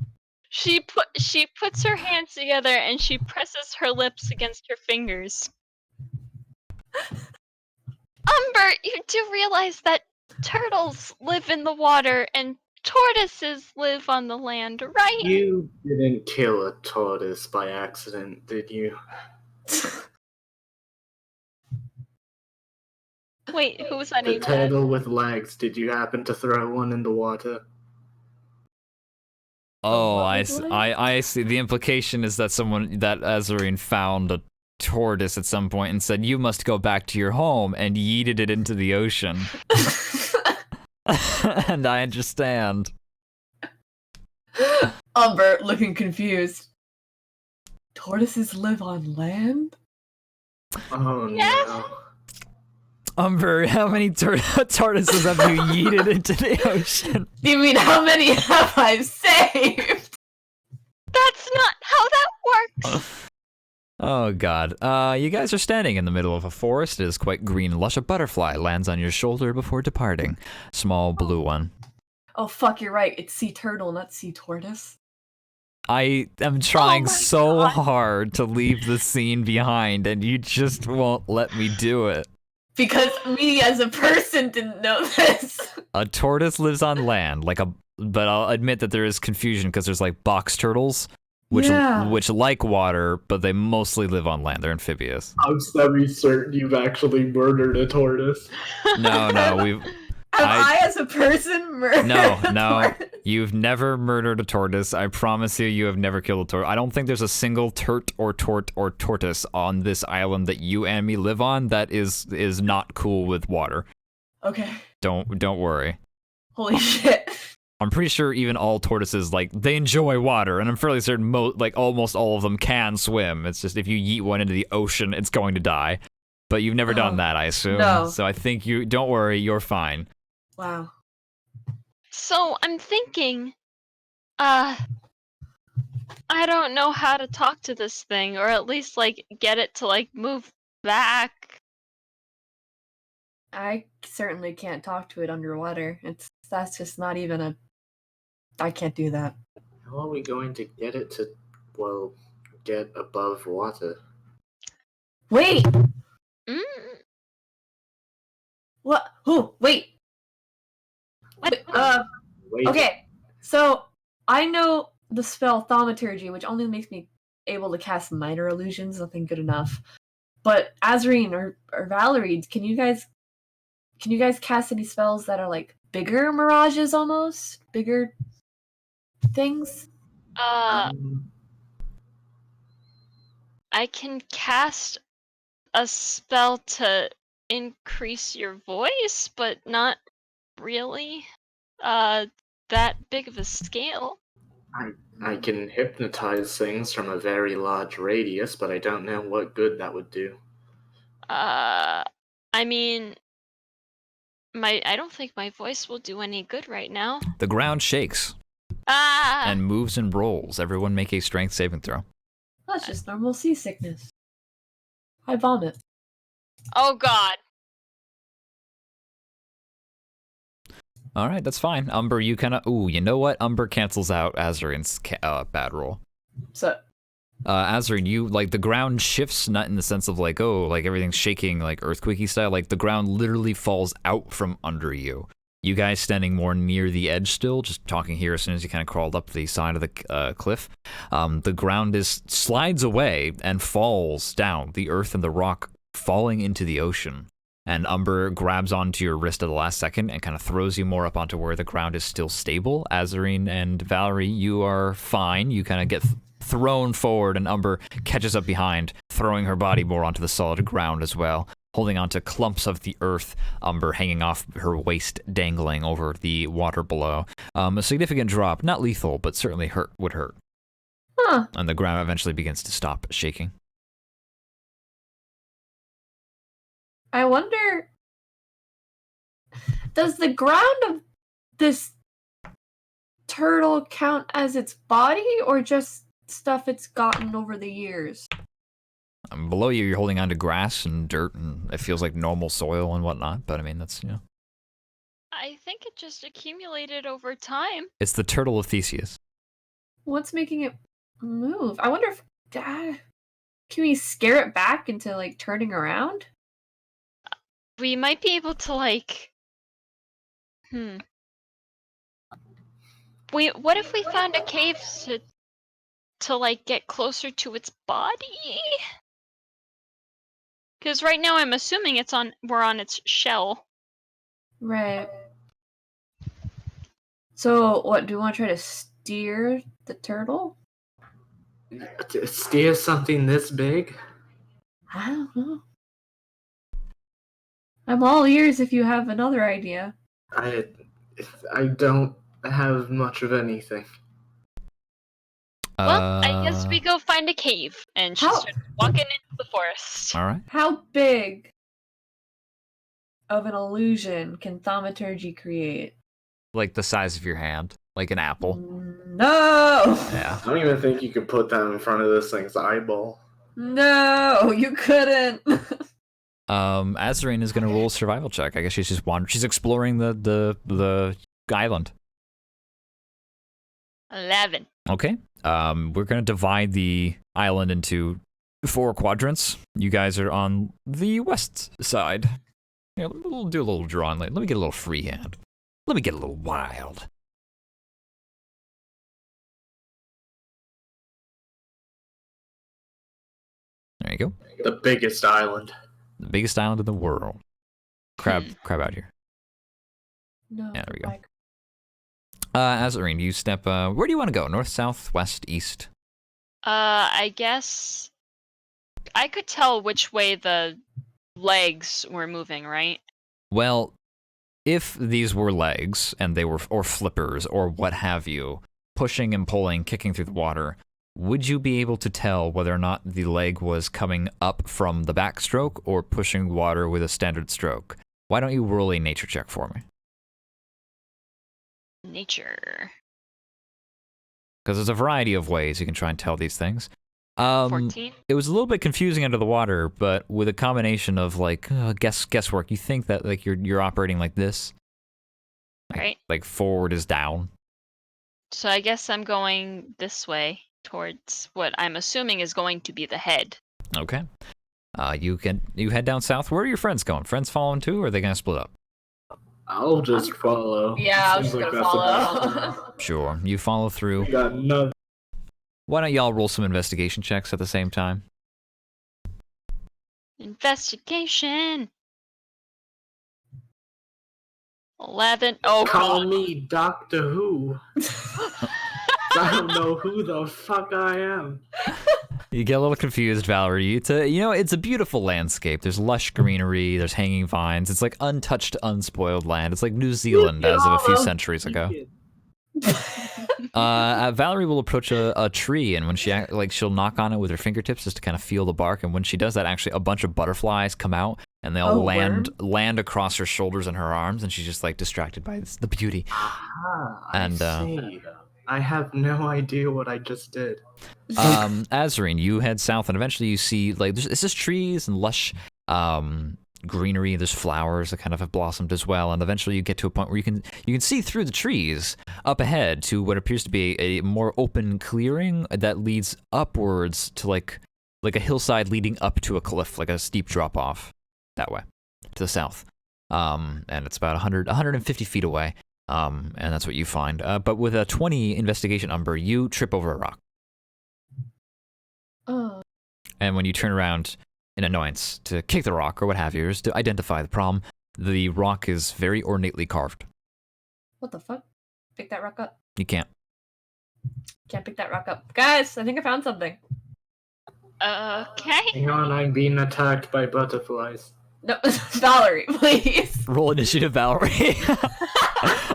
She puts her hands together and she presses her lips against her fingers. Umber, you do realize that turtles live in the water and tortoises live on the land, right? You didn't kill a tortoise by accident, did you? Wait, who was that The named? turtle with legs, did you happen to throw one in the water? Oh, what I was see. it? I see. The implication is that Azarine found a tortoise at some point and said, "You must go back to your home," and yeeted it into the ocean. And I understand. Umber looking confused. Tortoises live on land? Oh Yes. no. Umber, how many tortoises have you yeeted into the ocean? You mean how many have I saved? That's not how that works. Oh god. You guys are standing in the middle of a forest. It is quite green and lush. A butterfly lands on your shoulder before departing. Small blue one. Oh fuck, you're right. It's sea turtle, not sea tortoise. I am trying my so God. hard to leave the scene behind, and you just won't let me do it. Because me as a person didn't know this. A tortoise lives on land, but I'll admit that there is confusion because there's like box turtles, which like water, but they mostly live on land. They're amphibious. I'm semi-certain you've actually murdered a tortoise. No, we've. Have I as a person murdered a tortoise? You've never murdered a tortoise. I promise you have never killed a tortoise. I don't think there's a single tort or tortoise on this island that you and me live on that is not cool with water. Okay. Don't worry. Holy shit. I'm pretty sure even all tortoises, like, they enjoy water, and I'm fairly certain almost all of them can swim. It's just if you yeet one into the ocean, it's going to die. But you've never done that, I assume. No. So I think don't worry, you're fine. Wow. So I'm thinking, I don't know how to talk to this thing, or at least like get it to like move back. I certainly can't talk to it underwater. That's just not even I can't do that. How are we going to get it to, well, get above water? Wait! Mm. What? Oh, wait! What? Wait. Okay, so I know the spell Thaumaturgy, which only makes me able to cast minor illusions, nothing good enough. But Azarine or Valerie, can you guys cast any spells that are like bigger mirages almost? Bigger things? I can cast a spell to increase your voice, but not really that big of a scale. I can hypnotize things from a very large radius, but I don't know what good that would do. I mean, I don't think my voice will do any good right now. The ground shakes and moves and rolls. Everyone make a strength saving throw. That's just normal seasickness. I vomit. Oh god. All right, that's fine. Umber, you kind of... Ooh, you know what? Umber cancels out Azarine's bad roll. So... Azarine, you, like, the ground shifts, not in the sense of, like, oh, like, everything's shaking, like, earthquakey style. Like, the ground literally falls out from under you. You guys standing more near the edge still, just talking here as soon as you kind of crawled up the side of the cliff. The ground slides away and falls down, the earth and the rock falling into the ocean. And Umber grabs onto your wrist at the last second and kind of throws you more up onto where the ground is still stable. Azarine and Valerie, you are fine. You kind of get thrown forward, and Umber catches up behind, throwing her body more onto the solid ground as well, holding onto clumps of the earth, Umber hanging off her waist, dangling over the water below. A significant drop, not lethal, but certainly would hurt. Huh. And the ground eventually begins to stop shaking. I wonder, does the ground of this turtle count as its body, or just stuff it's gotten over the years? Below you, you're holding onto grass and dirt, and it feels like normal soil and whatnot, but I mean, that's, I think it just accumulated over time. It's the turtle of Theseus. What's making it move? I wonder if... can we scare it back into, like, turning around? We might be able to, like... What if we found a cave to like, get closer to its body? Because right now I'm assuming we're on its shell. Right. So, what, do you want to try to steer the turtle? To steer something this big? I don't know. I'm all ears if you have another idea. I don't have much of anything. Well, I guess we go find a cave, and she starts walking into the forest. All right. How big of an illusion can thaumaturgy create? Like the size of your hand, like an apple. No! Yeah. I don't even think you could put that in front of this thing's eyeball. No, you couldn't. Azarine is gonna roll a survival check. I guess she's just wandering. She's exploring the island. 11. Okay. We're gonna divide the island into 4 quadrants. You guys are on the west side. Yeah, we'll do a little drawing. Let me get a little freehand. Let me get a little wild. There you go. The biggest island. The biggest island in the world. Crab out here. No. Yeah, there we go. like- Azarine, you step, where do you want to go? North, south, west, east? I guess I could tell which way the legs were moving, right? Well, if these were legs and they were, or flippers or what have you, pushing and pulling, kicking through the water, would you be able to tell whether or not the leg was coming up from the backstroke or pushing water with a standard stroke? Why don't you roll a nature check for me? Nature. Because there's a variety of ways you can try and tell these things. 14. It was a little bit confusing under the water, but with a combination of like guesswork, you think that like you're operating like this, Right. like forward is down. So I guess I'm going this way towards what I'm assuming is going to be the head. Okay. You head down south. Where are your friends going? Friends following too, or are they gonna split up? I'll just follow. Yeah, I was Seems just like gonna that's the best follow. Sure. You follow through. We got nothing. Why don't y'all roll some investigation checks at the same time? Investigation. 11. Oh, Call God. me Doctor Who. I don't know who the fuck I am. You get a little confused, Valerie. It's a beautiful landscape. There's lush greenery. There's hanging vines. It's like untouched, unspoiled land. It's like New Zealand as of a few centuries ago. Valerie will approach a tree, and when she'll knock on it with her fingertips just to kind of feel the bark. And when she does that, actually a bunch of butterflies come out, and they all land across her shoulders and her arms, and she's just like distracted by the beauty. And I see. I have no idea what I just did. Azarine, you head south, and eventually you see like it's just trees and lush greenery. There's flowers that kind of have blossomed as well, and eventually you get to a point where you can see through the trees up ahead to what appears to be a more open clearing that leads upwards to like a hillside leading up to a cliff, like a steep drop off that way to the south. And it's about 150 feet away. And that's what you find. But with a 20 investigation number, you trip over a rock. Oh. And when you turn around in annoyance to kick the rock or what have you, just to identify the problem, the rock is very ornately carved. What the fuck? Pick that rock up. You can't. Can't pick that rock up. Guys, I think I found something. Okay. Hang on, I'm being attacked by butterflies. No, Valerie, please. Roll initiative, Valerie.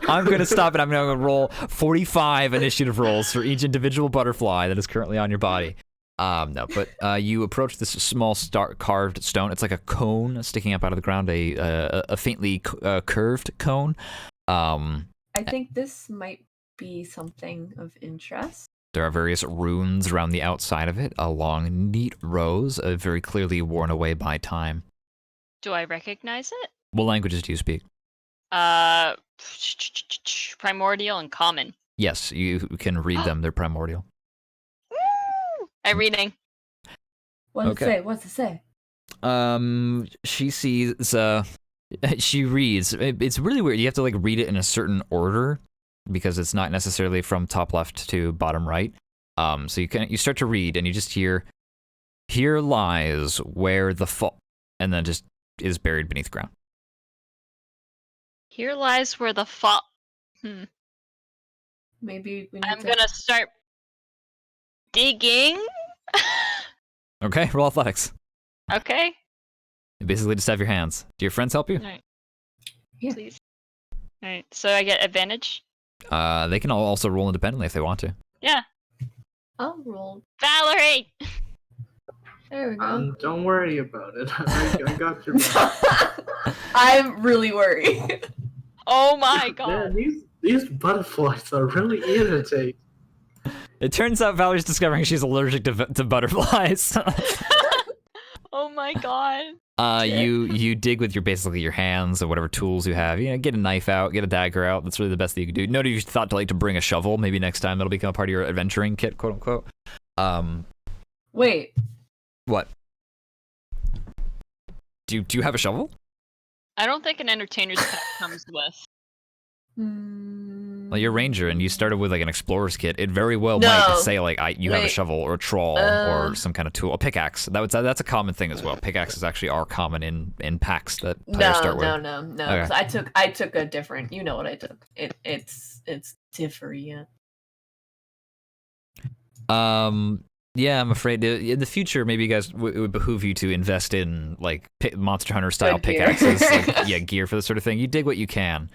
I'm going to stop it. I'm going to roll 45 initiative rolls for each individual butterfly that is currently on your body. No, but you approach this small carved stone. It's like a cone sticking up out of the ground, a faintly curved cone. I think this might be something of interest. There are various runes around the outside of it, along neat rows, very clearly worn away by time. Do I recognize it? What languages do you speak? Primordial and common. Yes, you can read them. They're primordial. Woo! I'm reading. What does Okay. it say? What's it say? She sees, she reads. It's really weird. You have to like read it in a certain order because it's not necessarily from top left to bottom right. So you start to read and you just hear, "Here lies where the fall," and then just is buried beneath ground. Here lies where the fall. Maybe we need I'm to... gonna start digging. Okay, roll athletics. Okay. You basically just have your hands. Do your friends help you? Alright. Yeah. Please. Alright, so I get advantage? They can all also roll independently if they want to. Yeah. I'll roll. Valerie! There we go. Don't worry about it. I got your back. I'm really worried. Oh my Man, god. these butterflies are really irritating. It turns out Valerie's discovering she's allergic to butterflies. Oh my god. You dig with basically your hands and whatever tools you have. You know, get a knife out, get a dagger out. That's really the best that you can do. Nobody thought to bring a shovel. Maybe next time that'll become a part of your adventuring kit, quote unquote. Wait. What? Do you have a shovel? I don't think an entertainer's pack comes with. Well, you're a ranger, and you started with like an explorer's kit. It very well might say like you have a shovel or a trawl or some kind of tool, a pickaxe. That's a common thing as well. Pickaxes actually are common in packs that players start with. No. Okay. 'Cause I took a different. You know what I took? It's different. Yeah, I'm afraid in the future, maybe you guys it would behoove you to invest in like Monster Hunter style Good gear. pickaxes, like, gear for this sort of thing. You dig what you can.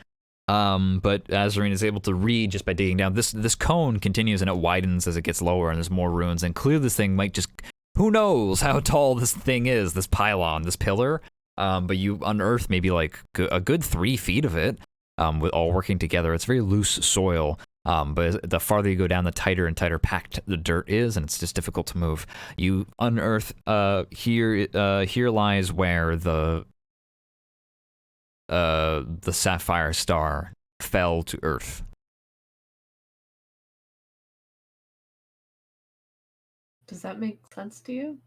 But Azarine is able to read just by digging down. This cone continues and it widens as it gets lower, and there's more ruins. And clearly, this thing might just, who knows how tall this thing is, this pylon, this pillar. But you unearth maybe like a good 3 feet of it, with all working together. It's very loose soil. But the farther you go down, the tighter and tighter packed the dirt is, and it's just difficult to move. You unearth here lies where the sapphire star fell to Earth. Does that make sense to you?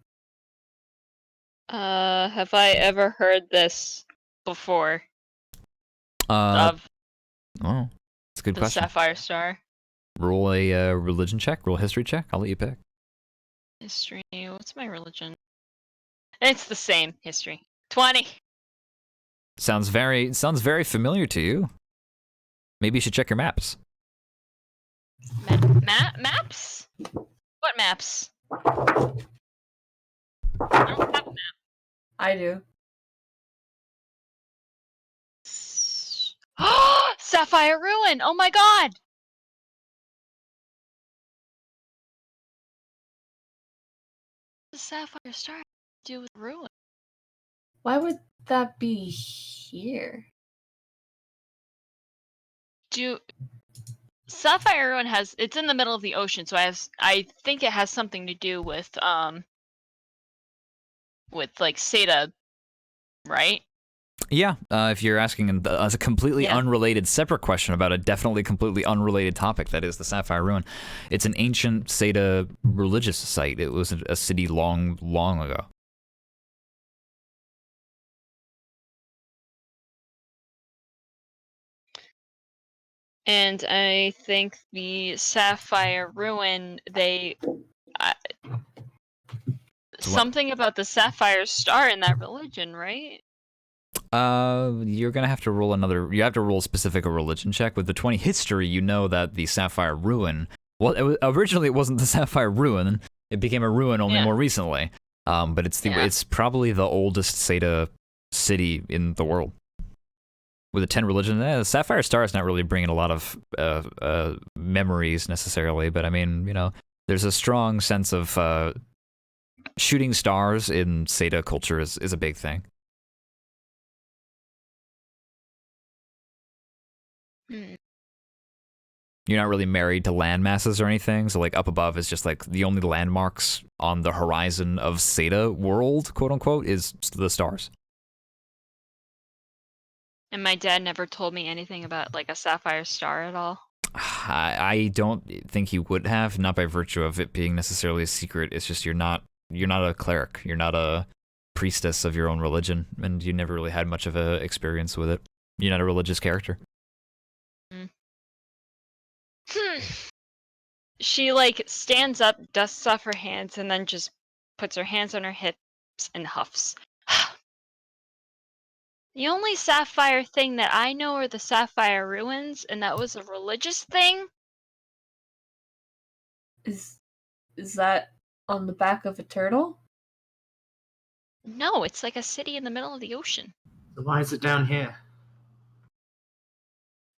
Have I ever heard this before? Of Oh, that's a good the question. Sapphire Star? Roll a religion check, roll a history check. I'll let you pick. History. What's my religion? It's the same history. 20. Sounds very familiar to you. Maybe you should check your maps. Maps? What maps? I don't have a map. I do. Sapphire Ruin! Oh my god! The Sapphire Star has to do with Ruin. Why would that be here? Sapphire Ruin it's in the middle of the ocean, so I think it has something to do with like Seda, right? Yeah, if you're asking as a completely Yeah. unrelated separate question about a definitely completely unrelated topic, that is the Sapphire Ruin. It's an ancient Seda religious site. It was a city long, long ago. And I think the Sapphire Ruin, something about the Sapphire Star in that religion, right? You're gonna have to roll another. You have to roll specific a religion check with the 20 history. You know that the Sapphire Ruin. Well, originally it wasn't the Sapphire Ruin. It became a ruin only more recently. But it's probably the oldest Seda city in the world. With a 10 religion, the Sapphire Star is not really bringing a lot of memories necessarily, but I mean, there's a strong sense of shooting stars in Seda culture is a big thing. You're not really married to land masses or anything, so like up above is just like the only landmarks on the horizon of Seda world, quote unquote, is the stars. And my dad never told me anything about like a Sapphire Star at all. I don't think he would have, not by virtue of it being necessarily a secret. It's just you're not a cleric, you're not a priestess of your own religion, and you never really had much of a experience with it. You're not a religious character. She like stands up, dusts off her hands, and then just puts her hands on her hips and huffs. The only sapphire thing that I know are the Sapphire Ruins, and that was a religious thing. Is that on the back of a turtle? No, it's like a city in the middle of the ocean. So why is it down here?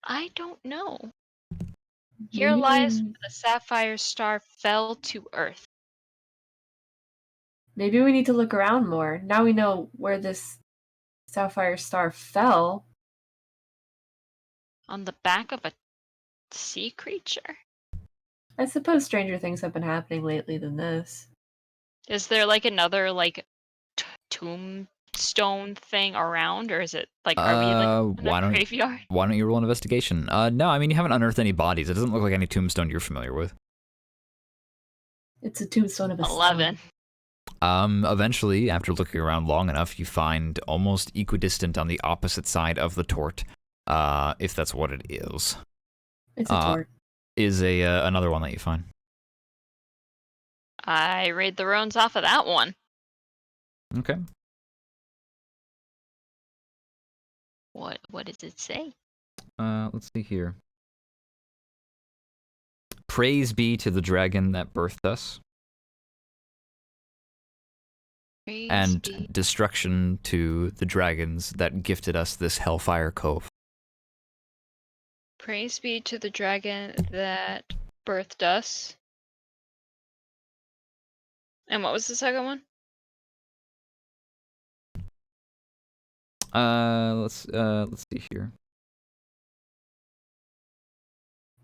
I don't know. Here lies where the Sapphire Star fell to Earth. Maybe we need to look around more. Now we know where this Sapphire Star fell. On the back of a sea creature? I suppose stranger things have been happening lately than this. Is there like another like tombstone thing around, or is it like are we like in a graveyard? Why don't you roll an investigation? No, I mean you haven't unearthed any bodies. It doesn't look like any tombstone you're familiar with. It's a tombstone of a 11. Eventually, after looking around long enough, you find almost equidistant on the opposite side of the tort, if that's what it is. It's a tort. Is another one that you find. I read the runes off of that one. Okay. What does it say? Let's see here. Praise be to the dragon that birthed us, Praise and be. destruction to the dragons that gifted us this Hellfire Cove. Praise be to the dragon that birthed us. And what was the second one? Let's see here.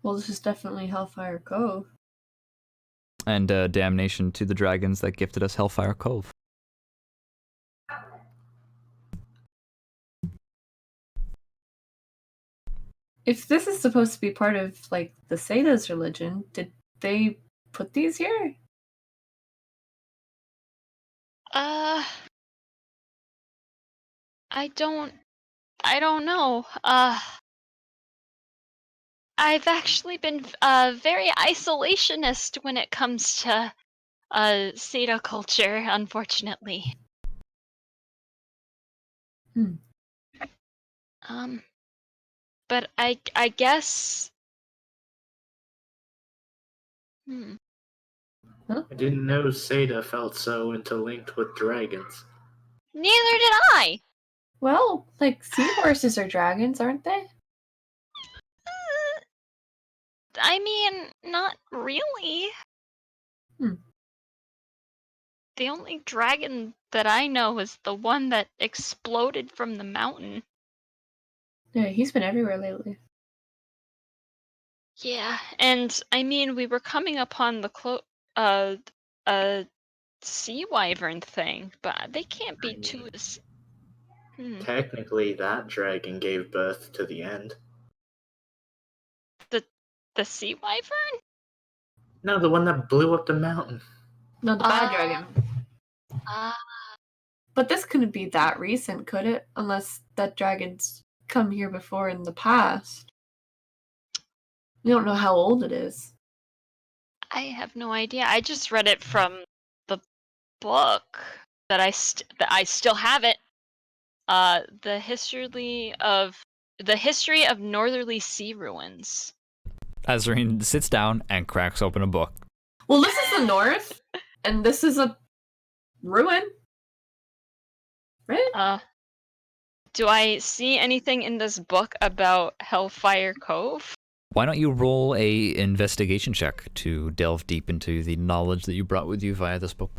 Well, this is definitely Hellfire Cove. And damnation to the dragons that gifted us Hellfire Cove. If this is supposed to be part of, like, the Sada's religion, did they put these here? I don't know. I've actually been very isolationist when it comes to Seda culture, unfortunately. But I guess. I didn't know Seda felt so interlinked with dragons. Neither did I. Well, like, seahorses are dragons, aren't they? I mean, not really. The only dragon that I know is the one that exploded from the mountain. Yeah, he's been everywhere lately. Yeah, and I mean, we were coming upon the sea wyvern thing, but they can't be too. Technically, that dragon gave birth to the end. The sea wyvern? No, the one that blew up the mountain. No, the bad dragon. But this couldn't be that recent, could it? Unless that dragon's come here before in the past. We don't know how old it is. I have no idea. I just read it from the book that I still have it. The history of northerly sea ruins. Azarine sits down and cracks open a book. Well, this is the north, and this is a ruin. Right? Do I see anything in this book about Hellfire Cove? Why don't you roll a investigation check to delve deep into the knowledge that you brought with you via this book?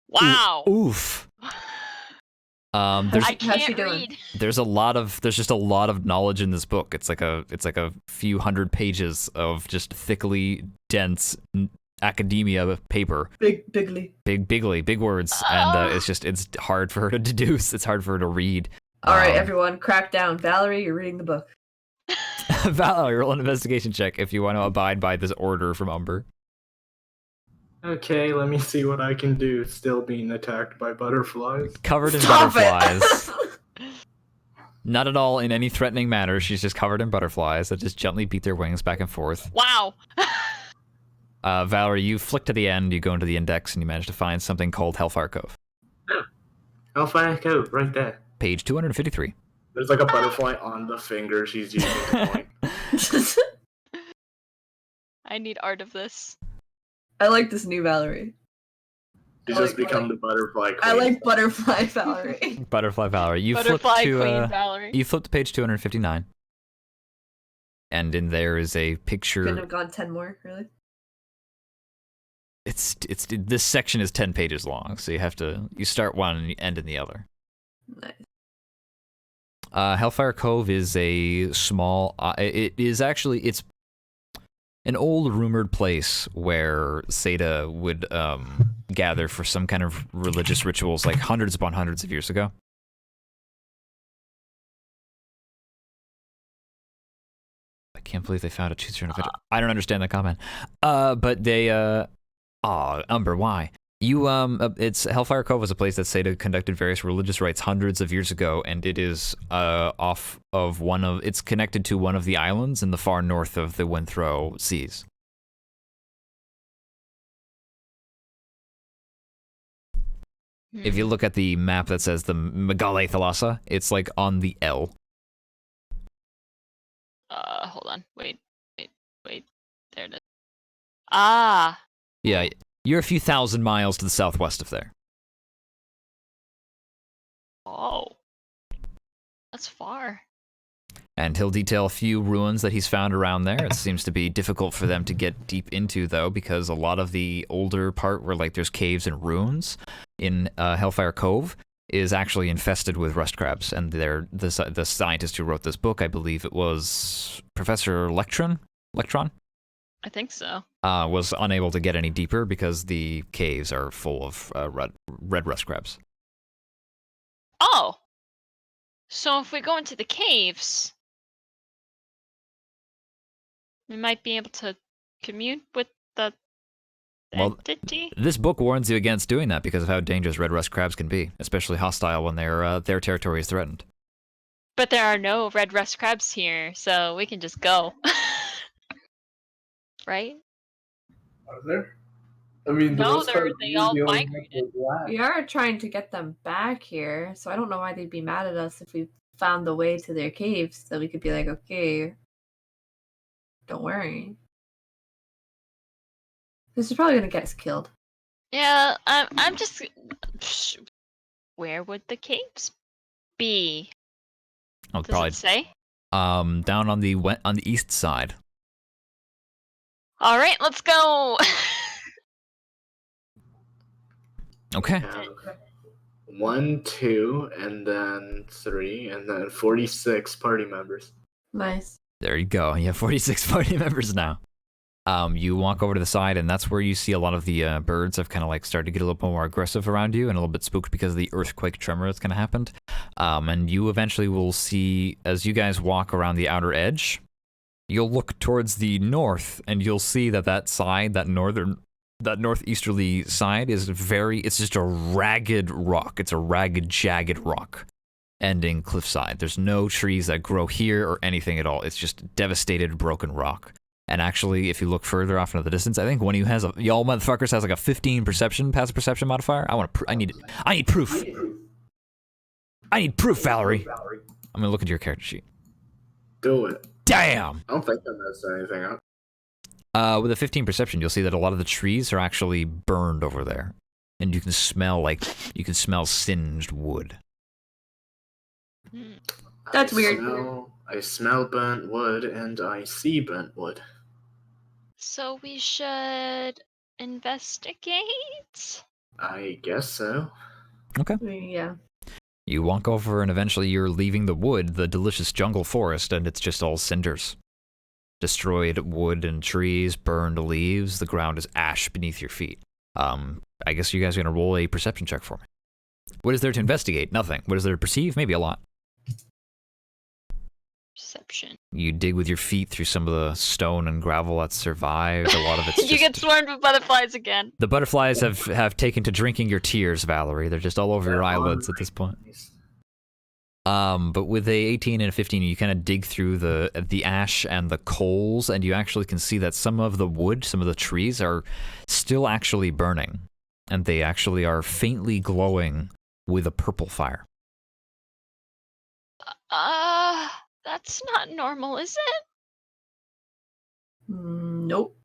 Wow. Oof. I can't read. There's just a lot of knowledge in this book. It's like a few hundred pages of just thickly dense academia paper. Big words, and it's hard for her to deduce. It's hard for her to read. All right, everyone, crack down. Valerie, you're reading the book. Valerie, roll an investigation check if you want to abide by this order from Umber. Okay, let me see what I can do. Still being attacked by butterflies. Covered in Stop butterflies. Not at all in any threatening manner. She's just covered in butterflies that just gently beat their wings back and forth. Wow. Valerie, you flick to the end, you go into the index, and you manage to find something called Hellfire Cove. Hellfire Cove, right there. Page 253. There's like a butterfly on the finger she's using to point. I need art of this. I like this new Valerie. She's just become the butterfly queen. I like Butterfly Valerie. Butterfly Valerie. You Butterfly flip to Queen Valerie. You flip to page 259. And in there is a picture. Couldn't have gone 10 more, really. This section is 10 pages long, so you start one and you end in the other. Nice. Hellfire Cove is a small. It's an old rumored place where Seda would gather for some kind of religious rituals, like hundreds upon hundreds of years ago. I can't believe they found a choose your own adventure. I don't understand that comment. But they. Umber, why? It's Hellfire Cove was a place that Seda conducted various religious rites hundreds of years ago, and it is off of it's connected to one of the islands in the far north of the Winthrow Seas. If you look at the map that says the Megale Thalassa, it's like on the L. Hold on. Wait. There it is. Ah. Yeah, you're a few thousand miles to the southwest of there. Oh. That's far. And he'll detail a few ruins that he's found around there. It seems to be difficult for them to get deep into, though, because a lot of the older part where like there's caves and ruins in Hellfire Cove is actually infested with rust crabs. And the scientist who wrote this book, I believe it was Professor Electron, I think so. was unable to get any deeper because the caves are full of red rust crabs. Oh. So if we go into the caves, we might be able to commune with the entity? This book warns you against doing that because of how dangerous red rust crabs can be, especially hostile when their territory is threatened. But there are no red rust crabs here, so we can just go. Right? Are there? I mean, No, they all migrated. We are trying to get them back here, so I don't know why they'd be mad at us if we found the way to their caves, so we could be like, okay, don't worry. This is probably gonna get us killed. Yeah, I'm just. Where would the caves be? Oh, Does probably it say? down on the east side. All right, let's go. Okay. 1, 2, and then 3, and then 46 party members. Nice. There you go. You have 46 party members now. You walk over to the side, and that's where you see a lot of the birds have kind of like started to get a little bit more aggressive around you and a little bit spooked because of the earthquake tremor that's kind of happened. And you eventually will see, as you guys walk around the outer edge, you'll look towards the north, and you'll see that side, that northeasterly side is it's just a ragged rock. It's a ragged, jagged rock ending cliffside. There's no trees that grow here or anything at all. It's just devastated, broken rock. And actually, if you look further off into the distance, I think one of you y'all motherfuckers has like a 15 passive perception modifier. I need proof. I need proof, Valerie. I'm gonna look into your character sheet. Do it. Damn! I don't think that messed anything up. With a 15 perception, you'll see that a lot of the trees are actually burned over there. And you can smell singed wood. That's weird. I smell burnt wood, and I see burnt wood. So we should investigate? I guess so. Okay. Yeah. You walk over, and eventually you're leaving the wood, the delicious jungle forest, and it's just all cinders. Destroyed wood and trees, burned leaves, the ground is ash beneath your feet. I guess you guys are going to roll a perception check for me. What is there to investigate? Nothing. What is there to perceive? Maybe a lot. Perception. You dig with your feet through some of the stone and gravel that's survived. A lot of it's You get swarmed with butterflies again. The butterflies have taken to drinking your tears, Valerie. They're just all over your eyelids at this point. But with a 18 and a 15, you kind of dig through the ash and the coals, and you actually can see that some of the wood, some of the trees are still actually burning, and they actually are faintly glowing with a purple fire. That's not normal, is it? Nope.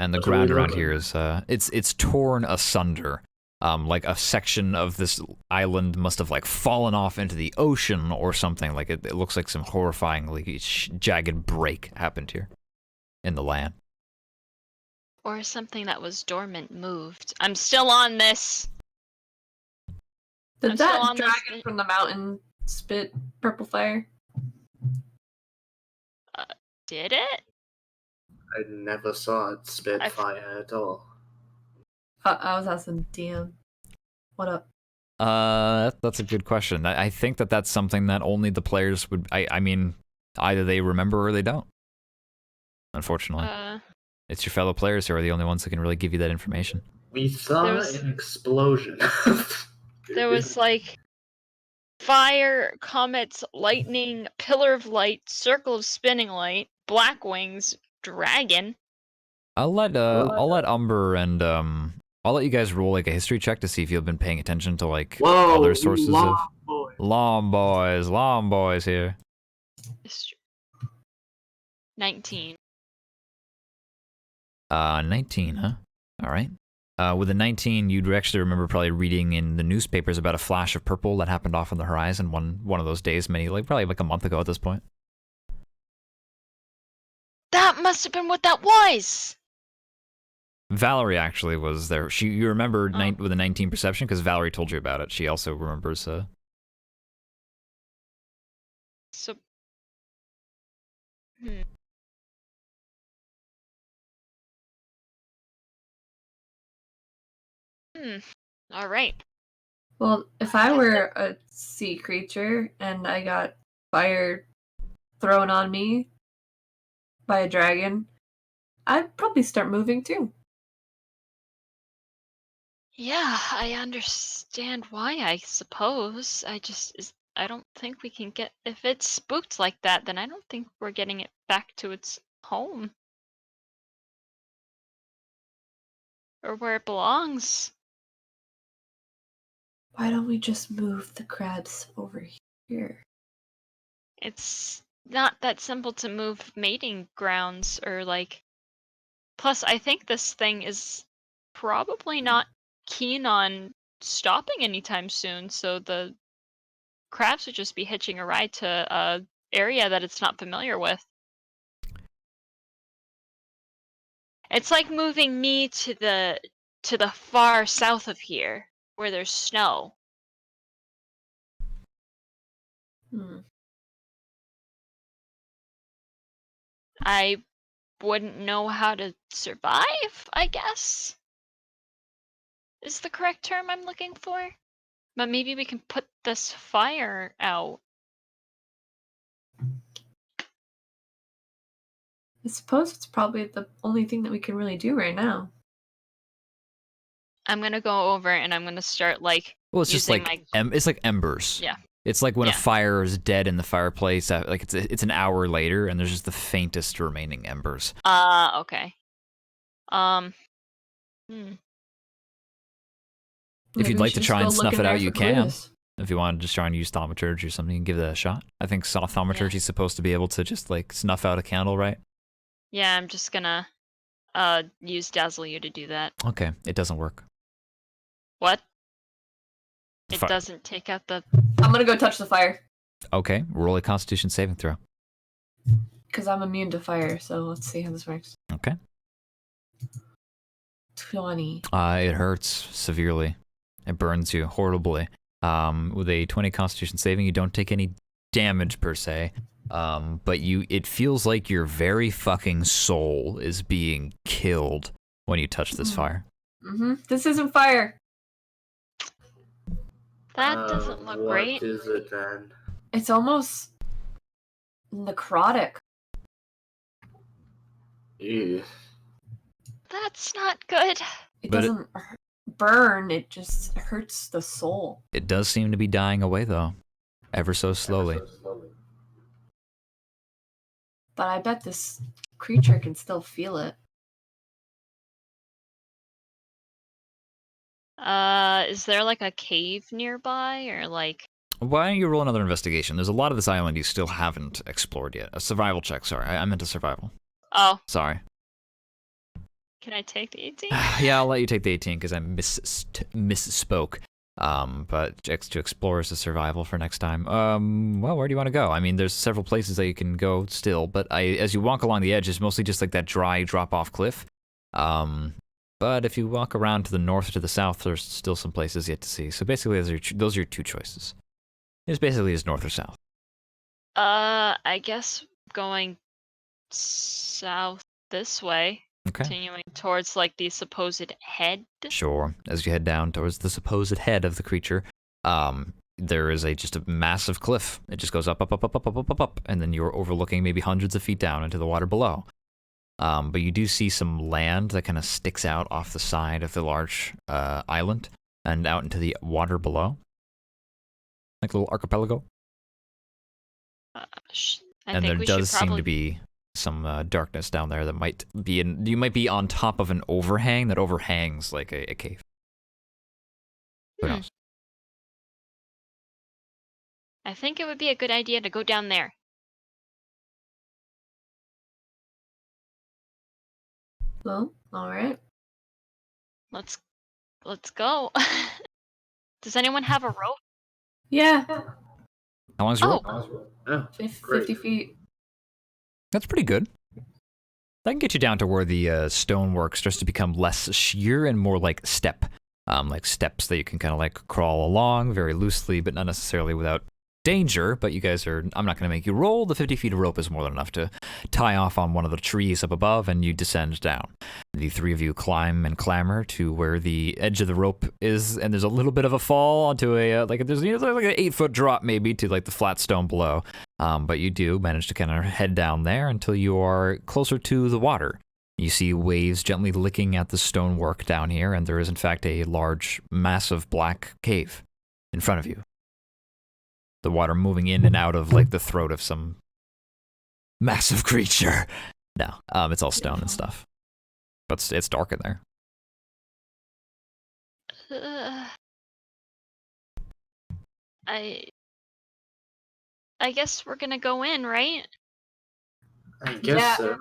And the ground around here is it's torn asunder. Like a section of this island must have like fallen off into the ocean or something. Like it looks like some horrifyingly jagged break happened here in the land. Or something that was dormant moved. I'm still on this. Did I'm still that on dragon this. from the mountain spit purple fire? Did it? I never saw it spit fire at all. I was asking DM. What up? That's a good question. I think that's something that only the players would. I mean, either they remember or they don't. Unfortunately, it's your fellow players who are the only ones who can really give you that information. We saw There was- an explosion. There was like fire, comets, lightning, pillar of light, circle of spinning light, black wings, dragon. I'll let Umber and I'll let you guys roll like a history check to see if you've been paying attention to like Whoa, other sources of boy. Long boys here. History. 19. 19, huh? All right. With a 19, you'd actually remember probably reading in the newspapers about a flash of purple that happened off on the horizon one of those days, probably like a month ago at this point. That must have been what that was! Valerie actually was there. You remember Oh. with a 19 perception because Valerie told you about it. She also remembers. So. Alright. Well, if I were a sea creature and I got fire thrown on me by a dragon, I'd probably start moving too. Yeah, I understand why, I suppose. I don't think we can get. If it's spooked like that, then I don't think we're getting it back to its home. Or where it belongs. Why don't we just move the crabs over here? It's not that simple to move mating grounds or like. Plus, I think this thing is probably not keen on stopping anytime soon, so the crabs would just be hitching a ride to a area that it's not familiar with. It's like moving me to the far south of here, where there's snow. Hmm. I wouldn't know how to survive, I guess. Is the correct term I'm looking for? But maybe we can put this fire out. I suppose it's probably the only thing that we can really do right now. I'm gonna go over and I'm gonna start like Well, it's just using like my it's like embers. Yeah. It's like when a Yeah. fire is dead in the fireplace. Like it's an hour later, and there's just the faintest remaining embers. Okay. If you'd Maybe we like to should try and just go snuff look it in out, there you for can. clues. If you want to just try and use thaumaturgy or something, you can give it a shot. I think thaumaturgy is supposed to be able to just like snuff out a candle, right? Yeah, I'm just gonna use Dazzle You to do that. Okay, it doesn't work. What? It Fi- doesn't take out the. I'm gonna go touch the fire Okay, roll a Constitution saving throw. because I'm immune to fire. So let's see how this works. Okay. 20. It hurts severely. It burns you horribly. With a 20 Constitution saving, you don't take any damage per se. But it feels like your very fucking soul is being killed when you touch this fire. Mm-hmm. This isn't fire. That doesn't look what great. What is it then? It's almost necrotic. Ew. That's not good. It But doesn't burn. It just hurts the soul. It does seem to be dying away, though, ever so slowly. But I bet this creature can still feel it. Is there like a cave nearby or like? Why don't you roll another investigation? There's a lot of this island you still haven't explored yet. A survival check, sorry. I meant a survival. Oh, Sorry. can I take the 18? Yeah, I'll let you take the 18 because I misspoke. But to explore is a survival for next time. Well, where do you want to go? I mean, there's several places that you can go still, but as you walk along the edge, it's mostly just like that dry drop-off cliff. But if you walk around to the north or to the south, there's still some places yet to see. So basically, those are your two choices. It's basically just north or south. I guess going south this way, Okay. continuing towards like the supposed head. Sure. As you head down towards the supposed head of the creature, there is just a massive cliff. It just goes up, up, up, up, up, up, up, up, up, and then you're overlooking maybe hundreds of feet down into the water below. but you do see some land that kind of sticks out off the side of the large island and out into the water below, like a little archipelago. I And there think we should does seem probably. to be some darkness down there that might be in. You might be on top of an overhang that overhangs like a cave. Who Hmm. knows? I think it would be a good idea to go down there. Well, all right. Let's go. Does anyone have a rope? Yeah, How long's your rope? Oh, 50 feet. That's pretty good. That can get you down to where the stonework starts to become less sheer and more like like steps that you can kind of like crawl along very loosely, but not necessarily without danger. But you guys are, I'm not going to make you roll. The 50 feet of rope is more than enough to tie off on one of the trees up above, and you descend down. The three of you climb and clamber to where the edge of the rope is, and there's a little bit of a fall onto a, like there's like an 8-foot drop maybe to like the flat stone below. But you do manage to kind of head down there until you are closer to the water. You see waves gently licking at the stonework down here, and there is in fact a large, massive black cave in front of you. The water moving in and out of like the throat of some massive creature. No, it's all stone and stuff. But it's dark in there. I guess we're gonna go in, right? I guess Yeah. so.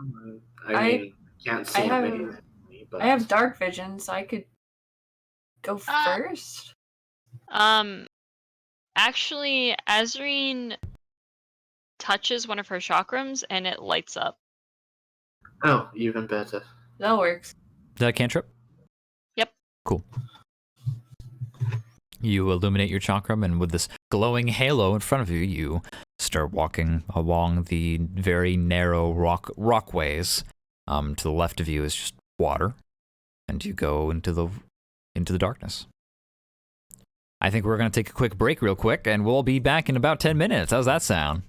I I- mean, can't see I have- immediately, but I have dark vision, so I could go first. Actually, Azreen touches one of her chakrams and it lights up. Oh, even better. That works. Is that a cantrip? Yep. Cool. You illuminate your chakram, and with this glowing halo in front of you, you start walking along the very narrow rockways. To the left of you is just water, and you go into the darkness. I think we're going to take a quick break real quick, and we'll be back in about 10 minutes. How's that sound?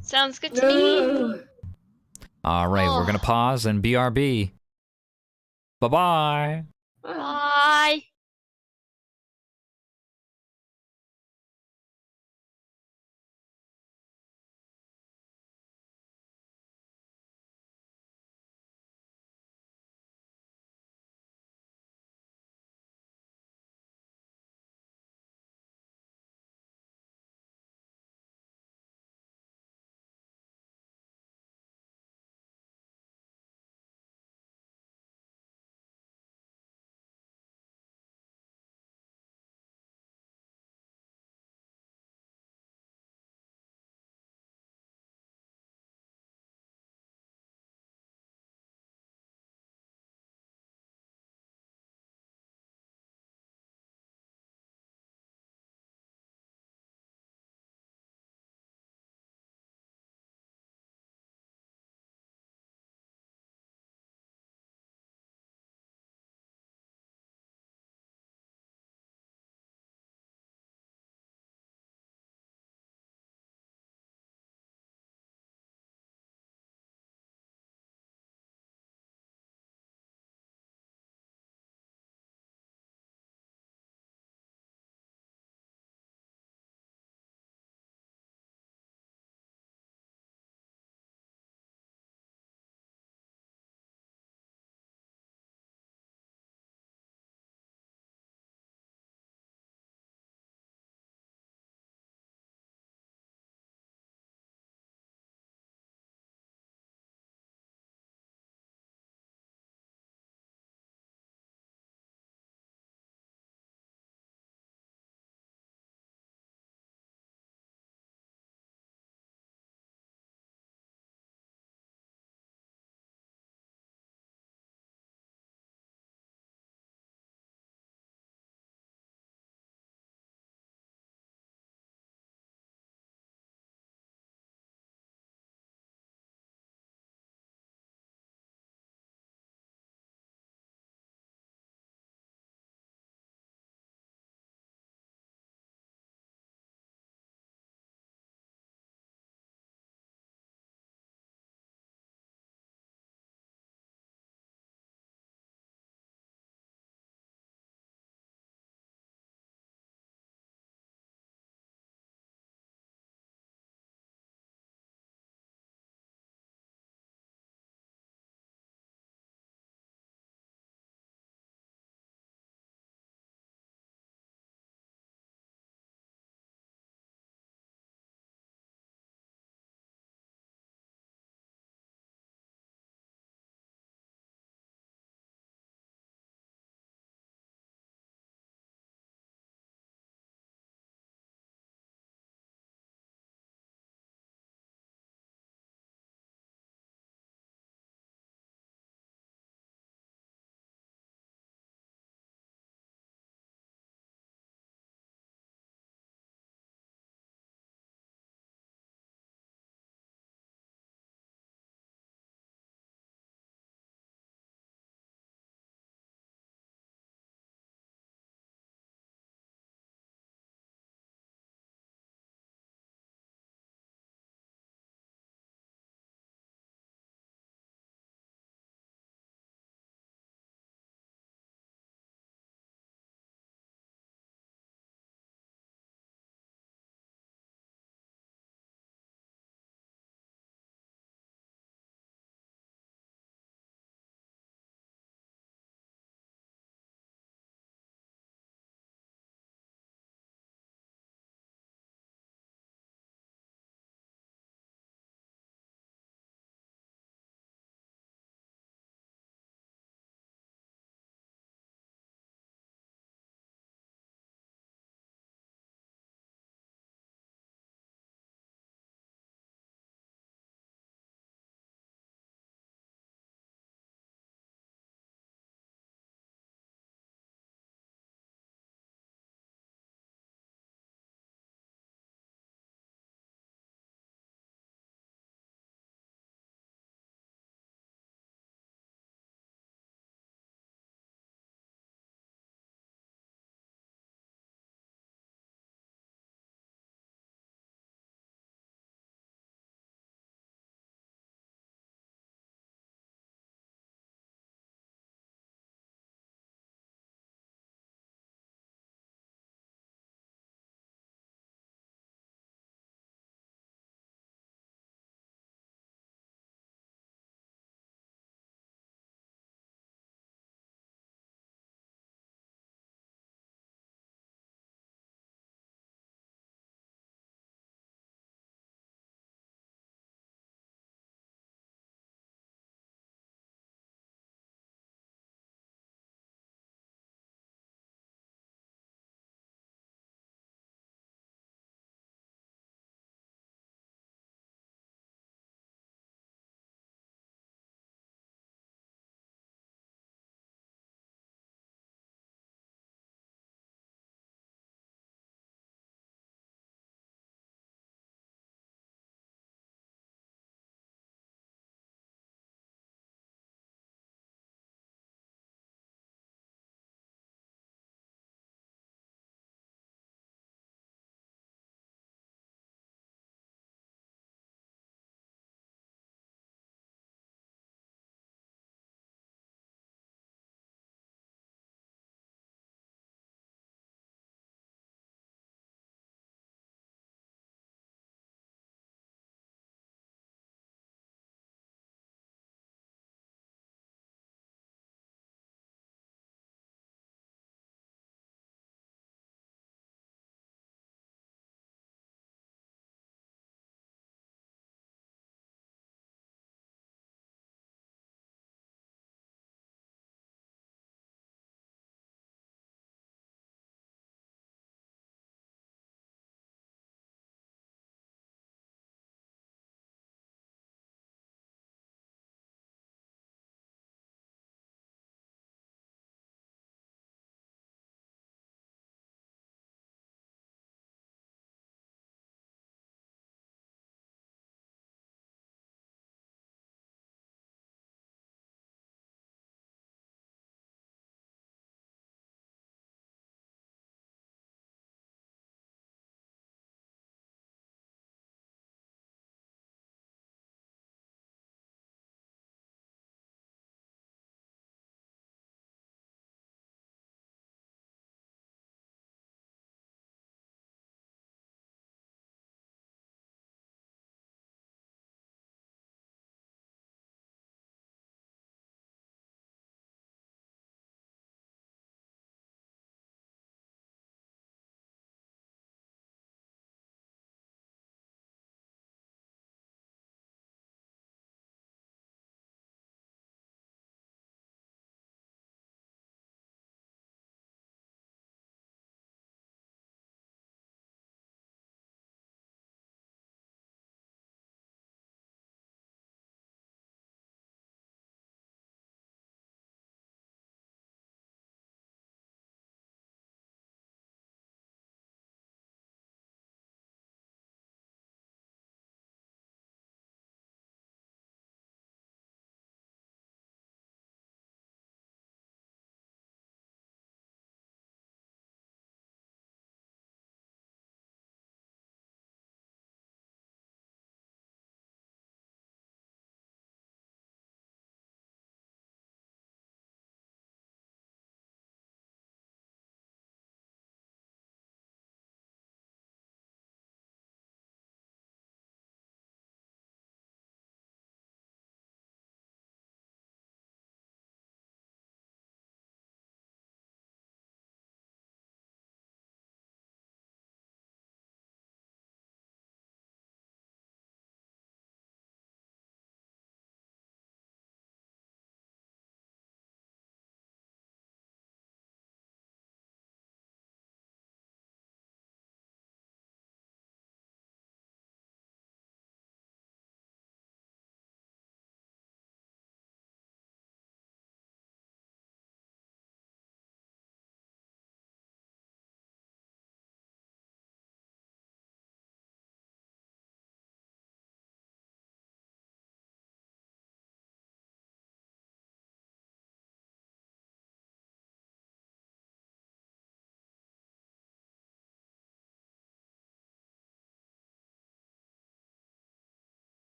Sounds good to me. All right, we're going to pause and BRB. Bye-bye. Bye.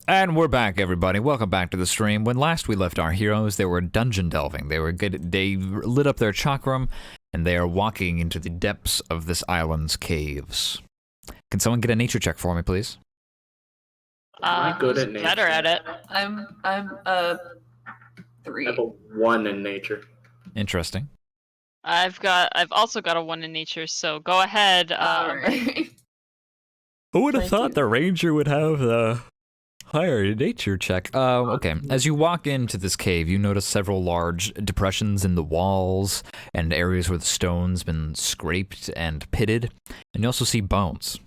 And we're back, everybody. Welcome back to the stream. When last we left our heroes, they were dungeon delving. They lit up their chakram, and they are walking into the depths of this island's caves. Can someone get a nature check for me, please? Am I good Who's at nature? better at it? I'm 3. I have a 1 in nature. Interesting. I've also got a 1 in nature, so go ahead. Alright. Who would have Thank thought you. the ranger would have the higher nature check? Okay. As you walk into this cave, you notice several large depressions in the walls and areas where the stone's been scraped and pitted. And you also see bones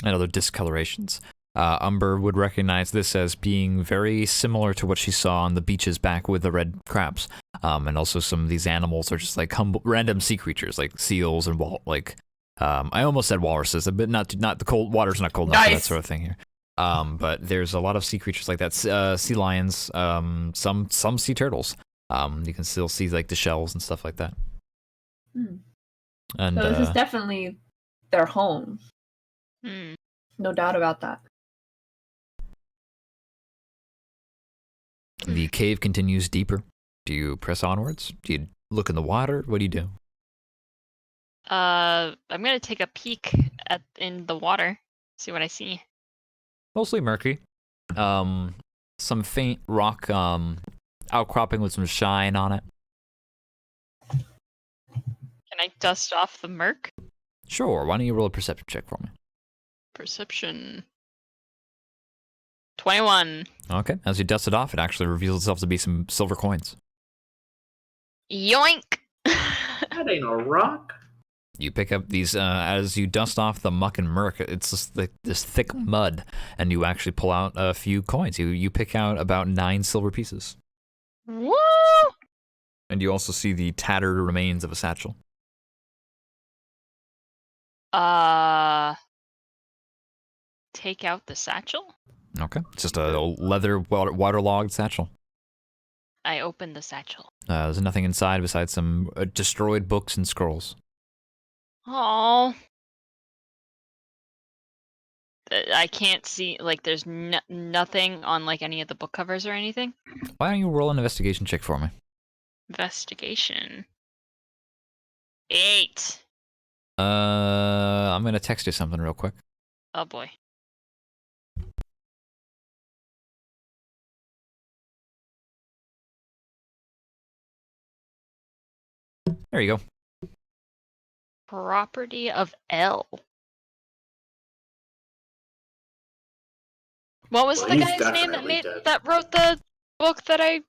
and other discolorations. Umber would recognize this as being very similar to what she saw on the beaches back with the red crabs. And also some of these animals are just like random sea creatures, like seals and I almost said walruses, but not the cold water's not cold enough for that Nice. sort of thing here. But there's a lot of sea creatures like that, sea lions, some sea turtles. You can still see like the shells and stuff like that. And So this is definitely their home. Hmm. No doubt about that. the cave continues deeper. Do you press onwards? Do you look in the water? What do you do? I'm gonna take a peek in the water, see what I see. Mostly murky. Some faint rock outcropping with some shine on it. Can I dust off the murk? Sure, why don't you roll a perception check for me? Perception. 21. Okay, as you dust it off, it actually reveals itself to be some silver coins. Yoink! That ain't a rock. You pick up these, as you dust off the muck and murk, it's just this thick mud, and you actually pull out a few coins. You pick out about 9 silver pieces. Woo! And you also see the tattered remains of a satchel. Take out the satchel? Okay, it's just a leather waterlogged satchel. I open the satchel. There's nothing inside besides some destroyed books and scrolls. Oh. I can't see, like, there's nothing on, like, any of the book covers or anything? Why don't you roll an investigation check for me? Investigation. 8. I'm gonna text you something real quick. Oh boy. There you go. Property of L. What was Well, the he's guy's name definitely dead. that wrote the book that I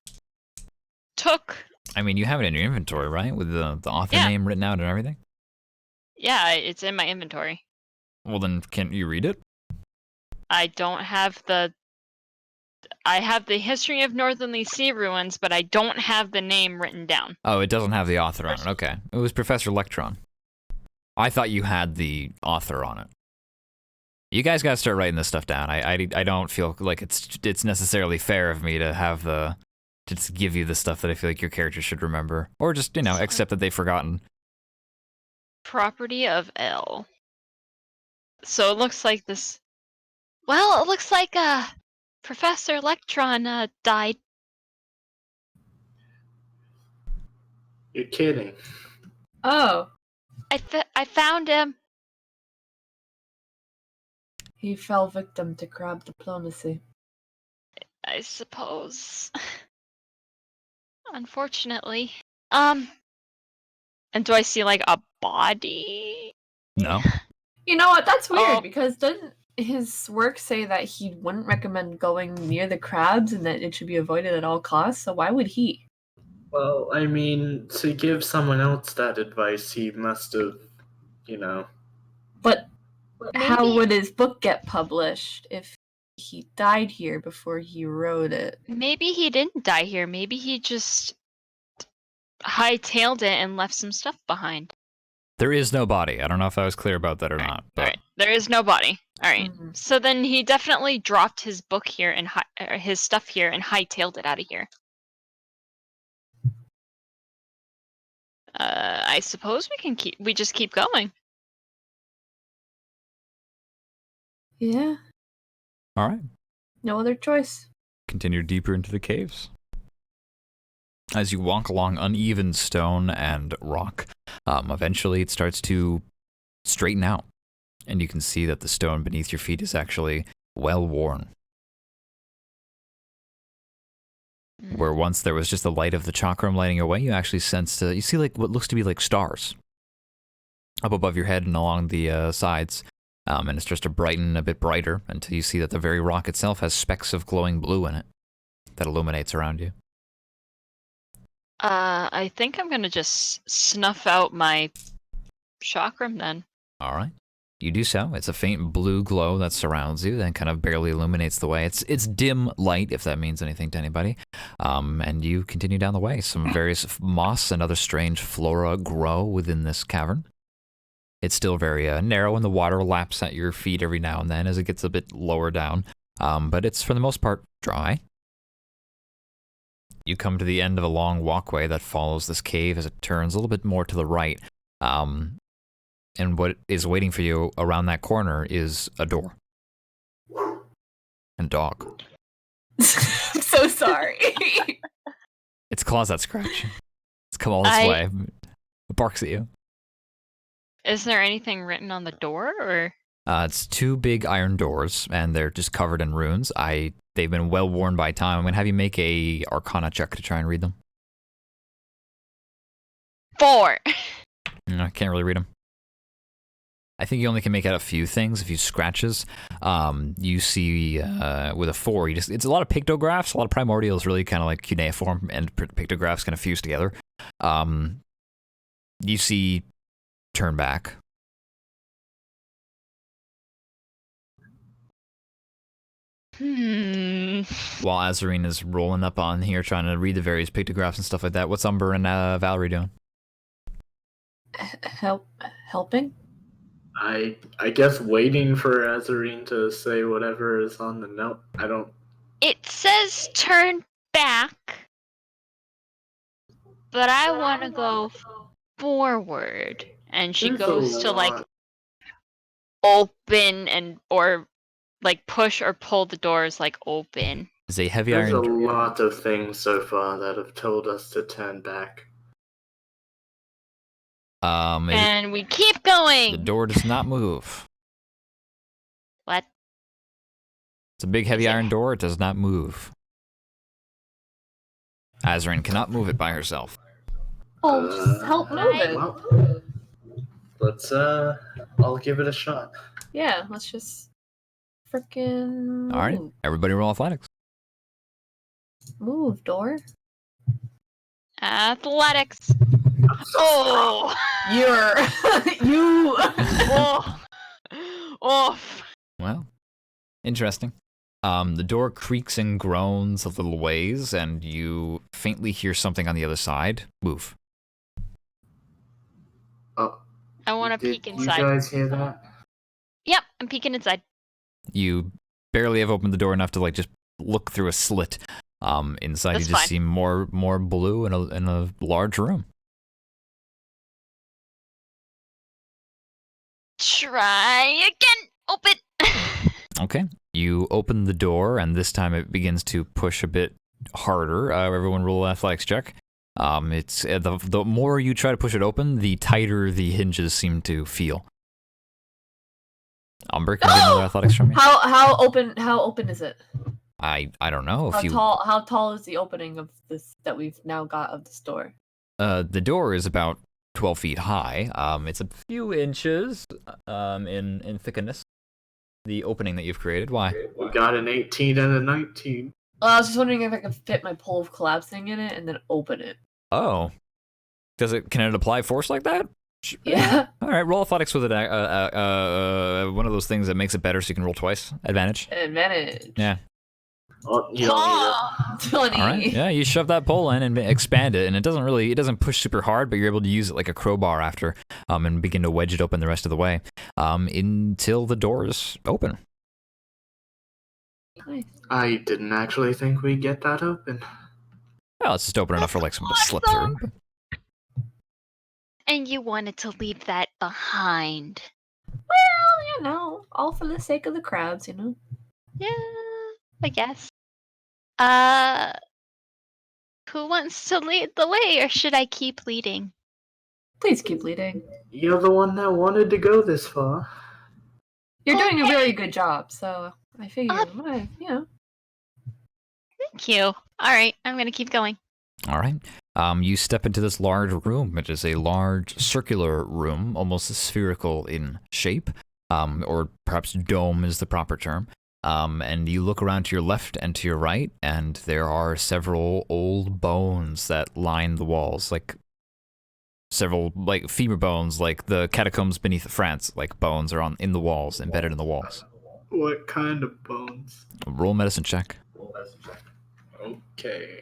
took? I mean, you have it in your inventory, right? With the author Yeah. name written out and everything? Yeah, it's in my inventory. Well, then, can't you read it? I don't have I have the history of Northernly Sea Ruins, but I don't have the name written down. Oh, it doesn't have the author on it. Okay. It was Professor Electron. I thought you had the author on it. You guys gotta start writing this stuff down. I don't feel like it's necessarily fair of me to have to just give you the stuff that I feel like your character should remember. Or just, accept that they've forgotten. Property of L. So it looks like this. Well, it looks like Professor Electron died. You're kidding. Oh, I found him. he fell victim to crab diplomacy. I suppose. Unfortunately. And do I see like a body? No. You know what? That's weird Oh. because doesn't his work say that he wouldn't recommend going near the crabs and that it should be avoided at all costs? So why would he? Well, I mean, to give someone else that advice, he must have, But how Maybe- would his book get published if he died here before he wrote it? Maybe he didn't die here. Maybe he just hightailed it and left some stuff behind. There is no body. I don't know if I was clear about that or not. But Alright, there is no body. Alright, Mhm. so then he definitely dropped his book here and his stuff here and hightailed it out of here. I suppose we just keep going. Yeah. all right. No other choice. Continue deeper into the caves. As you walk along uneven stone and rock, eventually it starts to straighten out, and you can see that the stone beneath your feet is actually well worn. Where once there was just the light of the chakram lighting away, you actually sense, you see like what looks to be like stars up above your head and along the sides. And it starts to brighten a bit brighter until you see that the very rock itself has specks of glowing blue in it that illuminates around you. I think I'm gonna just snuff out my chakram then. All right. You do so. It's a faint blue glow that surrounds you, then kind of barely illuminates the way. It's dim light, if that means anything to anybody. And you continue down the way. Some various moss and other strange flora grow within this cavern. It's still very narrow, and the water laps at your feet every now and then as it gets a bit lower down. But it's, for the most part, dry. You come to the end of a long walkway that follows this cave as it turns a little bit more to the right. And what is waiting for you around that corner is a door. And a dog. I'm so sorry. It's claws that scratch. It's come all this way. It barks at you. Is there anything written on the door, or? It's two big iron doors, and they're just covered in runes. They've been well worn by time. I'm going to have you make a Arcana check to try and read them. 4. No, I can't really read them. I think you only can make out a few things, a few scratches. You see, with a 4, it's a lot of pictographs, a lot of primordials, really kind of like cuneiform and pictographs kind of fused together. You see, turn back. While Azarine is rolling up on here trying to read the various pictographs and stuff like that, what's Umber and Valerie doing? Helping? I guess waiting for Azarine to say whatever is on the note. I don't. It says turn back, but I want to go forward. And she goes to like open or like push or pull the doors like open. It's a heavy There's iron a door. lot of things so far that have told us to turn back. And we keep going. The door does not move. What? It's a big heavy iron door. It does not move. Azarine cannot move it by herself. Oh, just help move it. Well, let's I'll give it a shot. Yeah, let's just frickin' All right, everybody roll athletics. Move, door. Athletics. Oh, you. Oh. Well, interesting. The door creaks and groans a little ways, and you faintly hear something on the other side. Move. Oh, I want to peek inside. You guys hear that? Yep, I'm peeking inside. You barely have opened the door enough to like just look through a slit. Inside That's you just fine. see more blue in a large room. Try again. Open. Okay. You open the door, and this time it begins to push a bit harder. Everyone roll an athletics check. It's the more you try to push it open, the tighter the hinges seem to feel. Umber, can you get another athletics from me? How open is it? I don't know. How tall is the opening of this that we've now got of this door? The door is about 12 feet high. It's a few inches in thickness. The opening that you've created. Why? We got an 18 and a 19. Well, I was just wondering if I could fit my pole of collapsing in it and then open it. Oh. Can it apply force like that? Yeah. All right, roll athletics with it. One of those things that makes it better so you can roll twice. Advantage. Advantage. Yeah. Oh, you don't need it. 20. All right. Yeah, you shove that pole in and expand it, and it doesn't push super hard, but you're able to use it like a crowbar after, and begin to wedge it open the rest of the way, until the doors open. Nice. I didn't actually think we'd get that open. Well, it's just open enough for like someone to slip through. But... And you wanted to leave that behind. Well, all for the sake of the crowds, Yeah. I guess. Who wants to lead the way, or should I keep leading? Please keep leading. You're the one that wanted to go this far. You're doing a Okay. really good job, so I figure, Thank you. All right, I'm gonna keep going. All right. You step into this large room. It is a large circular room, almost spherical in shape, or perhaps dome is the proper term. And you look around to your left and to your right, and there are several old bones that line the walls, like several femur bones, like the catacombs beneath France, like bones are in the walls, embedded in the walls. What kind of bones? Roll medicine check. Okay.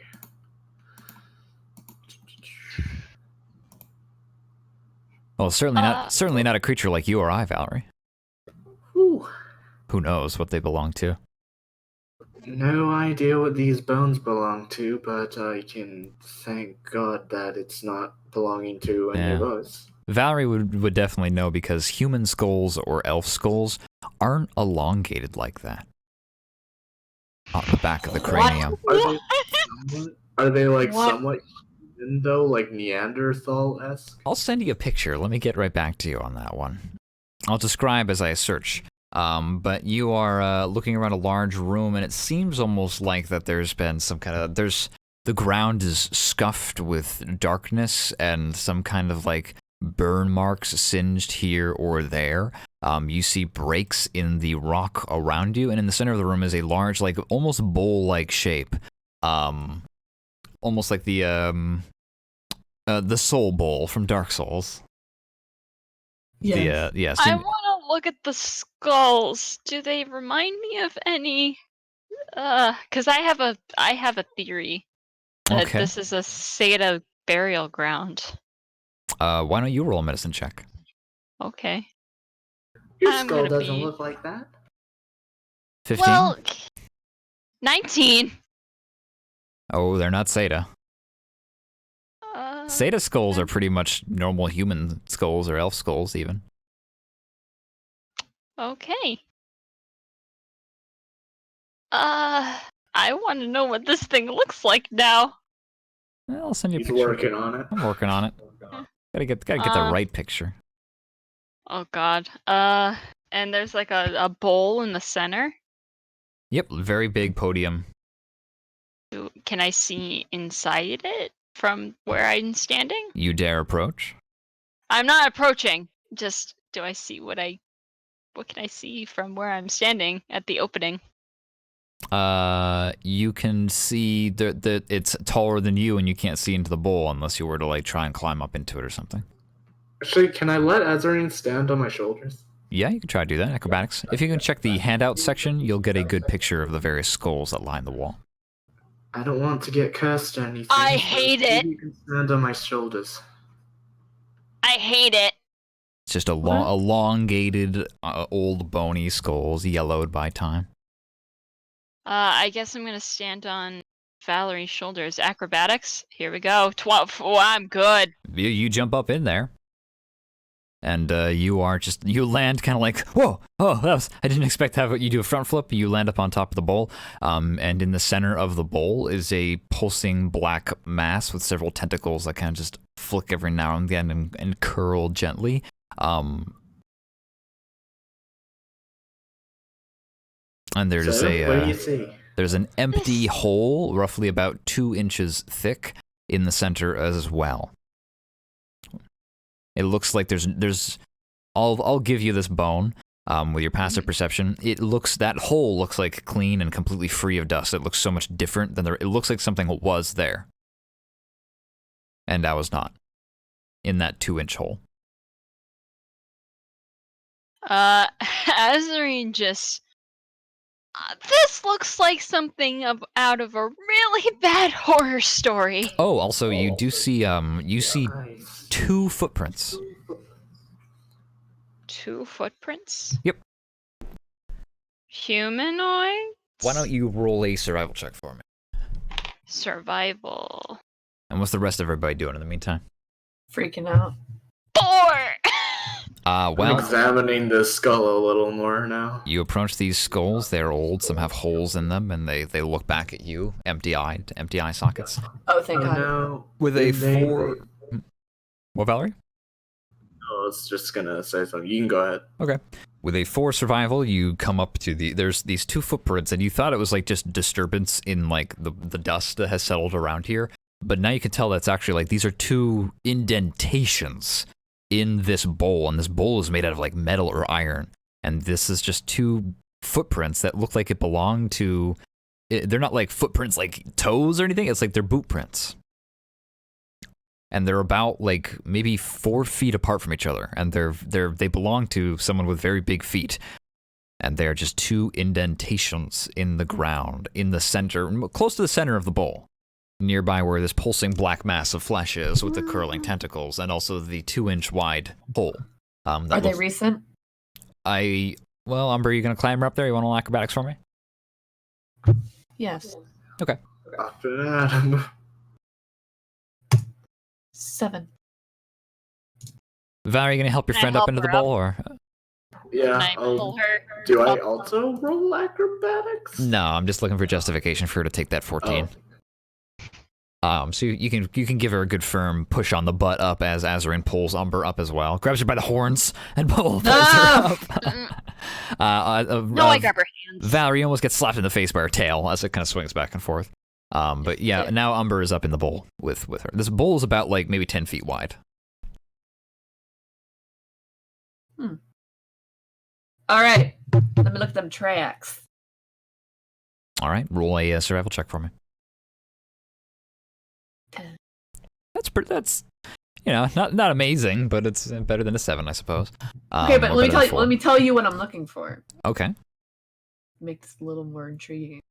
Well, certainly not a creature like you or I, Valerie. Whew. Who knows what they belong to? No idea what these bones belong to, but I can thank God that it's not belonging to any of us. Valerie would definitely know because human skulls or elf skulls aren't elongated like that. On the back of the cranium. Are they like What? somewhat human though, like Neanderthal-esque? I'll send you a picture. Let me get right back to you on that one. I'll describe as I search. But you are looking around a large room, and it seems almost like that there's been some kind of... The ground is scuffed with darkness and some kind of like burn marks singed here or there. You see breaks in the rock around you, and in the center of the room is a large, like almost bowl-like shape. Almost like the Soul Bowl from Dark Souls. yes. Yes. I want to look at the skulls. Do they remind me of any? Because I have a theory that Okay. this is a Seda burial ground. Why don't you roll a medicine check? Okay. Your I'm skull gonna doesn't be- look like that. 15? Well, 19. Oh, they're not Seda. Uh, Seda skulls are pretty much normal human skulls or elf skulls, even. Okay. I want to know what this thing looks like now. Well, I'll send you a He's picture. working on it. I'm working on it. Gotta get the right picture. Oh God. And there's like a bowl in the center. Yep, very big podium. Can I see inside it from where I'm standing? You dare approach? I'm not approaching. Just do I see what can I see from where I'm standing at the opening? You can see that it's taller than you, and you can't see into the bowl unless you were to like try and climb up into it or something. Actually, can I let Azarine stand on my shoulders? Yeah, you can try to do that. Acrobatics. If you can check the handout section, you'll get a good picture of the various skulls that line the wall. I don't want to get cursed or anything. I but hate maybe it. You can stand on my shoulders. I hate it. It's just elongated, old bony skulls, yellowed by time. I guess I'm gonna stand on Valerie's shoulders. Acrobatics. Here we go. 12. Oh, I'm good. You jump up in there, and you land kind of like, whoa, oh, I didn't expect to have you do a front flip. You land up on top of the bowl, and in the center of the bowl is a pulsing black mass with several tentacles that kind of just flick every now and again and curl gently. And there's So, what do you see? There's an empty hole, roughly about 2 inches thick, in the center as well. It looks like there's. I'll give you this bone with your passive perception. That hole looks like clean and completely free of dust. It looks so much different than it looks like something was there, and that was not in that 2-inch hole. Azarine just. This looks like something out of a really bad horror story. Oh, also you do see Nice. 2 footprints. 2 footprints? Yep. Humanoid? Why don't you roll a survival check for me? Survival. And what's the rest of everybody doing in the meantime? Freaking out. 4! I'm Well, examining the skull a little more now. you approach these skulls. They're old. Some have holes in them, and they look back at you, empty eye sockets. Oh, thank Oh God. no. With a Did they- 4. What, Valerie? I was just gonna say something. You can go ahead. Okay. With a 4 survival, you come up to there's these 2 footprints, and you thought it was like just disturbance in like the dust that has settled around here. But now you can tell that's actually like these are 2 indentations in this bowl, and this bowl is made out of like metal or iron. And this is just 2 footprints that look like it belong to. They're not like footprints like toes or anything. It's like they're boot prints. And they're about like maybe 4 feet apart from each other, and they belong to someone with very big feet. And they're just 2 indentations in the ground, in the center, close to the center of the bowl, nearby where this pulsing black mass of flesh is with the curling tentacles, and also the 2-inch wide hole. Are they recent? Well, Umber, are you gonna climb up there? You want to acrobatics for me? Yes. Okay. After Adam. 7. Valerie, you gonna help your Can I friend up help into the her bowl, or? Yeah. Can I pull her? Do I up? also roll acrobatics? No, I'm just looking for justification for her to take that 14. So you can give her a good firm push on the butt up as Azarine pulls Umber up as well, grabs her by the horns and pulls her up. No, I grab her hands. Valerie almost gets slapped in the face by her tail as it kind of swings back and forth. But yeah, now Umber is up in the bowl with her. This bowl is about like maybe 10 feet wide. All right. Let me look at them tracks. All right, roll a survival check for me. 10. That's not amazing, but it's better than a 7, I suppose. Okay, but or let me better tell than you. 4. Let me tell you what I'm looking for. Okay. Make this a little more intriguing.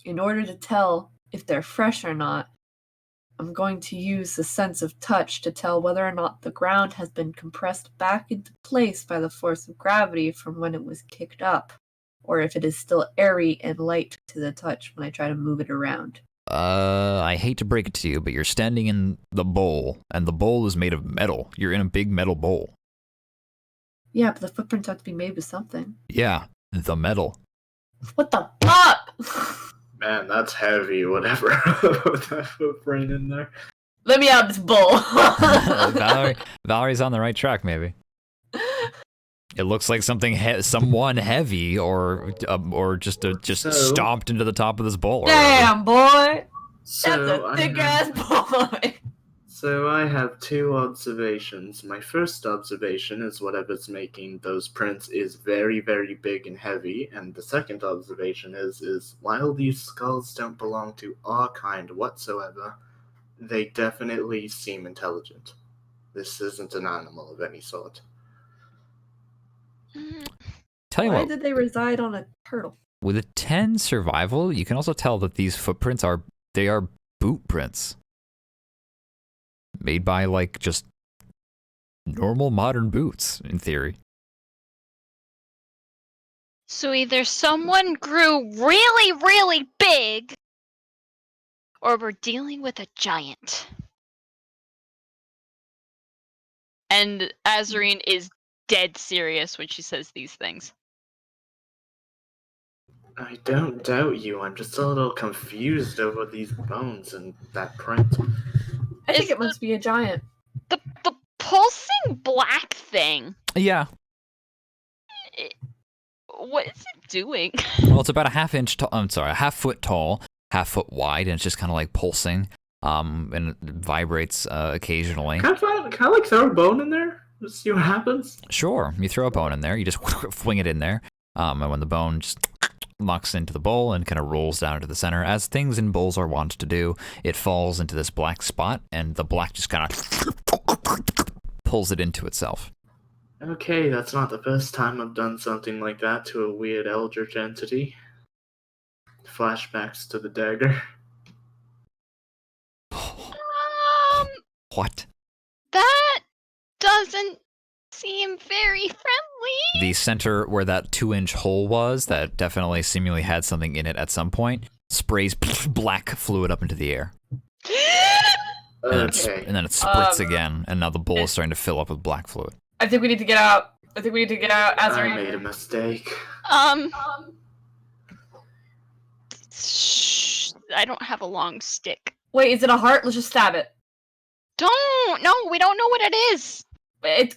In order to tell if they're fresh or not, I'm going to use the sense of touch to tell whether or not the ground has been compressed back into place by the force of gravity from when it was kicked up, or if it is still airy and light to the touch when I try to move it around. I hate to break it to you, but you're standing in the bowl, and the bowl is made of metal. You're in a big metal bowl. Yeah, but the footprints have to be made with something. Yeah, the metal. What the fuck? Man, that's heavy. Whatever. With that footprint in there. Let me out of this bowl. Valerie's on the right track, maybe. It looks like someone heavy, or just So- stomped into the top of this bowl. Damn, boy. So That's a thick ass boy. So I have 2 observations. My first observation is whatever's making those prints is very, very big and heavy, and the second observation is while these skulls don't belong to our kind whatsoever, they definitely seem intelligent. This isn't an animal of any sort. Tell you Why what, did they reside on a turtle? with a 10 survival, you can also tell that these footprints are boot prints. Made by, like, just normal modern boots, in theory. So either someone grew really, really big, or we're dealing with a giant. And Azarine is dead serious when she says these things. I don't doubt you, I'm just a little confused over these bones and that print. I think Is it must be a giant. The pulsing black thing. Yeah. What is it doing? Well, it's about a half foot tall, half foot wide, and it's just kind of like pulsing. And it vibrates occasionally. Can I like throw a bone in there? Just see what happens? Sure, you throw a bone in there, you just fling it in there, and when the bone just locks into the bowl and kind of rolls down into the center, as things in bowls are wont to do, it falls into this black spot, and the black just kind of pulls it into itself. Okay, that's not the first time I've done something like that to a weird eldritch entity. Flashbacks to the dagger. What? That doesn't seem very friendly. The center where that 2-inch hole was, that definitely seemingly had something in it at some point, sprays black fluid up into the air. Okay. And then it splits again, and now the bowl is starting to fill up with black fluid. I think we need to get out. I think we need to get out. I made a mistake. I don't have a long stick. Wait, is it a heart? Let's just stab it. Don't! No, we don't know what it is! It's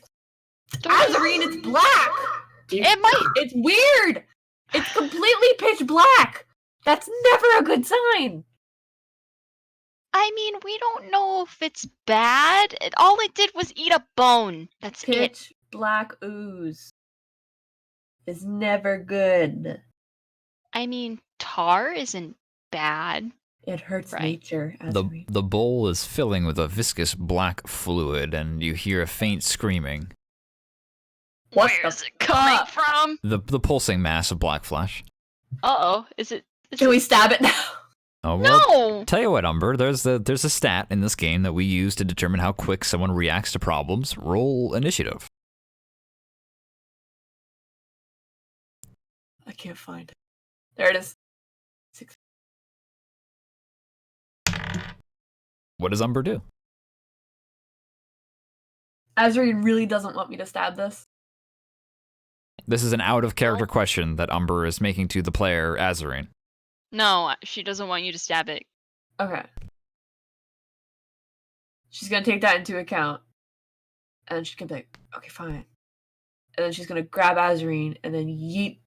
Azarine, it's black! It might... It's weird! It's completely pitch black! That's never a good sign! I mean, we don't know if it's bad. All it did was eat a bone. That's it. Pitch black ooze is never good. I mean, tar isn't bad. It hurts Right. nature. The Azarine. the bowl is filling with a viscous black fluid, and you hear a faint screaming. What Where the is it coming fuck? from? The pulsing mass of black flesh. Uh-oh. Is Can we stab it now? Oh well. No! Tell you what, Umber, there's a stat in this game that we use to determine how quick someone reacts to problems. Roll initiative. I can't find it. There it is. 6. What does Umber do? Azarine really doesn't want me to stab this. This is an out-of-character Nope. question that Umber is making to the player, Azarine. No, she doesn't want you to stab it. Okay. She's gonna take that into account. And she's gonna be like, okay, fine. And then she's gonna grab Azarine and then yeet.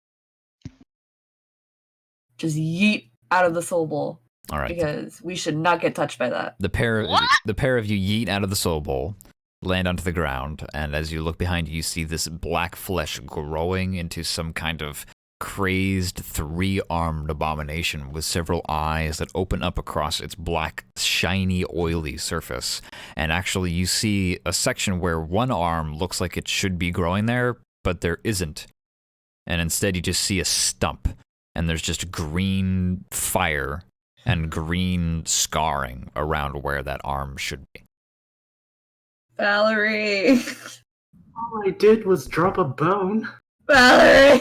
Just yeet out of the soul bowl. All right. Because we should not get touched by that. The pair What? of you yeet out of the soul bowl, land onto the ground, and as you look behind you, you see this black flesh growing into some kind of crazed 3-armed abomination with several eyes that open up across its black, shiny, oily surface. And actually, you see a section where one arm looks like it should be growing there, but there isn't. And instead, you just see a stump, and there's just green fire and green scarring around where that arm should be. Valerie! All I did was drop a bone. Valerie!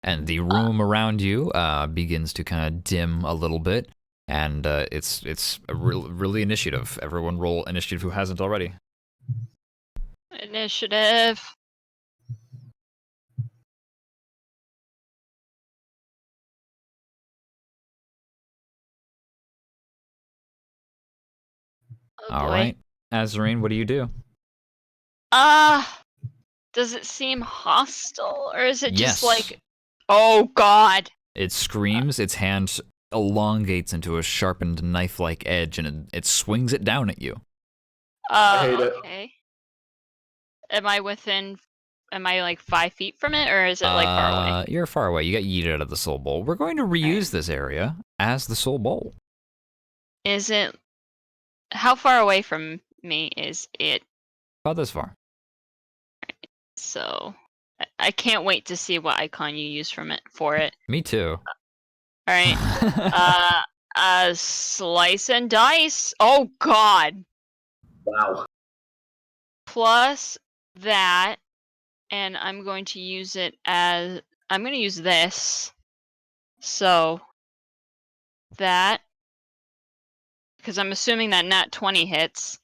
And the room around you begins to kind of dim a little bit, and it's a really initiative. Everyone roll initiative who hasn't already. Initiative. Oh, All boy. right, Azarine, what do you do? Does it seem hostile, or is it Yes. just like, oh god? It screams, its hand elongates into a sharpened knife-like edge, and it swings it down at you. hate it. Okay. Am I like 5 feet from it, or is it like far away? You're far away. You got yeeted out of the soul bowl. We're going to reuse this area as the soul bowl. Is it, how far away from me is it? About this far. So, I can't wait to see what icon you use for it. Me too. Alright, slice and dice. Oh god. Wow. Plus that, and I'm going to use it as, I'm going to use this. So, that, because I'm assuming that nat 20 hits.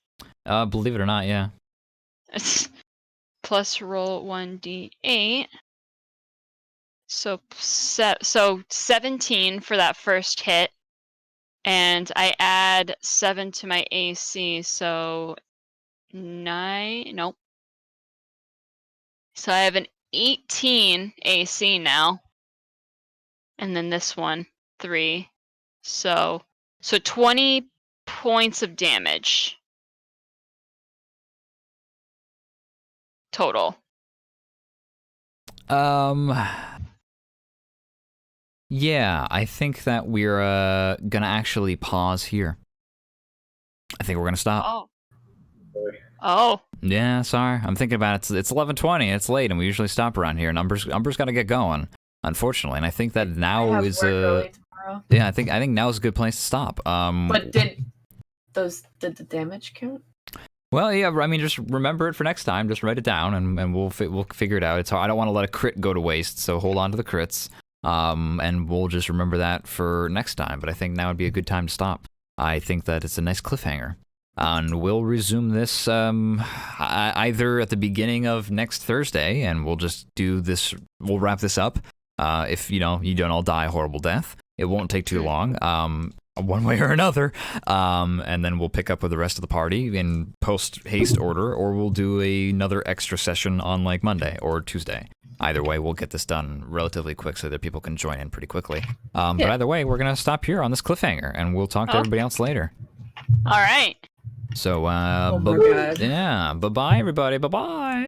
Believe it or not, yeah. Plus roll 1d8. So 17 for that first hit. And I add 7 to my AC, so 9. Nope. So I have an 18 AC now. And then this one, 3. So 20 points of damage. Total. Yeah, I think that we're gonna actually pause here. I think we're gonna stop. Oh. Oh. Yeah, sorry. I'm thinking about it. It's 11:20. It's late, and we usually stop around here. And Umber's got to get going, unfortunately. And I think that I now have is work early tomorrow. yeah. I think now is a good place to stop. But did the damage count? Well, yeah. I mean, just remember it for next time. Just write it down, and we'll figure it out. It's hard. I don't want to let a crit go to waste, so hold on to the crits. And we'll just remember that for next time. But I think now would be a good time to stop. I think that it's a nice cliffhanger. And we'll resume this either at the beginning of next Thursday, and we'll just do this. We'll wrap this up. If you don't all die a horrible death, it won't take too long. One way or another, and then we'll pick up with the rest of the party in post-haste order, or we'll do another extra session on like Monday or Tuesday. Either way, we'll get this done relatively quick so that people can join in pretty quickly. But either way, we're going to stop here on this cliffhanger, and we'll talk to everybody else later. All right. So, Oh my God. yeah, bye-bye, everybody. Bye-bye.